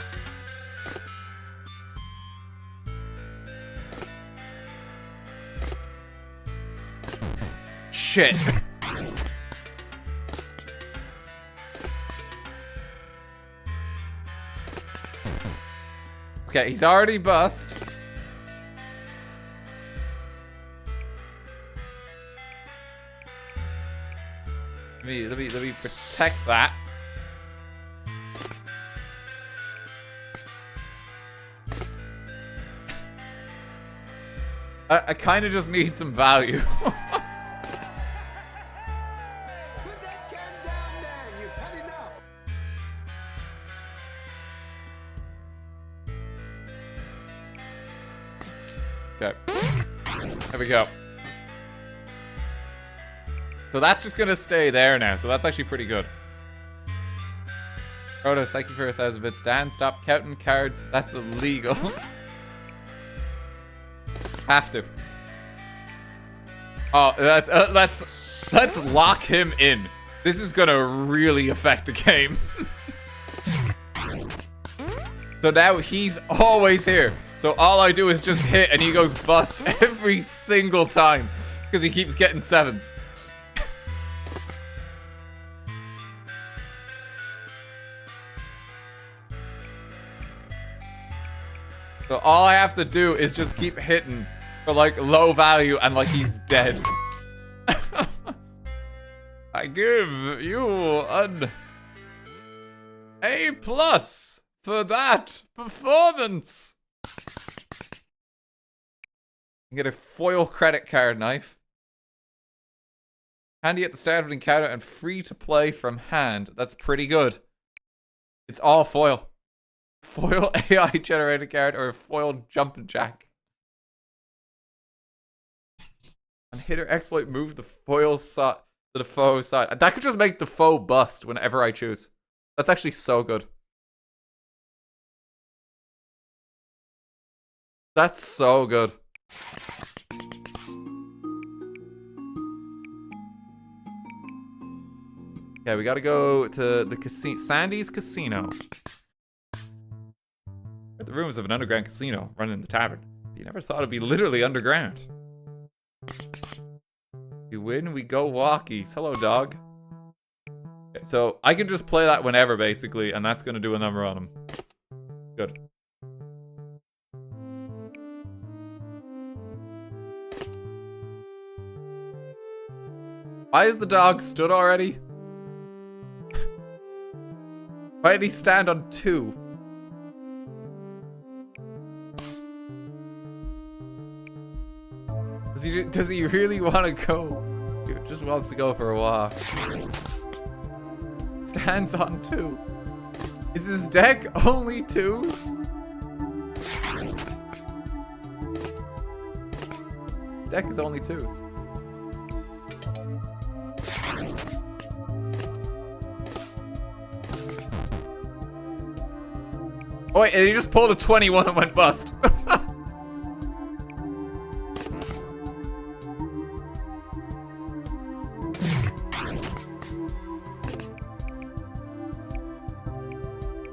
Shit. Okay, he's already bust. Let me protect that. I kind of just need some value. Put that can down there. You've had enough. Okay. There we go. So that's just gonna stay there now. So that's actually pretty good. Protos, thank you for 1,000 bits. Dan, stop counting cards. That's illegal. Have to. Oh, let's lock him in. This is gonna really affect the game. So now he's always here. So all I do is just hit and he goes bust every single time because he keeps getting 7s. So all I have to do is just keep hitting for like low value and like he's dead. I give you an A+ for that performance. You get a foil credit card knife. Handy at the start of an encounter and free to play from hand. That's pretty good. It's all foil. Foil AI generated card or a foil jumping jack. And hitter exploit move the foil side to the foe side. That could just make the foe bust whenever I choose. That's actually so good. That's so good. Yeah, we gotta go to the casino, Sandy's Casino. The rooms of an underground casino run in the tavern. You never thought it'd be literally underground. You win, we go walkies. Hello, dog. Okay, so I can just play that whenever, basically, and that's gonna do a number on him. Good. Why is the dog stood already? Why did he stand on 2? Does he really want to go? He just wants to go for a walk. Stands on 2. Is his deck only 2s? Deck is only 2s. Oh wait, he just pulled a 21 and went bust.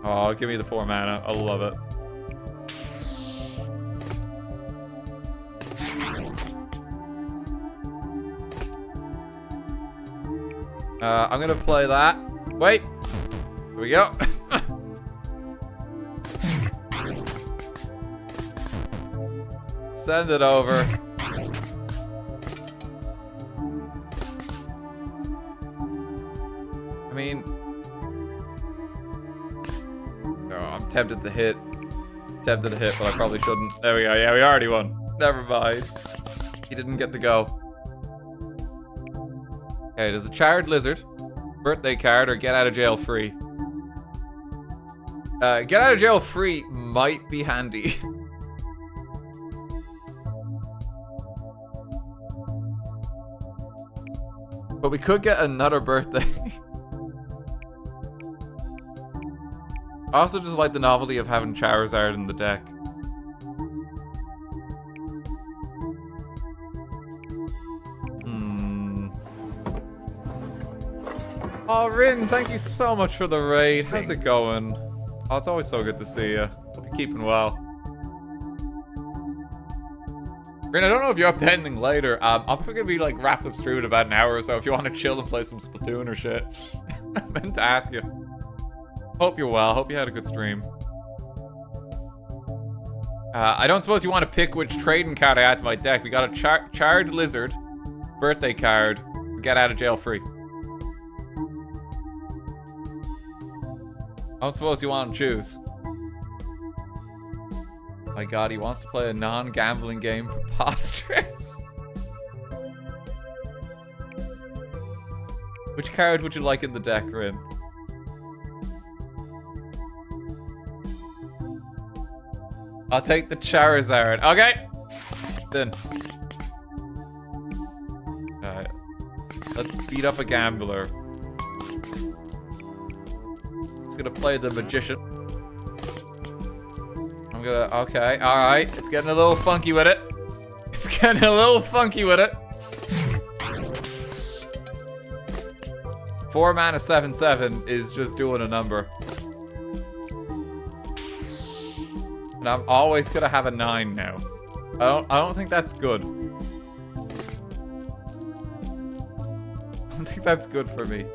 Oh, give me the 4 mana. I love it. I'm gonna play that. Wait. Here we go. Send it over. I mean... Oh, I'm tempted to hit. Tempted to hit, but I probably shouldn't. There we go. Yeah, we already won. Never mind. He didn't get the go. Okay, does a Charred Lizard, birthday card, or get out of jail free? Get out of jail free might be handy. But we could get another birthday. I also just like the novelty of having Charizard in the deck. Oh, Rin, thank you so much for the raid. How's it going? Oh, it's always so good to see you. Hope you're keeping well. Rin, I don't know if you're up to anything later. I'm probably gonna be like wrapped up through in about an hour or so if you want to chill and play some Splatoon or shit. I meant to ask you. Hope you're well. Hope you had a good stream. I don't suppose you want to pick which trading card I add to my deck. We got a Charred Lizard, birthday card, get out of jail free. I don't suppose you want to choose. My god, he wants to play a non-gambling game. Preposterous. Which card would you like in the deck, Rin? I'll take the Charizard. Okay. Then. Alright. Let's beat up a gambler. He's gonna play the Magician. I'm gonna... Okay. Alright. It's getting a little funky with it. It's getting a little funky with it. 4 mana 7/7 is just doing a number. And I'm always gonna have a 9 now. I don't think that's good. I don't think that's good for me.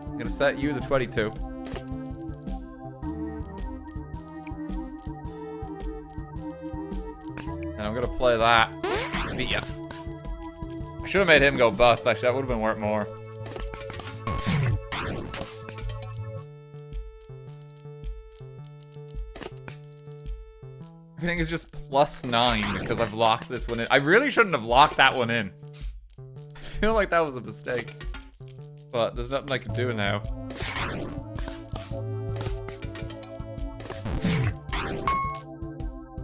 I'm gonna set you the 22. And I'm gonna play that. Beat ya. I should have made him go bust, actually. That would have been worth more. Everything is just +9 because I've locked this one in. I really shouldn't have locked that one in. I feel like that was a mistake. But there's nothing I can do now.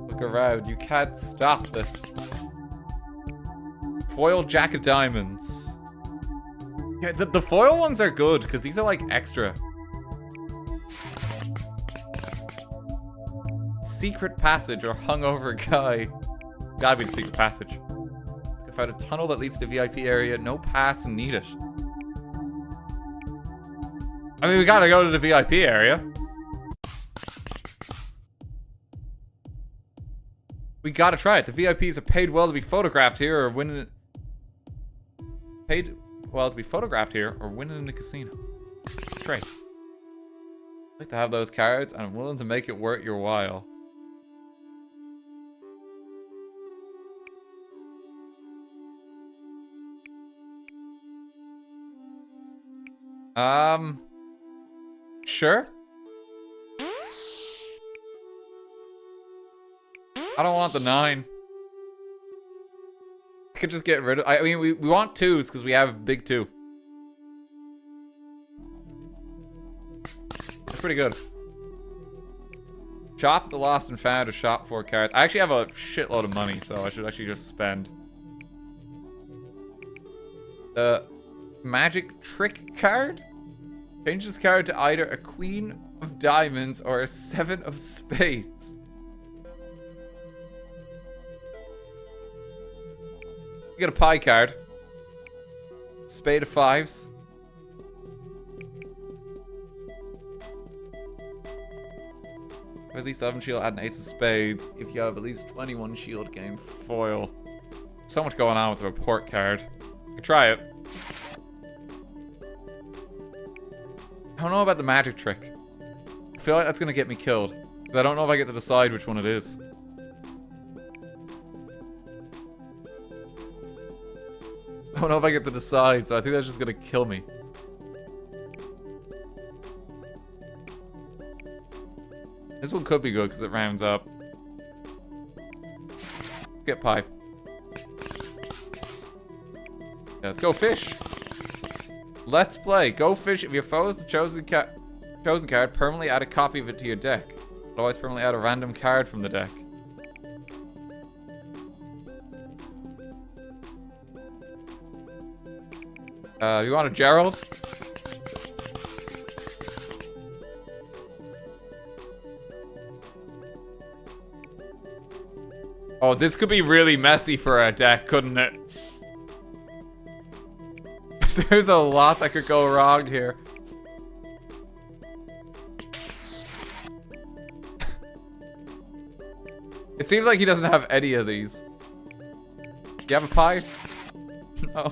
Look around. You can't stop this. Foil Jack of Diamonds. Yeah, the foil ones are good because these are like extra. Secret Passage or Hungover Guy. Gotta be the Secret Passage. I found a tunnel that leads to the VIP area. No pass needed. I mean, we gotta go to the VIP area. We gotta try it. The VIPs are paid well to be photographed here or winning it. Paid well to be photographed here or winning in the casino. That's right. I'd like to have those cards and I'm willing to make it worth your while. Sure. I don't want the 9. I could just get rid of... I mean, we want 2s because we have big 2. That's pretty good. Shop the Lost and Found, or shop 4 cards. I actually have a shitload of money, so I should actually just spend. The Magic Trick card? Change this card to either a queen of diamonds or a 7 of spades? You get a pie card. Spade of 5s. At least 11 shield, add an ace of spades. If you have at least 21 shield, gain foil. So much going on with the report card. You could try it. I don't know about the magic trick. I feel like that's gonna get me killed. Because I don't know if I get to decide which one it is. I don't know if I get to decide, so I think that's just gonna kill me. This one could be good because it rounds up. Get pie. Yeah, let's go fish. Let's play. Go fish. If your foe is the chosen card, permanently add a copy of it to your deck. Otherwise, permanently add a random card from the deck. You want a Gerald? Oh, this could be really messy for a deck, couldn't it? There's a lot that could go wrong here. It seems like he doesn't have any of these. Do you have a pie? No.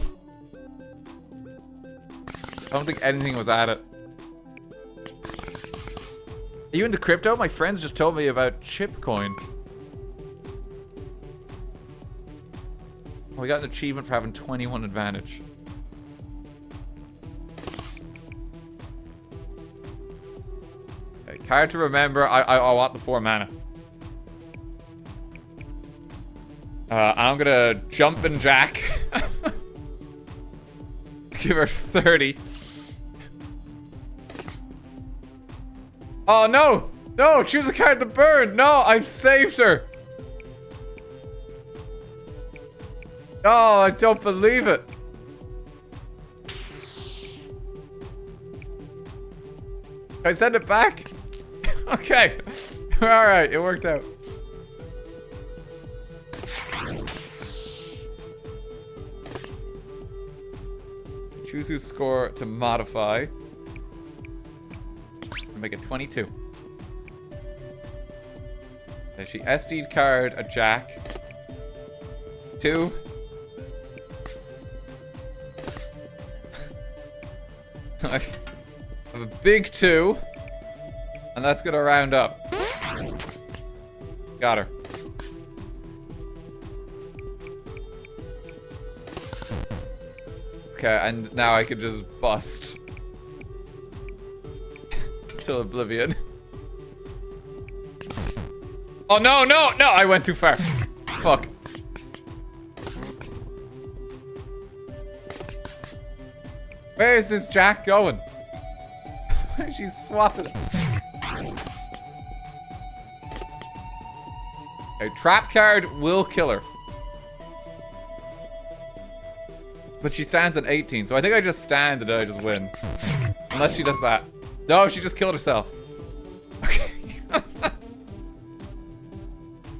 I don't think anything was at it. Are you into crypto? My friends just told me about Chipcoin. Oh, we got an achievement for having 21 advantage. Okay, card to remember. I want the 4 mana. I'm gonna jump and jack. Give her 30. Oh no! No! Choose a card to burn! No! I've saved her! No, I don't believe it. Can I send it back? Okay. Alright, it worked out. Choose whose score to modify. Make it 22. Okay, she SD'd card a jack. 2. I have a big 2. And that's gonna round up. Got her. Okay, and now I can just bust. Till oblivion. Oh no, no, no! I went too far. Fuck. Where is this jack going? She's swapping it. Okay, trap card will kill her. But she stands at 18, so I think I just stand and I just win. Unless she does that. No, she just killed herself. Okay.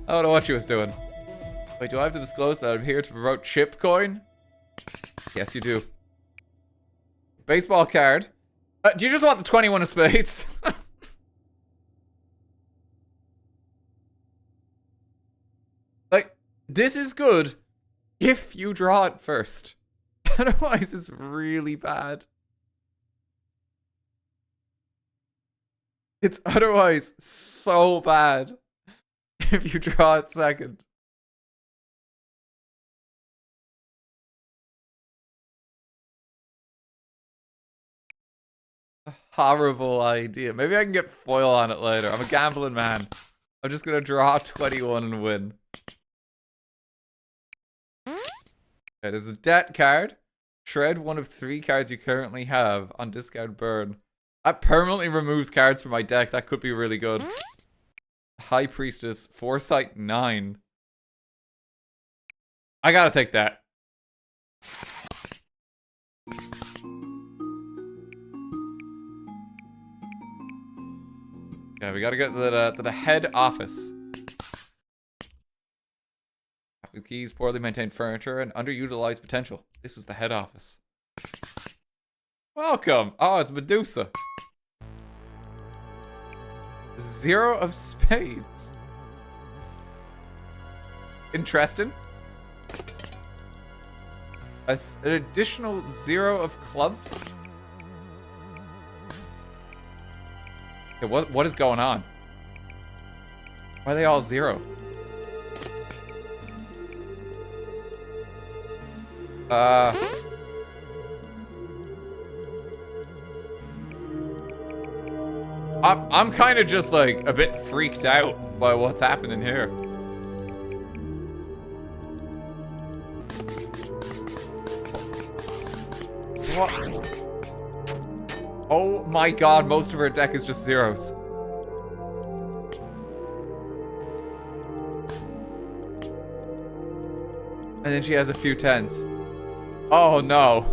I don't know what she was doing. Wait, do I have to disclose that I'm here to promote Chipcoin? Yes, you do. Baseball card. Do you just want the 21 of spades? Like, this is good if you draw it first. Otherwise, it's really bad. It's otherwise so bad if you draw it second. A horrible idea. Maybe I can get foil on it later. I'm a gambling man. I'm just gonna draw 21 and win. Okay, there's a debt card. Shred one of 3 cards you currently have on discard burn. That permanently removes cards from my deck. That could be really good. High Priestess, Foresight 9. I gotta take that. Okay, we gotta get to the head office. With keys, poorly maintained furniture, and underutilized potential. This is the head office. Welcome! Oh, it's Medusa. 0 of spades. Interesting. An additional 0 of clubs. Okay, what is going on? Why are they all 0? I'm kind of just like a bit freaked out by what's happening here. What? Oh my god, most of her deck is just 0s. And then she has a few 10s. Oh no.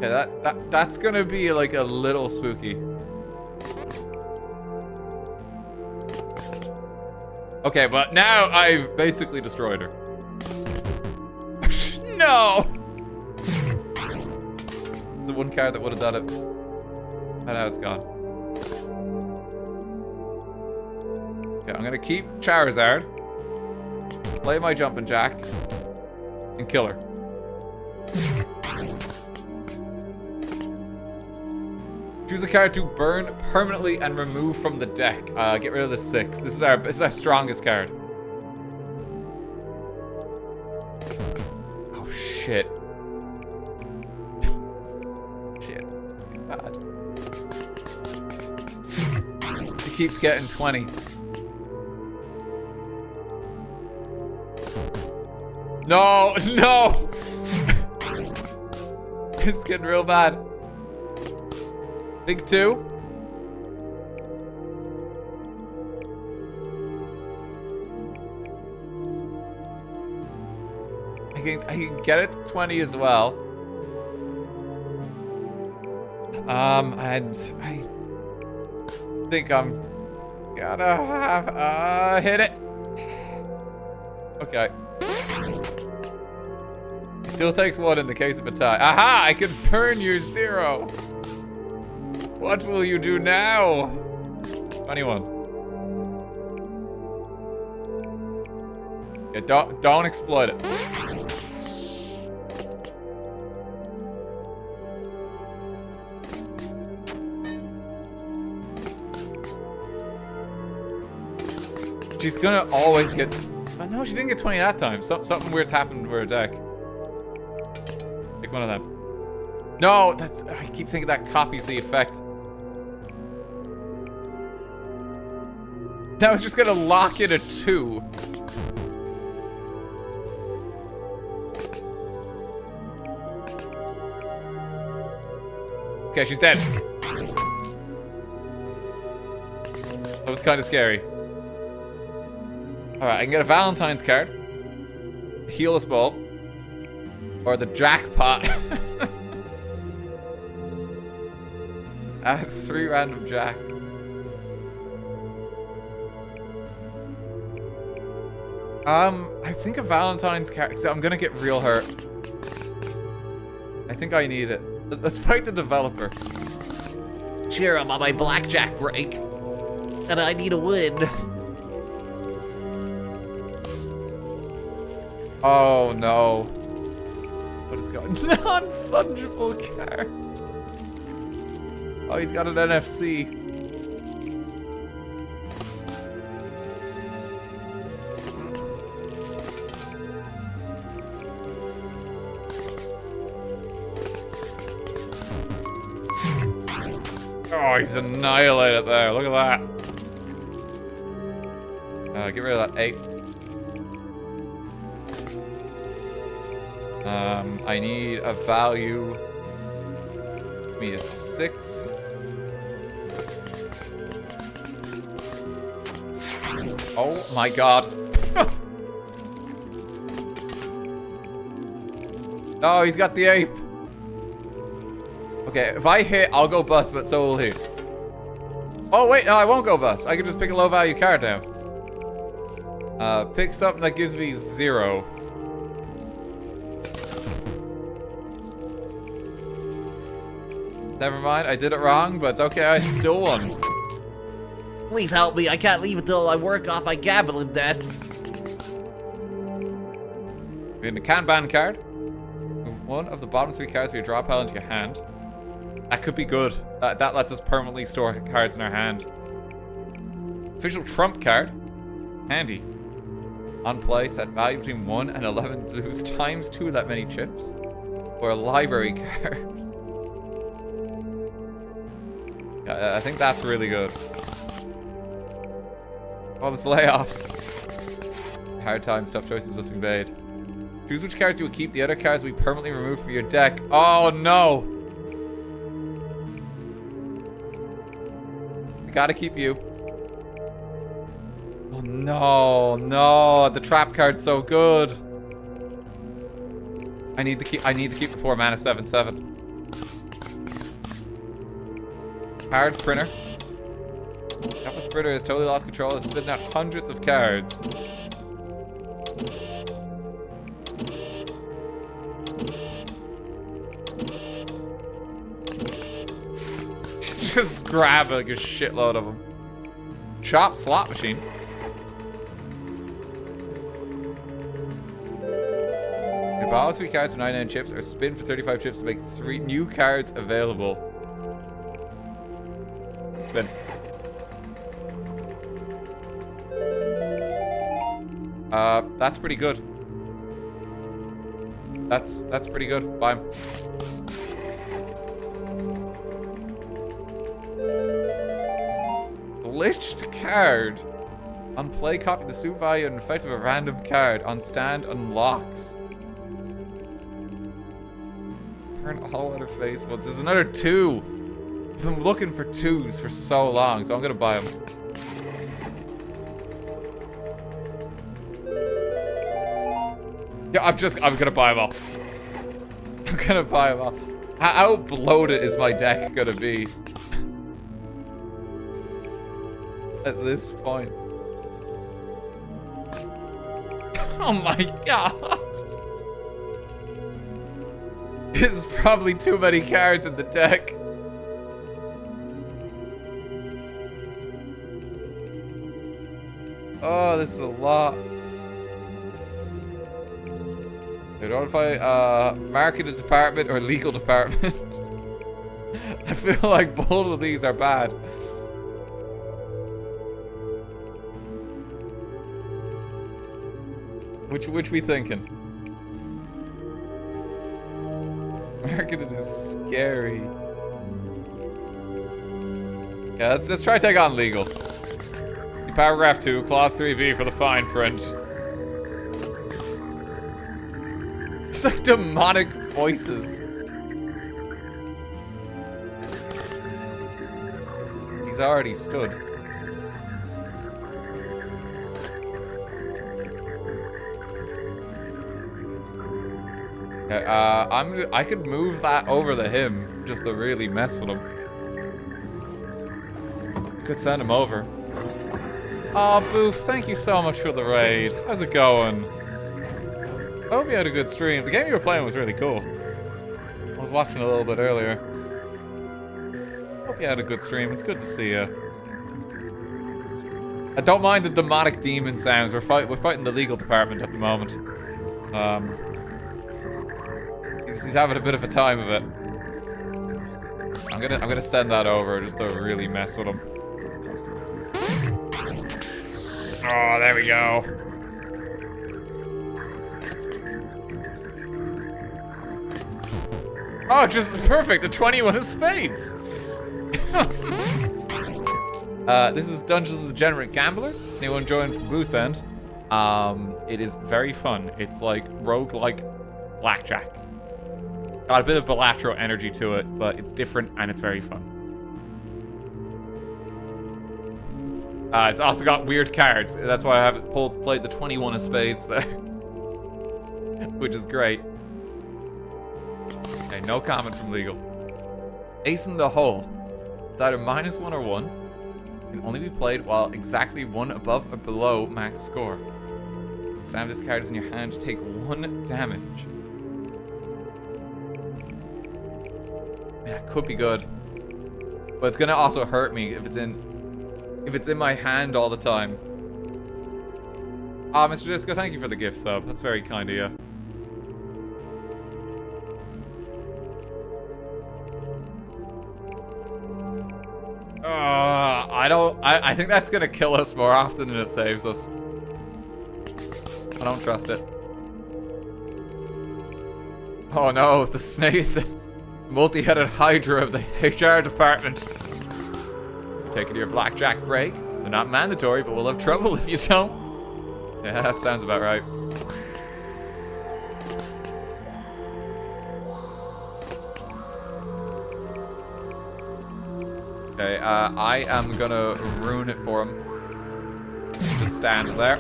Okay, that's gonna be like a little spooky. Okay, but now I've basically destroyed her. No! It's the one card that would have done it. And now it's gone. Okay, I'm gonna keep Charizard, play my Jumpin' Jack, and kill her. Choose a card to burn permanently and remove from the deck. Get rid of the 6. This is our strongest card. Oh shit. Shit, that's bad. He keeps getting 20. No, no! It's getting real bad. Big 2. I can get it to 20 as well. And I think I'm gonna have hit it. Okay. Still takes 1 in the case of a tie. Aha! I can burn you 0. What will you do now? 21. Yeah, don't exploit it. She's gonna always get. Oh, no, she didn't get 20 that time. Something weird's happened with her deck. Pick one of them. No, that's. I keep thinking that copies the effect. That was just gonna lock in a 2. Okay, she's dead. That was kind of scary. Alright, I can get a Valentine's card. Heelless Ball. Or the Jackpot. Just add 3 random jacks. I think a Valentine's card. So I'm gonna get real hurt. I think I need it. Let's fight the developer. Cheer, I'm on my blackjack break. And I need a win. Oh no. What is going on? Non-fungible card. Oh, he's got an NFC. Oh, he's annihilated there. Look at that. Get rid of that 8. I need a value. Give me a 6. Oh my god. Oh, he's got the ape. Okay, if I hit, I'll go bust, but so will he. Oh, wait, no, I won't go bust. I can just pick a low-value card now. Pick something that gives me 0. Never mind, I did it wrong, but it's okay, I still won. Please help me. I can't leave until I work off my gambling debts. We're in the Kanban card. Move one of the bottom 3 cards of your draw pile into your hand. That could be good. That lets us permanently store cards in our hand. Official trump card. Handy. On play, set value between 1 and 11 blues times 2 that many chips. Or a library card. Yeah, I think that's really good. Oh, there's layoffs. Hard times, tough choices must be made. Choose which cards you will keep. The other cards will be permanently removed from your deck. Oh, no. I gotta keep you. Oh, no. No. The trap card's so good. I need to keep the 4 mana 7/7. Card printer. Alpha Spritter has totally lost control. It's spitting out hundreds of cards. Just grab like a shitload of them. Shop slot machine. You borrow 3 cards for 99 chips or spin for 35 chips to make 3 new cards available. Spin. That's pretty good. That's pretty good. Buy 'em. Glitched card. On play, copy the suit value and effect of a random card. On stand, unlocks. Turn all other face ones. There's another 2. I've been looking for 2s for so long, so I'm gonna buy them. Yeah, I'm gonna buy them all. I'm gonna buy them all. How bloated is my deck gonna be? At this point. Oh my god. This is probably too many cards in the deck. Oh, this is a lot. I don't know if I marketing department or legal department. I feel like both of these are bad. Which we thinking? Marketed is scary. Yeah, let's try to take on legal. Paragraph 2, clause 3B for the fine print. It's like demonic voices. He's already stood. Okay, I could move that over to him just to really mess with him. I could send him over. Aw, Boof, thank you so much for the raid. How's it going? I hope you had a good stream. The game you were playing was really cool. I was watching a little bit earlier. Hope you had a good stream. It's good to see you. I don't mind the demonic demon sounds. We're fighting the legal department at the moment. He's having a bit of a time of it. I'm gonna send that over just to really mess with him. Oh, there we go. Oh, just perfect. A 21 of spades. This is Dungeons of the Degenerate Gamblers. Anyone join from Boost End? It is very fun. It's like roguelike blackjack. Got a bit of Balatro energy to it, but it's different and it's very fun. It's also got weird cards. That's why I haven't played the 21 of spades there. Which is great. Okay, no comment from legal. Ace in the hole. It's either -1 or 1. Can only be played while exactly 1 above or below max score. Each time this card is in your hand, take 1 damage. Yeah, could be good. But it's gonna also hurt me if it's in my hand all the time. Ah, Mr. Disco, thank you for the gift sub. That's very kind of you. I think that's gonna kill us more often than it saves us. I don't trust it. Oh no, the snake, the multi-headed hydra of the HR department. Taking your blackjack break. They're not mandatory, but we'll have trouble if you don't. Yeah, that sounds about right. Okay, I am gonna ruin it for him. Just stand there.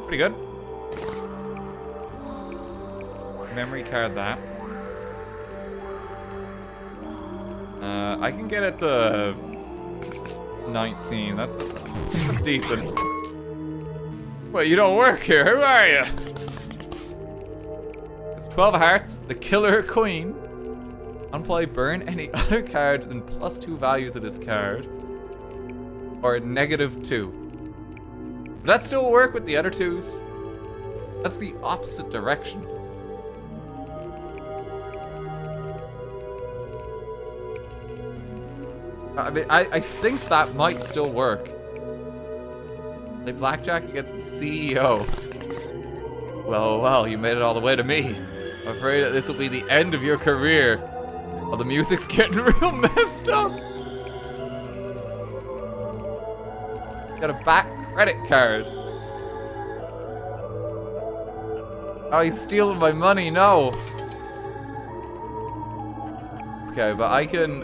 Pretty good. Memory card that. I can get it to 19. That's decent. Wait, you don't work here. Who are you? It's 12 hearts, the killer queen. Unplay, burn any other card than +2 value to this card. Or -2. Would that still work with the other 2s? That's the opposite direction. I mean, I think that might still work. Play blackjack against the CEO. Well, you made it all the way to me. I'm afraid that this will be the end of your career. Oh, the music's getting real messed up. Got a back credit card. Oh, he's stealing my money, no. Okay, but I can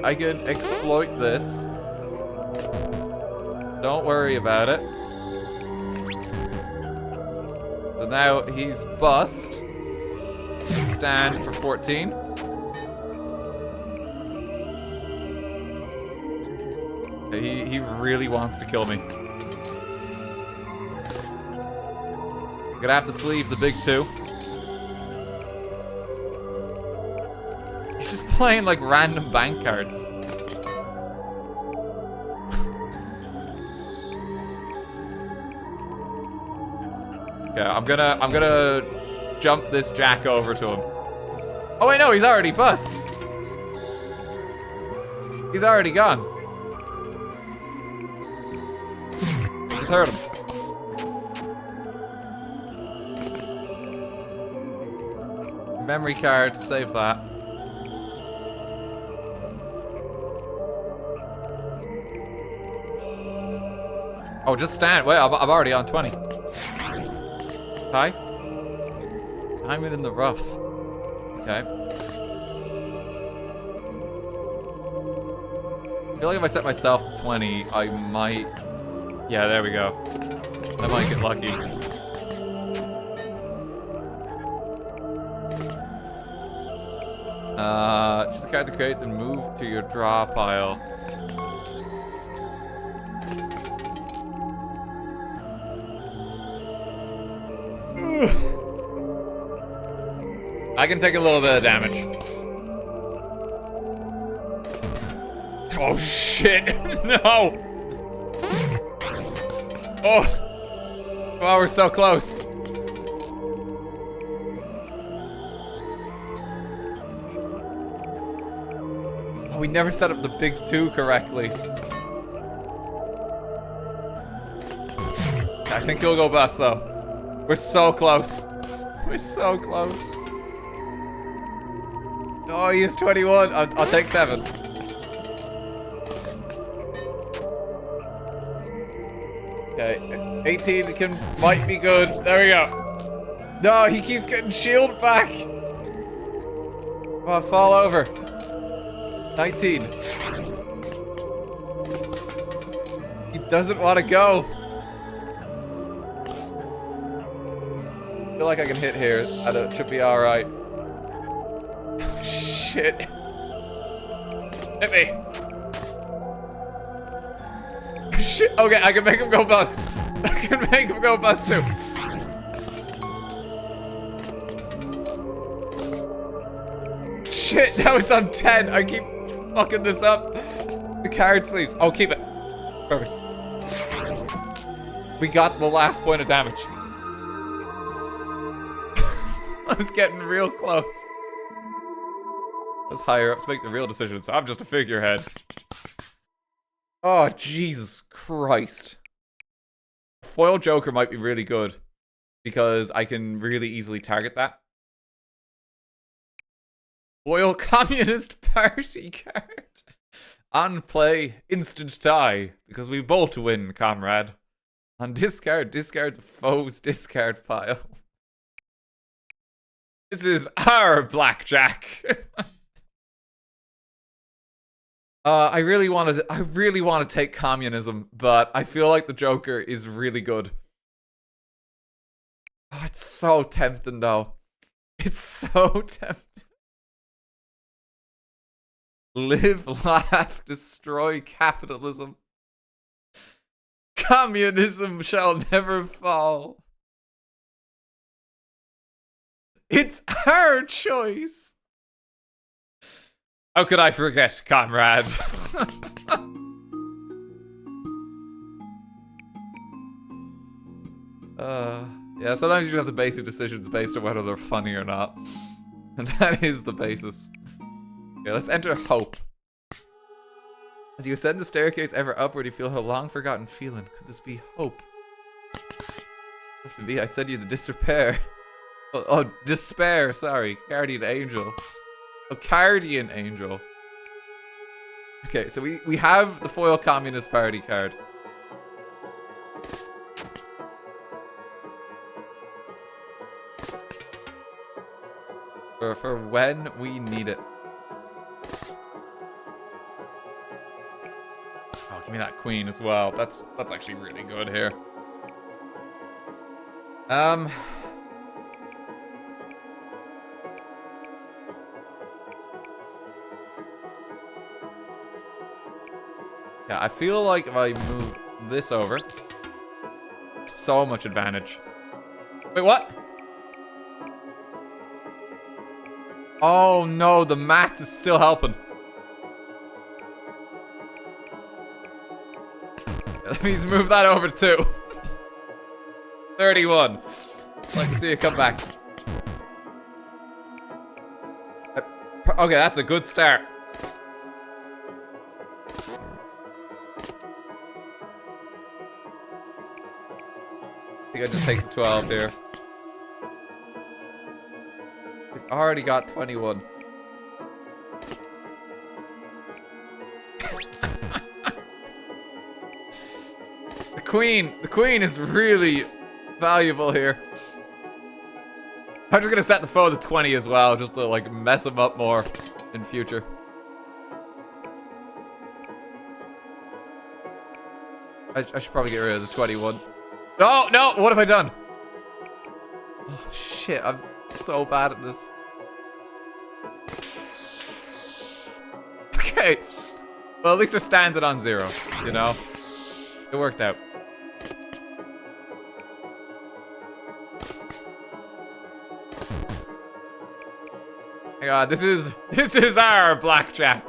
exploit this. Don't worry about it. So now he's bust. Stand for 14. Okay, he really wants to kill me. I'm gonna have to sleeve the big 2. He's just playing like random bank cards. Okay, I'm gonna jump this jack over to him. Oh wait, no, he's already bust. He's already gone. Just hurt him. Memory card, save that. Oh, just stand. Wait, I'm already on 20. Hi. I'm in the rough. Okay. I feel like if I set myself to 20, I might... Yeah, there we go. I might get lucky. Choose a card to create, then move to your draw pile. I can take a little bit of damage. Oh shit! No! Oh! Wow, we're so close. Oh, we never set up the big 2 correctly. I think he'll go bust though. We're so close. We're so close. Oh, he is 21. I'll take 7. Okay, 18 might be good. There we go. No, he keeps getting shield back. Come on, fall over. 19. He doesn't want to go. feel like I can hit here, and it should be alright. Shit. Hit me. Shit. Okay, I can make him go bust. I can make him go bust too. Shit, now it's on 10. I keep fucking this up. The card sleeves. Oh, keep it. Perfect. We got the last point of damage. I was getting real close. Those higher ups make the real decisions. I'm just a figurehead. Oh, Jesus Christ. Foil Joker might be really good because I can really easily target that. Foil Communist Party card. On play, instant tie, because we both win, comrade. On discard, discard the foe's discard pile. This is our blackjack. I really want to take communism, but I feel like the Joker is really good. Oh, it's so tempting though. It's so tempting. Live, laugh, destroy capitalism. Communism shall never fall. It's our choice. How could I forget, comrade? Yeah, sometimes you have to base your decisions based on whether they're funny or not. And that is the basis. Okay, let's enter hope. As you ascend the staircase ever upward, you feel a long-forgotten feeling. Could this be hope? If it be, I'd send you the disrepair. Oh, despair, sorry. Guardian Angel. Oh, Guardian Angel. Okay, so we have the foil Communist Party card. For when we need it. Oh, give me that queen as well. That's actually really good here. Yeah, I feel like if I move this over, so much advantage. Wait, what? Oh no, the mat is still helping. That means move that over too. 31. I'd like to see it come back. Okay, that's a good start. I think I just take the 12 here. We've already got 21. The queen is really valuable here. I'm just gonna set the foe to 20 as well, just to like mess him up more in future. I should probably get rid of the 21. No, no, what have I done? Oh shit, I'm so bad at this. Okay. Well, at least they're standing on 0, you know? It worked out. My God, this is our blackjack.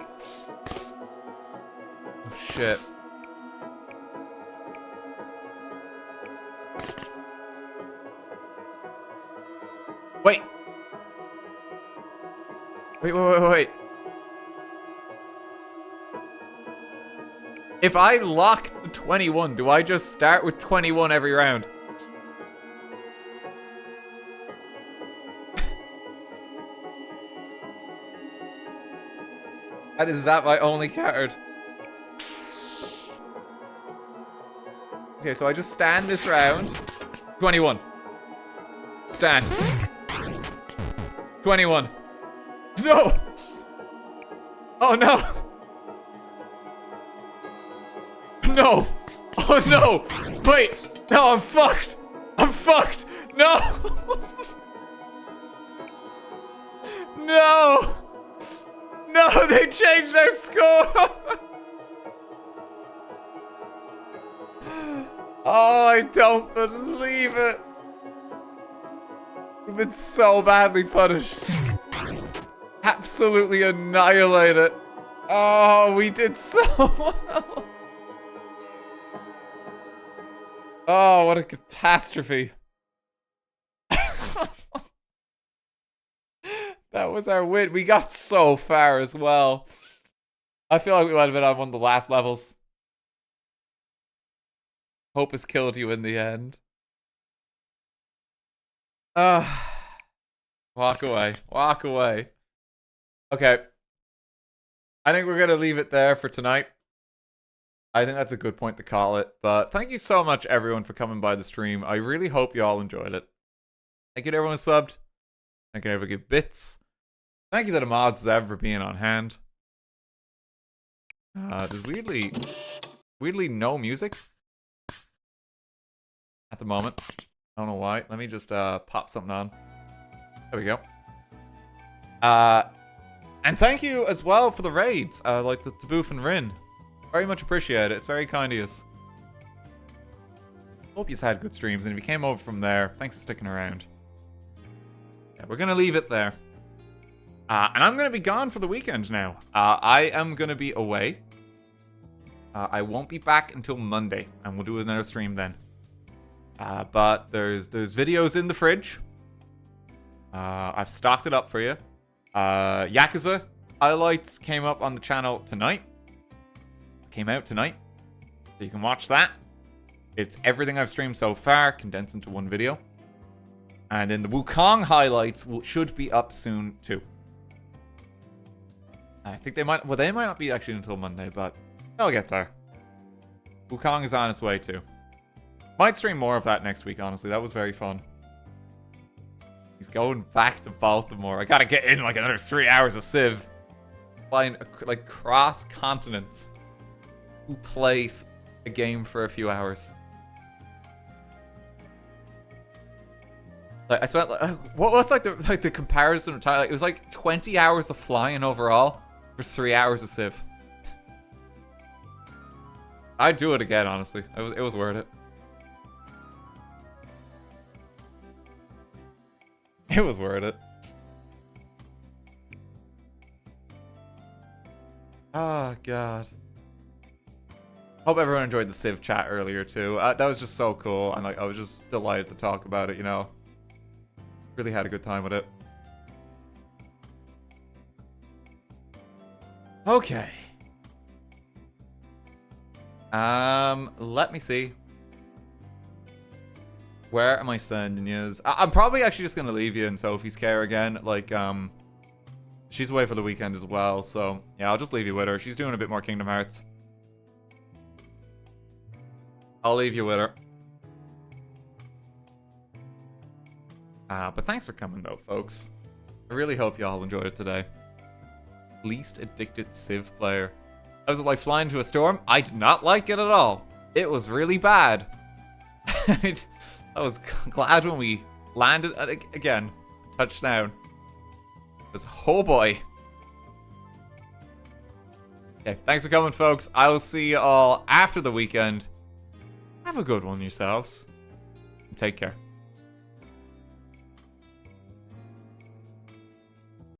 Oh shit. Wait. Wait. If I lock the 21, do I just start with 21 every round? And is that my only card? Okay, so I just stand this round. 21. Stand. 21. No! Oh no! No! Oh no! Wait! No, I'm fucked! I'm fucked! No! No! No, they changed their score! Oh, I don't believe it. We've been so badly punished. Absolutely annihilated. Oh, we did so well. Oh, what a catastrophe. That was our win. We got so far as well. I feel like we might have been on one of the last levels. Hope has killed you in the end. Walk away. Walk away. Okay. I think we're going to leave it there for tonight. I think that's a good point to call it. But thank you so much, everyone, for coming by the stream. I really hope you all enjoyed it. Thank you to everyone who subbed. Thank you to everyone who gave bits. Thank you to the mods Zev for being on hand. There's weirdly no music at the moment. I don't know why. Let me just pop something on. There we go. And thank you as well for the raids, like the Taboof and Rin. Very much appreciate it. It's very kind of you. Hope you've had good streams, and if you came over from there, thanks for sticking around. Yeah, we're gonna leave it there. And I'm gonna be gone for the weekend now. I am gonna be away. I won't be back until Monday, and we'll do another stream then. But there's videos in the fridge. I've stocked it up for you. Yakuza highlights came up on the channel tonight. Came out tonight. So you can watch that. It's everything I've streamed so far, condensed into one video. And then the Wukong highlights should be up soon too. I think they might not be actually until Monday, but they'll get there. Wukong is on its way too. Might stream more of that next week, honestly. That was very fun. He's going back to Baltimore. I gotta get in like another 3 hours of Civ. Flying like cross continents. Who plays a game for a few hours? Like I spent what's like the comparison of time? Like, it was like 20 hours of flying overall for 3 hours of Civ. I'd do it again, honestly. It was worth it. It was worth it. Oh, God. Hope everyone enjoyed the Civ chat earlier, too. That was just so cool. And like, I was just delighted to talk about it, you know. Really had a good time with it. Okay. Let me see. Where am I sending yous? I'm probably actually just gonna leave you in Sophie's care again. Like, she's away for the weekend as well, so yeah, I'll just leave you with her. She's doing a bit more Kingdom Hearts. I'll leave you with her. But thanks for coming though, folks. I really hope you all enjoyed it today. Least addicted Civ player. I was like flying to a storm. I did not like it at all. It was really bad. I was glad when we landed again. Touchdown. This oh boy. Okay, thanks for coming, folks. I will see you all after the weekend. Have a good one yourselves. And take care.